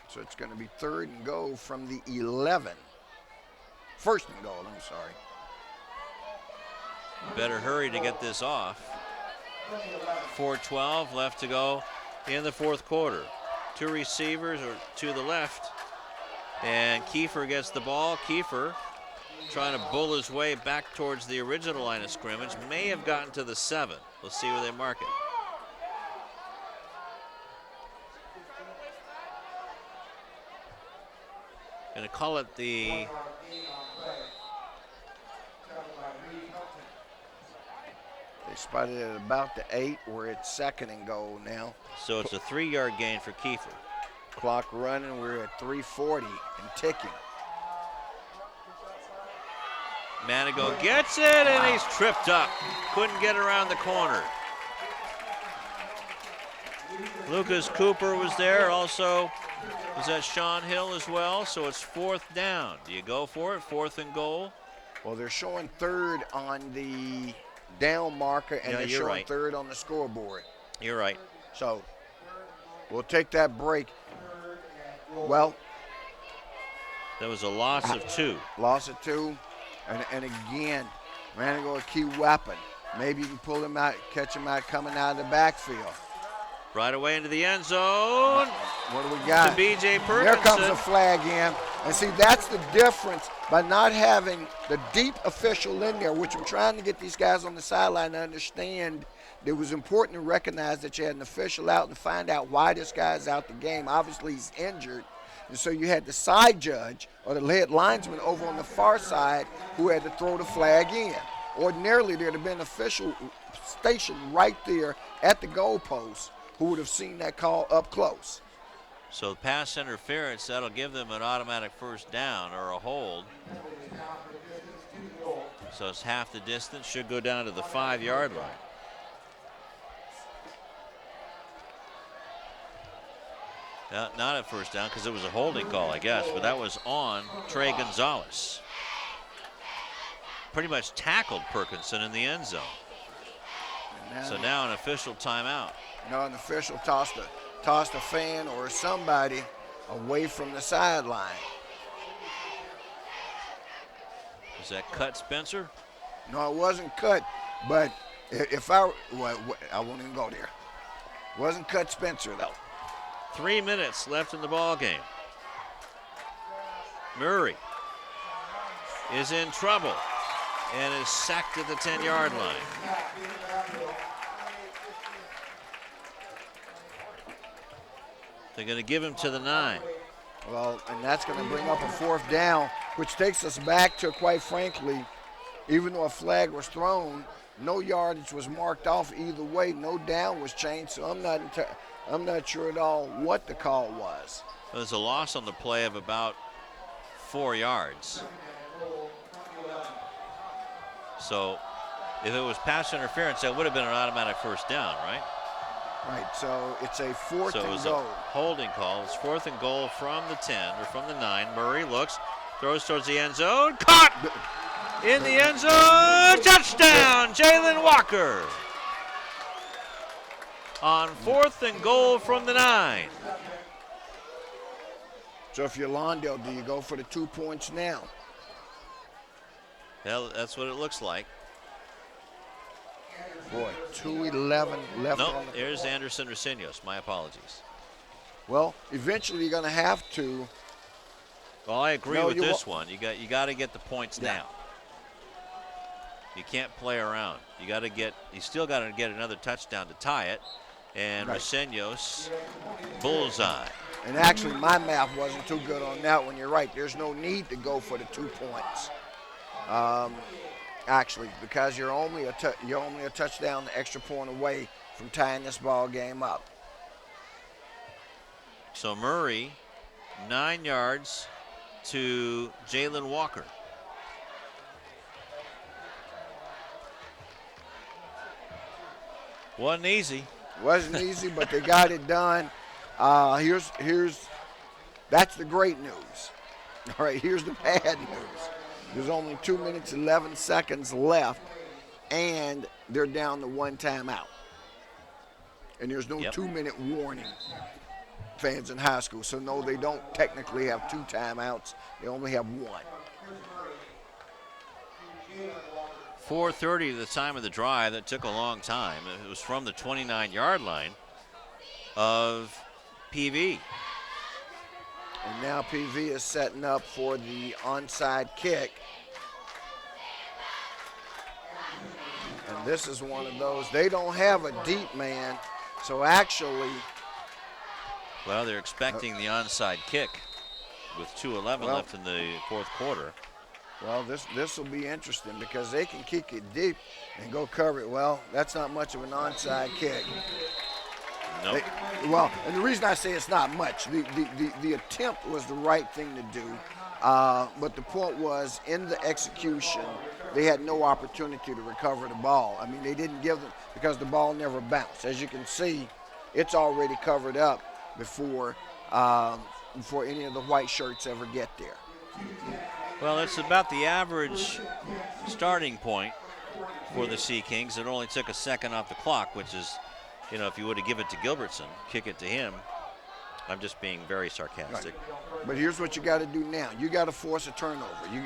So it's going to be 3rd and goal from the 11. 1st and goal, I'm sorry. Better hurry to get this off. 4:12 left to go in the 4th quarter. 2 receivers are to the left, and Kiefer gets the ball. Kiefer trying to bull his way back towards the original line of scrimmage. May have gotten to the 7. We'll see where they mark it. Gonna call it the They spotted it at about the 8, where it's 2nd and goal now. So it's a 3-yard gain for Kiefer. Clock running, we're at 3:40 and ticking. Manigault gets it, and he's tripped up. Couldn't get around the corner. Lucas Cooper was there. Also, was that Sean Hill as well? So it's 4th down. Do you go for it? 4th and goal? Well, they're showing 3rd on the down marker, and Yeah, they're you're showing right. 3rd on the scoreboard. You're right. So we'll take that break. Well, That was a loss of 2. Loss of 2. And again, Manigault, a key weapon. Maybe you can pull him out, catch him out coming out of the backfield. Right away into the end zone. What do we got? To B.J. Perkinson. There comes a flag in. And see, that's the difference by not having the deep official in there, which I'm trying to get these guys on the sideline to understand. It was important to recognize that you had an official out and find out why this guy's out the game. Obviously, he's injured. And so you had the side judge or the head linesman over on the far side who had to throw the flag in. Ordinarily, there'd have been an official stationed right there at the goalpost who would have seen that call up close. So pass interference, that'll give them an automatic 1st down or a hold. So it's half the distance, should go down to the 5-yard line. Not at 1st down because it was a holding call, I guess, but that was on Trey Gonzalez. Pretty much tackled Perkinson in the end zone. So now an official timeout. Now an official tossed a fan or somebody away from the sideline. Was that cut, Spencer? No, it wasn't cut, but if I won't even go there. It wasn't cut Spencer, though. 3 minutes left in the ball game. Murray is in trouble and is sacked at the 10-yard line. They're going to give him to the 9. Well, and that's going to bring up a 4th down, which takes us back to, quite frankly, even though a flag was thrown, no yardage was marked off either way. No down was changed, so I'm not sure at all what the call was. There's a loss on the play of about 4 yards. So if it was pass interference, that would have been an automatic 1st down, right? Right, so it's a 4th So it and was goal. a holding call. It's 4th and goal from the 10 or from the 9. Murray looks, throws towards the end zone. Caught in the end zone. Touchdown, Jalen Walker. On 4th and goal from the 9. So if you're Lawndale, do you go for the 2 points now? Well, that's what it looks like. Boy, 2:11 left Nope, on the there's Anderson Rosinos. My apologies. Well, eventually you're going to have to. Well, I agree with this one. You got to get the points now. You can't play around. You still got to get another touchdown to tie it. And Rosinos, bullseye. And actually, my math wasn't too good on that one. You're right. There's no need to go for the 2 points. Actually, because you're only a touchdown, the extra point away from tying this ball game up. So Murray, 9 yards to Jalen Walker. Wasn't easy. Wasn't easy, but they got it done. That's the great news. All right, here's the bad news. There's only 2 minutes, 11 seconds left, and they're down to 1 timeout. And there's no 2-minute warning, fans in high school. So, no, they don't technically have 2 timeouts. They only have 1. 4:30 the time of the drive. That took a long time. It was from the 29-yard line of PV. And now PV is setting up for the onside kick. And this is one of those. They don't have a deep man, so actually. Well, they're expecting the onside kick with 2:11 left in the fourth quarter. Well, this will be interesting because they can kick it deep and go cover it. Well, that's not much of an onside kick. Nope. And the reason I say it's not much, the attempt was the right thing to do, but the point was in the execution, they had no opportunity to recover the ball. I mean, they didn't give them because the ball never bounced. As you can see, it's already covered up before any of the white shirts ever get there. Well, it's about the average starting point for the Sea Kings. It only took a second off the clock, which is, if you would have given it to Gilbertson, kick it to him. I'm just being very sarcastic. Right. But here's what you got to do now. You got to force a turnover.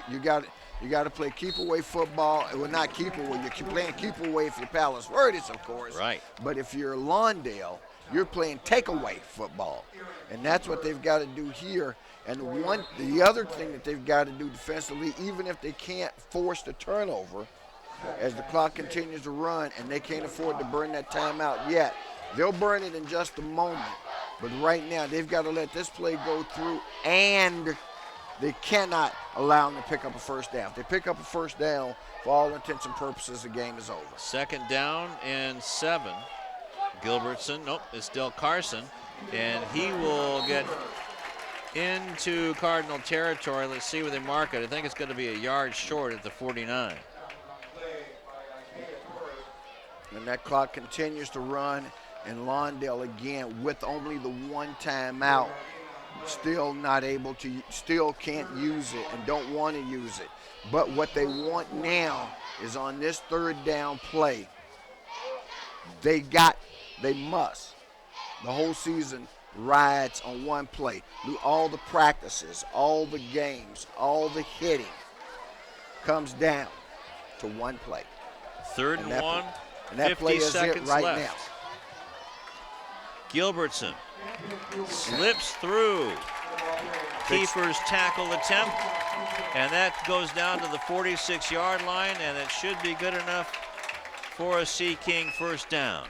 You got to play keep away football. Well, not keep away. You're playing keep away if you're Palos Verdes, of course. Right. But if you're Lawndale, you're playing takeaway football, and that's what they've got to do here. And the other thing that they've got to do defensively, even if they can't force the turnover, as the clock continues to run, and they can't afford to burn that timeout yet, they'll burn it in just a moment. But right now, they've got to let this play go through, and they cannot allow them to pick up a first down. If they pick up a first down, for all intents and purposes, the game is over. 2nd down and 7. Gilbertson, nope, it's still Carson, and he will get into Cardinal territory. Let's see where they mark it. I think it's going to be a yard short at the 49. And that clock continues to run, and Lawndale again with only the 1 timeout, still not able to, still can't use it and don't want to use it. But what they want now is on this 3rd down play, they must. The whole season rides on 1 play. Do all the practices, all the games, all the hitting comes down to 1 play. 3rd and 1. And that 50 play is seconds it right left. now. Gilbertson slips through Kiefer's tackle attempt, and that goes down to the 46-yard line, and it should be good enough for a Sea King first down.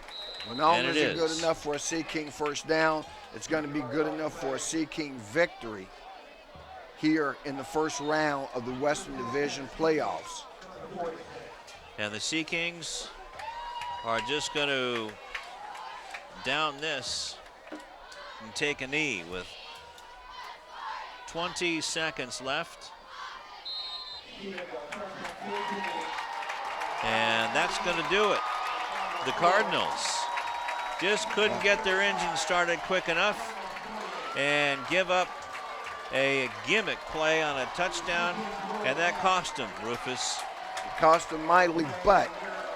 Well, not and only is it good enough for a Sea King first down, it's going to be good enough for a Sea King victory here in the first round of the Western Division playoffs. And the Sea Kings are just going to down this and take a knee with 20 seconds left. And that's going to do it. The Cardinals just couldn't get their engine started quick enough and give up a gimmick play on a touchdown, and that cost them, Rufus. It cost them mightily, but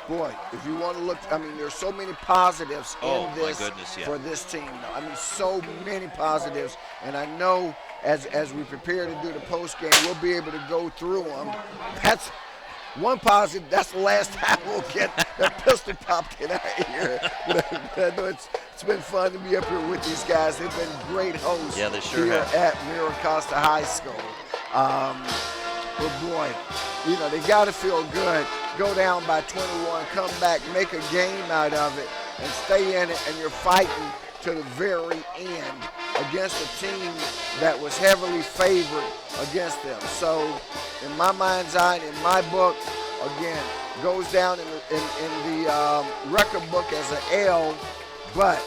boy, if you want to look, I mean, there's so many positives in this for this team. I mean, so many positives, and I know as we prepare to do the post game, we'll be able to go through them. one positive, that's the last time we'll get that pistol popped in our ear. But I know it's been fun to be up here with these guys. They've been great hosts Yeah, they sure here have. at Miracosta High School. But boy, you know, they got to feel good. Go down by 21, come back, make a game out of it, and stay in it, and you're fighting to the very end against a team that was heavily favored against them. So in my mind's eye, in my book, again, goes down in the record book as an L, but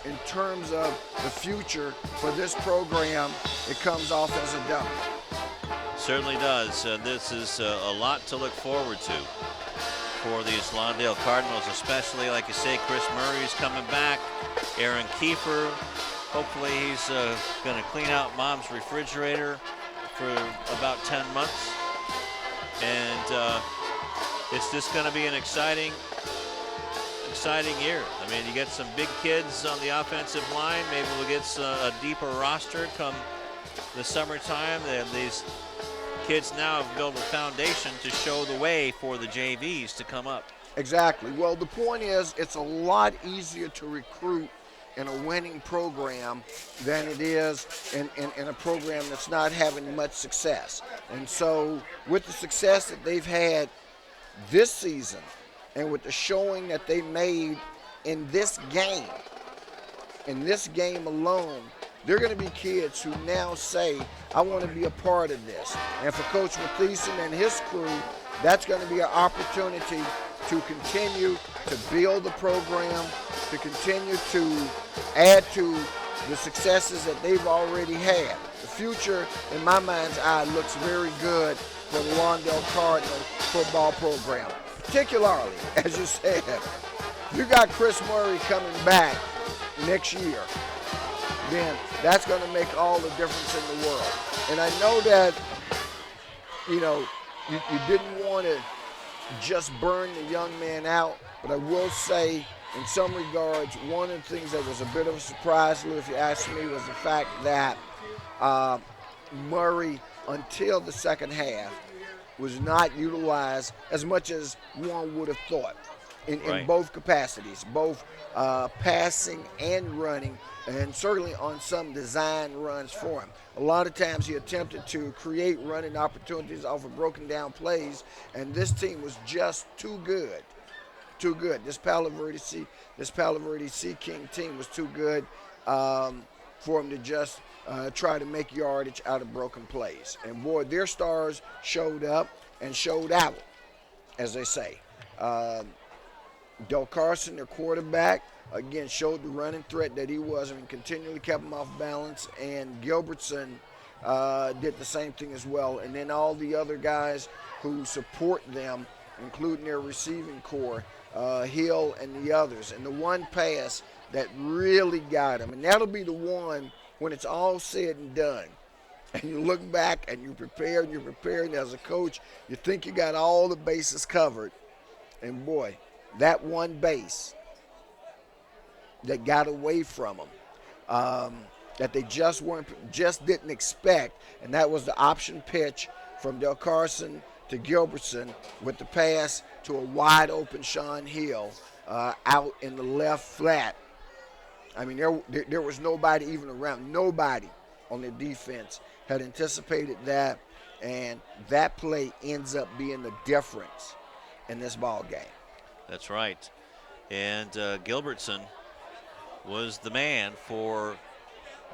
in terms of the future for this program, it comes off as a W. Certainly does. This is a lot to look forward to for these Lawndale Cardinals, especially, like you say, Chris Murray's coming back. Aaron Kiefer, hopefully he's going to clean out Mom's refrigerator for about 10 months. And it's just going to be an exciting year. I mean, you get some big kids on the offensive line. Maybe we'll get a deeper roster come the summertime. These kids now have built a foundation to show the way for the JVs to come up. Exactly. Well, the point is, it's a lot easier to recruit in a winning program than it is in a program that's not having much success. And so with the success that they've had this season and with the showing that they made in this game alone, they're going to be kids who now say, I want to be a part of this. And for Coach Mathieson and his crew, that's going to be an opportunity to continue to build the program, to continue to add to the successes that they've already had. The future, in my mind's eye, looks very good for the Lawndale Cardinal football program. Particularly, as you said, you got Chris Murray coming back next year, then that's going to make all the difference in the world. And I know that, you know, you didn't want to just burn the young man out, but I will say, in some regards, one of the things that was a bit of a surprise, Lou, if you ask me, was the fact that Murray, until the second half, was not utilized as much as one would have thought in both capacities, both passing and running, and certainly on some design runs for him. A lot of times he attempted to create running opportunities off of broken down plays, and this team was just too good. Too good. This Palos Verdes Sea King team was too good for him to just try to make yardage out of broken plays. And boy, their stars showed up and showed out, as they say. Del Carson, their quarterback, again, showed the running threat that he was and continually kept him off balance. And Gilbertson did the same thing as well. And then all the other guys who support them, including their receiving core, Hill and the others. And the one pass that really got him, and that'll be the one when it's all said and done. And you look back and you're prepared, and as a coach, you think you got all the bases covered. And boy, that one base that got away from them, that they just didn't expect, and that was the option pitch from Del Carson to Gilbertson with the pass to a wide open Sean Hill out in the left flat. I mean, there was nobody even around. Nobody on the defense had anticipated that, and that play ends up being the difference in this ball game. That's right. And Gilbertson was the man for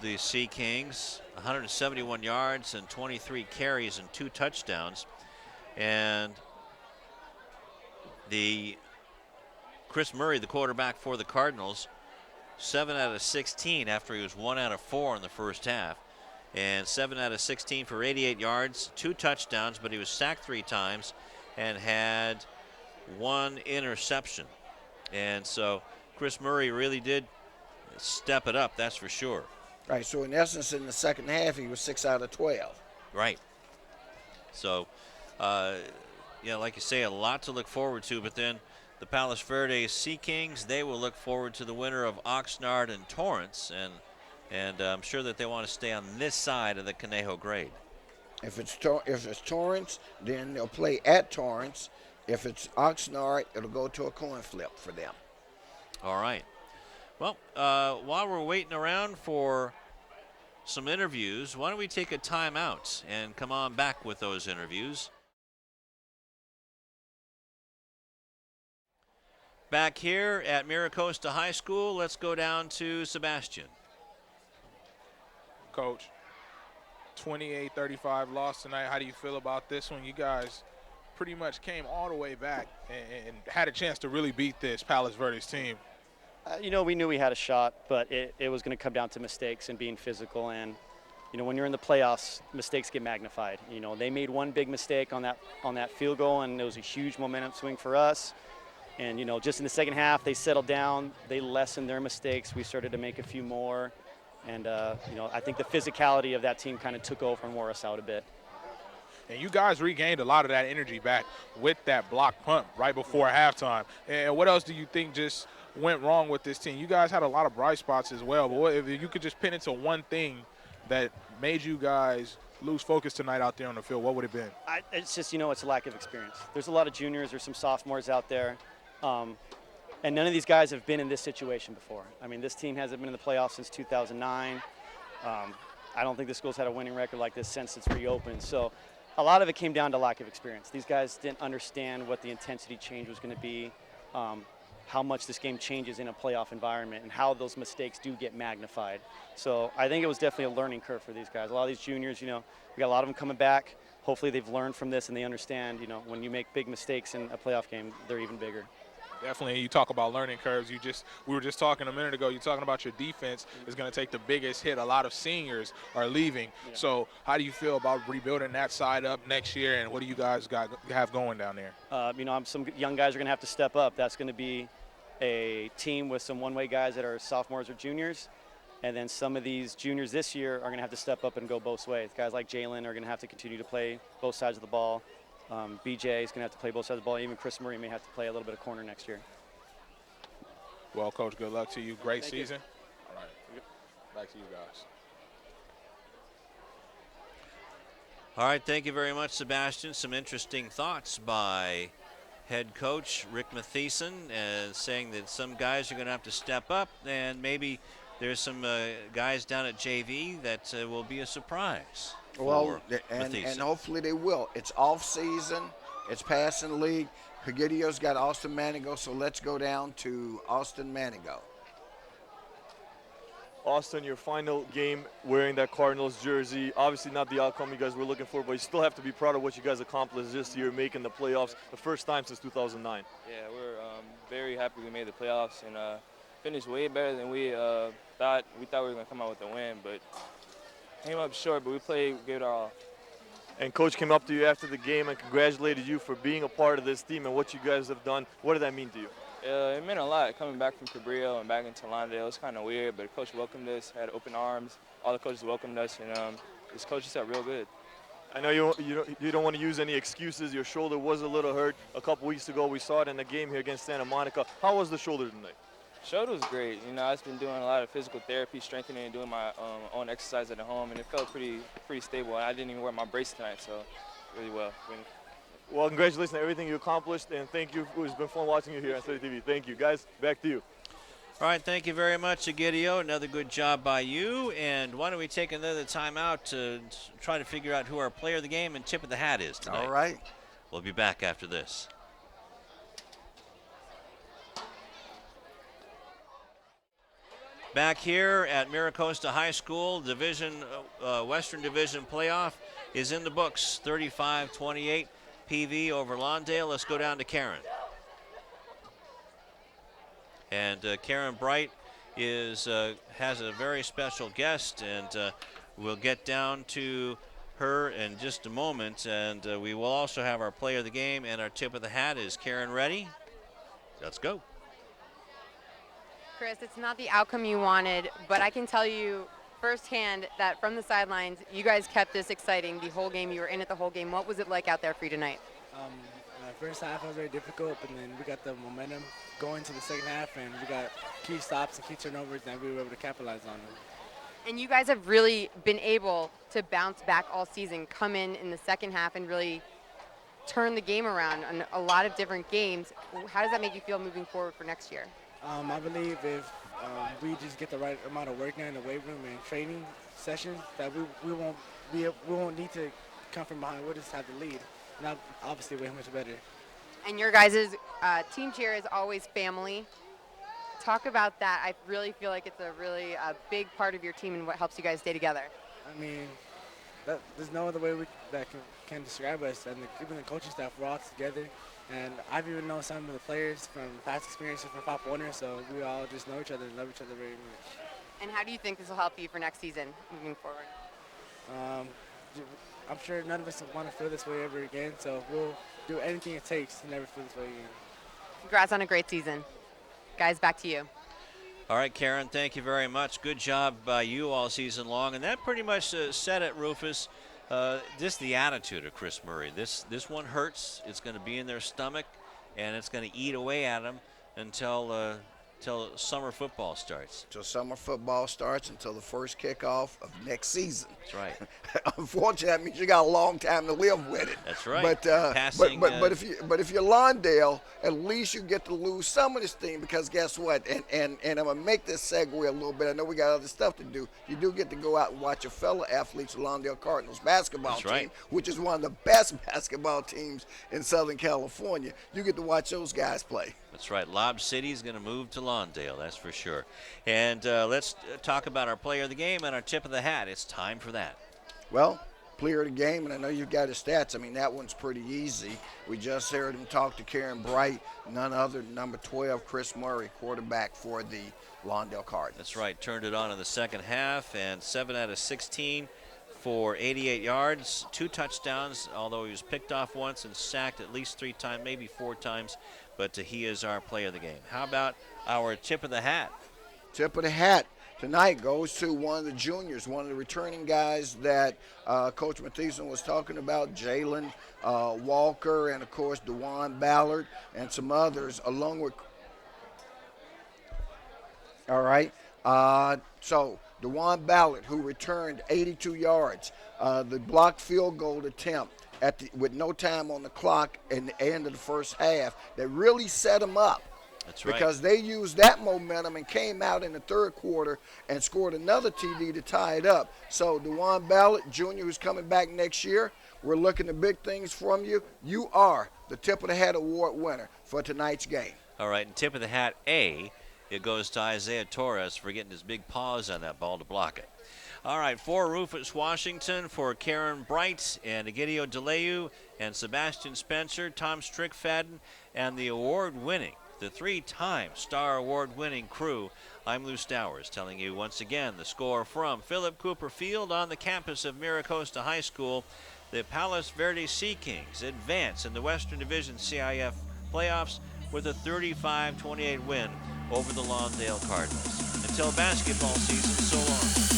the Sea Kings. 171 yards and 23 carries and 2 touchdowns. And Chris Murray, the quarterback for the Cardinals, 7 out of 16 after he was 1 out of 4 in the first half. And 7 out of 16 for 88 yards, 2 touchdowns, but he was sacked 3 times and had 1 interception. And so Chris Murray really did step it up, that's for sure. Right, so in essence, in the second half, he was 6 out of 12. Right. So, yeah, like you say, a lot to look forward to, but then the Palos Verdes Sea Kings, they will look forward to the winner of Oxnard and Torrance, and I'm sure that they want to stay on this side of the Conejo grade. If it's Torrance, then they'll play at Torrance. If it's Oxnard, it'll go to a coin flip for them. All right. Well, while we're waiting around for some interviews, why don't we take a timeout and come on back with those interviews. Back here at Miracosta High School, let's go down to Sebastian. Coach, 28-35 loss tonight. How do you feel about this one? You guys pretty much came all the way back and had a chance to really beat this Palos Verdes team. You know, we knew we had a shot, but it was going to come down to mistakes and being physical. And, you know, when you're in the playoffs, mistakes get magnified. You know, they made one big mistake on that field goal, and it was a huge momentum swing for us. And, you know, just in the second half, they settled down. They lessened their mistakes. We started to make a few more. And, you know, I think the physicality of that team kind of took over and wore us out a bit. And you guys regained a lot of that energy back with that block punt right before halftime. And what else do you think just went wrong with this team? You guys had a lot of bright spots as well, but what, if you could just pin it to one thing that made you guys lose focus tonight out there on the field, what would it have been? It's just, you know, it's a lack of experience. There's a lot of juniors, there's some sophomores out there, and none of these guys have been in this situation before. I mean, this team hasn't been in the playoffs since 2009. I don't think the school's had a winning record like this since it's reopened. So a lot of it came down to lack of experience. These guys didn't understand what the intensity change was going to be, how much this game changes in a playoff environment, and how those mistakes do get magnified. So I think it was definitely a learning curve for these guys. A lot of these juniors, you know, we got a lot of them coming back. Hopefully they've learned from this and they understand, you know, when you make big mistakes in a playoff game, they're even bigger. Definitely, you talk about learning curves. We were just talking a minute ago. You're talking about your defense is going to take the biggest hit. A lot of seniors are leaving. Yeah. So, how do you feel about rebuilding that side up next year? And what do you guys have going down there? You know, some young guys are going to have to step up. That's going to be a team with some one-way guys that are sophomores or juniors, and then some of these juniors this year are going to have to step up and go both ways. Guys like Jalen are going to have to continue to play both sides of the ball. BJ is going to have to play both sides of the ball. Even Chris Murray may have to play a little bit of corner next year. Well, Coach, good luck to you. Great season. All right. Back to you guys. All right, thank you very much, Sebastian. Some interesting thoughts by head coach Rick Mathieson, saying that some guys are going to have to step up, and maybe there's some guys down at JV that will be a surprise. Well, and hopefully they will. It's off season. It's passing league. Presidio got Austin Manigo, so let's go down to Austin Manigo. Austin, your final game wearing that Cardinals jersey. Obviously not the outcome you guys were looking for, but you still have to be proud of what you guys accomplished this year, making the playoffs the first time since 2009. Yeah, we're very happy we made the playoffs and finished way better than we thought. We thought we were going to come out with a win, but came up short, but we gave it our all. And Coach came up to you after the game and congratulated you for being a part of this team and what you guys have done. What did that mean to you? It meant a lot coming back from Cabrillo and back into Lawndale. It was kind of weird, but Coach welcomed us, had open arms. All the coaches welcomed us, and this coach is real good. I know you don't want to use any excuses. Your shoulder was a little hurt a couple weeks ago. We saw it in the game here against Santa Monica. How was the shoulder tonight? Shoulder was great. You know, I've been doing a lot of physical therapy, strengthening, and doing my own exercise at home, and it felt pretty stable. I didn't even wear my brace tonight, so really well. Well, congratulations on everything you accomplished, and thank you. It's been fun watching you here on CityTV. Thank you. Guys, back to you. All right, thank you very much, Egidio. Another good job by you. And why don't we take another timeout to try to figure out who our player of the game and tip of the hat is tonight. All right. We'll be back after this. Back here at Miracosta High School, Western Division playoff is in the books. 35-28 PV over Lawndale. Let's go down to Karen. And Karen Bright has a very special guest, and we'll get down to her in just a moment. And we will also have our player of the game and our tip of the hat. Is Karen ready? Let's go. Chris, it's not the outcome you wanted, but I can tell you firsthand that from the sidelines, you guys kept this exciting the whole game. You were in it the whole game. What was it like out there for you tonight? The first half was very difficult, and then we got the momentum going to the second half, and we got key stops and key turnovers, and we were able to capitalize on them. And you guys have really been able to bounce back all season, come in the second half and really turn the game around on a lot of different games. How does that make you feel moving forward for next year? I believe if we just get the right amount of work done in the weight room and training sessions, that we won't need to come from behind. We'll just have the lead. Now, obviously, way much better. And your guys' team cheer is always family. Talk about that. I really feel like it's a really big part of your team and what helps you guys stay together. I mean, there's no other way that can describe us. And even the coaching staff, we're all together. And I've even known some of the players from past experiences from Pop Warner, so we all just know each other and love each other very much. And how do you think this will help you for next season moving forward? I'm sure none of us want to feel this way ever again, so we'll do anything it takes to never feel this way again. Congrats on a great season. Guys, back to you. All right, Karen, thank you very much. Good job by you all season long. And that pretty much said it, Rufus. Just the attitude of Chris Murray. This one hurts. It's going to be in their stomach, and it's going to eat away at them until summer football starts. Until summer football starts, until the first kickoff of next season. That's right. Unfortunately, that means you got a long time to live with it. That's right. But if you're Lawndale, at least you get to lose some of this thing, because guess what? And I'm gonna make this segue a little bit. I know we got other stuff to do. You do get to go out and watch your fellow athletes, the Lawndale Cardinals basketball team, which is one of the best basketball teams in Southern California. You get to watch those guys play. That's right. Lob City is going to move to Lawndale, that's for sure. And let's talk about our player of the game and our tip of the hat. It's time for that. Well, player of the game, and I know you've got his stats. I mean, that one's pretty easy. We just heard him talk to Karen Bright, none other than number 12, Chris Murray, quarterback for the Lawndale Cardinals. That's right. Turned it on in the second half, and 7 out of 16 for 88 yards, 2 touchdowns, although he was picked off once and sacked at least 3 times, maybe 4 times. But he is our player of the game. How about our tip of the hat? Tip of the hat tonight goes to one of the juniors, one of the returning guys that Coach Mathieson was talking about, Jalen Walker, and, of course, DeJuan Ballard and some others, along with – all right. So DeJuan Ballard, who returned 82 yards, the blocked field goal attempt, with no time on the clock in the end of the first half, that really set them up. That's right. Because they used that momentum and came out in the third quarter and scored another TD to tie it up. So DeJuan Ballard, Jr., who's coming back next year, we're looking at big things from you. You are the Tip of the Hat Award winner for tonight's game. All right, and tip of the hat A, it goes to Isaiah Torres for getting his big paws on that ball to block it. All right, for Rufus Washington, for Karen Bright, and Egidio DeLeu, and Sebastian Spencer, Tom Strickfadden, and the award-winning, the 3-time Star Award-winning crew, I'm Lou Stowers, telling you once again the score from Philip Cooper Field on the campus of Miracosta High School. The Palos Verdes Sea Kings advance in the Western Division CIF playoffs with a 35-28 win over the Lawndale Cardinals. Until basketball season, so long.